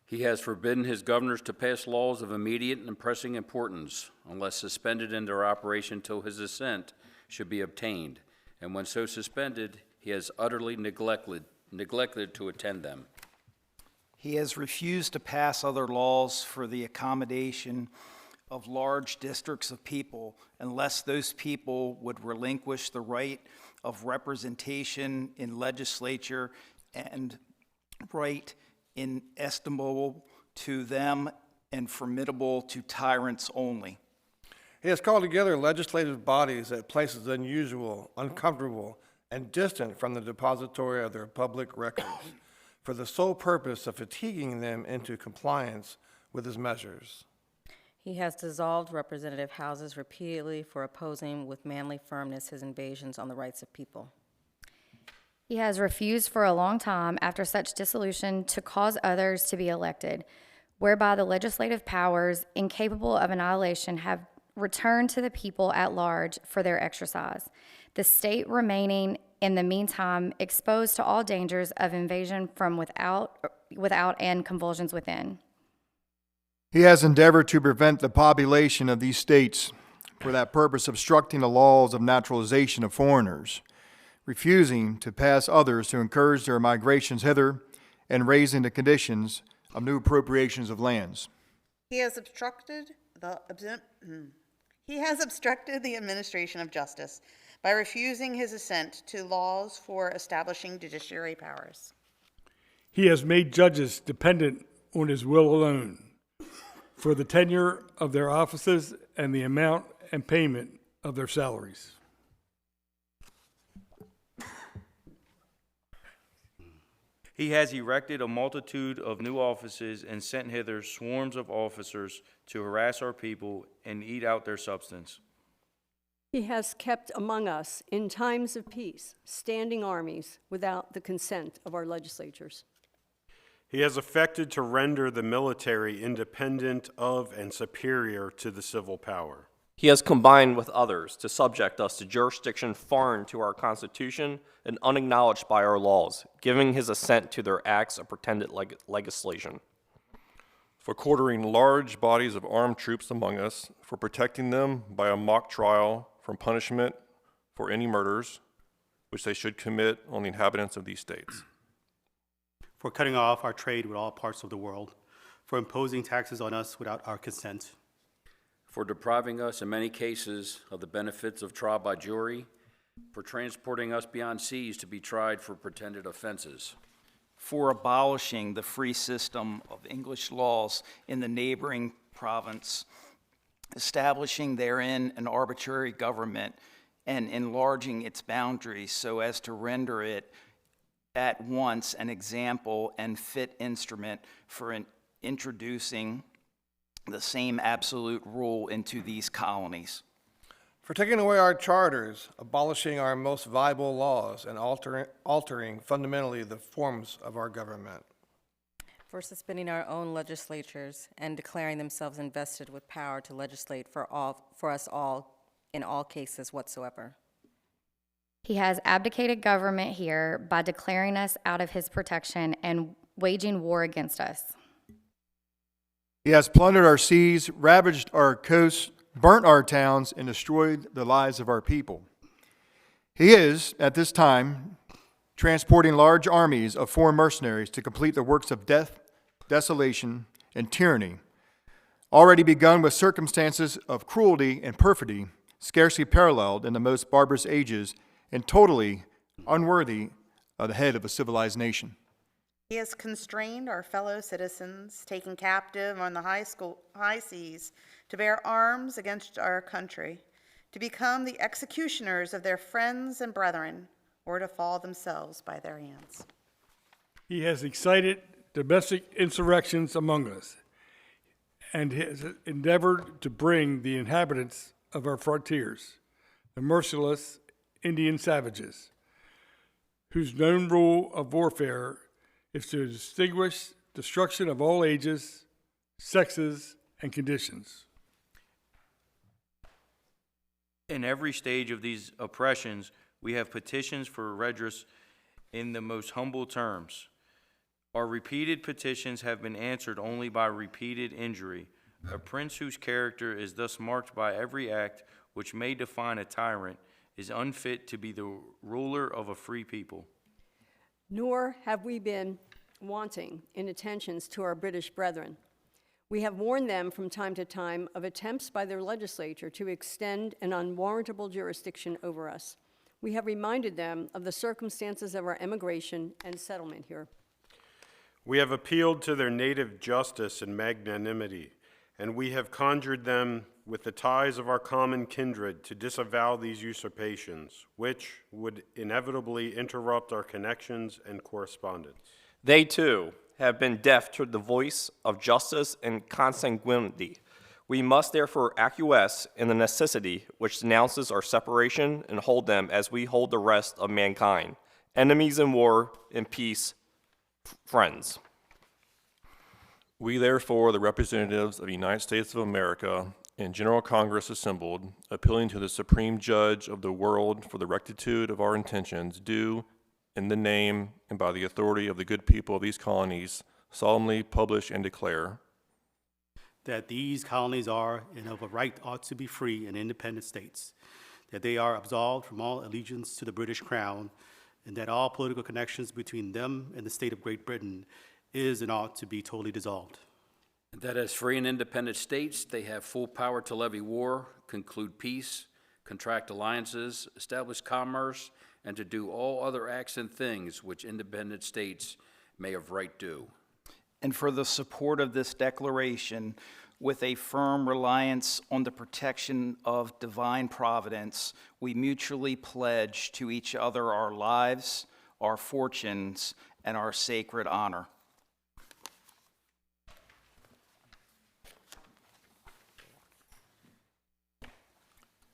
He has forbidden his governors to pass laws of immediate and pressing importance unless suspended in their operation till his assent should be obtained, and when so suspended, he has utterly neglected to attend them. He has refused to pass other laws for the accommodation of large districts of people unless those people would relinquish the right of representation in legislature and right inestimable to them and formidable to tyrants only. He has called together legislative bodies at places unusual, uncomfortable, and distant from the depository of their public records for the sole purpose of fatiguing them into compliance with his measures. He has dissolved representative houses repeatedly for opposing with manly firmness his invasions on the rights of people. He has refused for a long time after such dissolution to cause others to be elected, whereby the legislative powers, incapable of annihilation, have returned to the people at large for their exercise, the state remaining in the meantime exposed to all dangers of invasion from without and convulsions within. He has endeavored to prevent the population of these states, for that purpose obstructing the laws of naturalization of foreigners, refusing to pass others to encourage their migrations hither, and raising the conditions of new appropriations of lands. He has obstructed the administration of justice by refusing his assent to laws for establishing judiciary powers. He has made judges dependent on his will alone for the tenure of their offices and the amount and payment of their salaries. He has erected a multitude of new offices and sent hither swarms of officers to harass our people and eat out their substance. He has kept among us, in times of peace, standing armies without the consent of our legislatures. He has affected to render the military independent of and superior to the civil power. He has combined with others to subject us to jurisdiction foreign to our Constitution and unacknowledged by our laws, giving his assent to their acts of pretended legislation. For quartering large bodies of armed troops among us, for protecting them by a mock trial from punishment for any murders which they should commit on the inhabitants of these states. For cutting off our trade with all parts of the world, for imposing taxes on us without our consent, For depriving us in many cases of the benefits of trial by jury, for transporting us beyond seas to be tried for pretended offenses, for abolishing the free system of English laws in the neighboring province, establishing therein an arbitrary government, and enlarging its boundaries so as to render it at once an example and fit instrument for introducing the same absolute rule into these colonies. For taking away our charters, abolishing our most viable laws, and altering fundamentally the forms of our government. For suspending our own legislatures and declaring themselves invested with power to legislate for us all in all cases whatsoever. He has abdicated government here by declaring us out of his protection and waging war against us. He has plundered our seas, ravaged our coasts, burnt our towns, and destroyed the lives of our people. He is, at this time, transporting large armies of foreign mercenaries to complete the works of death, desolation, and tyranny, already begun with circumstances of cruelty and perfidy scarcely paralleled in the most barbarous ages and totally unworthy of the head of a civilized nation. He has constrained our fellow citizens, taken captive on the high seas, to bear arms against our country, to become the executioners of their friends and brethren, or to fall themselves by their hands. He has excited domestic insurrections among us and has endeavored to bring the inhabitants of our frontiers, the merciless Indian savages, whose known rule of warfare is to distinguish destruction of all ages, sexes, and conditions. In every stage of these oppressions, we have petitions for redress in the most humble terms. Our repeated petitions have been answered only by repeated injury. A prince whose character is thus marked by every act which may define a tyrant is unfit to be the ruler of a free people. Nor have we been wanting in attentions to our British brethren. We have warned them from time to time of attempts by their legislature to extend an unwarrantable jurisdiction over us. We have reminded them of the circumstances of our emigration and settlement here. We have appealed to their native justice and magnanimity, and we have conjured them with the ties of our common kindred to disavow these usurpations, which would inevitably interrupt our connections and correspondence. They, too, have been deaf to the voice of justice and consanguinity. We must therefore acquiesce in the necessity which denounces our separation and hold them as we hold the rest of mankind, enemies in war, in peace, friends. We therefore, the representatives of the United States of America and General Congress assembled, appealing to the Supreme Judge of the world for the rectitude of our intentions, do, in the name and by the authority of the good people of these colonies, solemnly publish and declare that these colonies are and of a right ought to be free and independent states, that they are absolved from all allegiance to the British Crown, and that all political connections between them and the state of Great Britain is and ought to be totally dissolved. and that as free and independent states, they have full power to levy war, conclude peace, contract alliances, establish commerce, and to do all other acts and things which independent states may of right do. And for the support of this declaration, with a firm reliance on the protection of divine providence, we mutually pledge to each other our lives, our fortunes, and our sacred honor.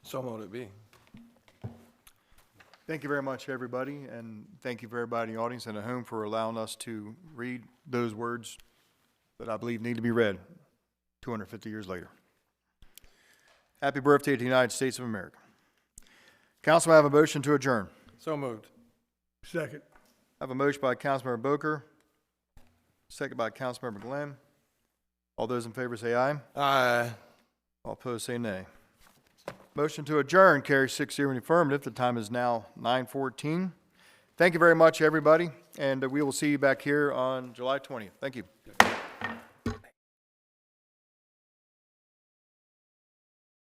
So mote it be. Thank you very much, everybody, and thank you for everybody in the audience and at home for allowing us to read those words that I believe need to be read 250 years later. Happy birthday to the United States of America. Council, I have a motion to adjourn. So moved. Second. I have a motion by Councilmember Boker, second by Councilmember Glenn. All those in favor say aye. Aye. All opposed say nay. Motion to adjourn carries 6-0 in the affirmative. The time is now 9:14. Thank you very much, everybody, and we will see you back here on July 20th. Thank you.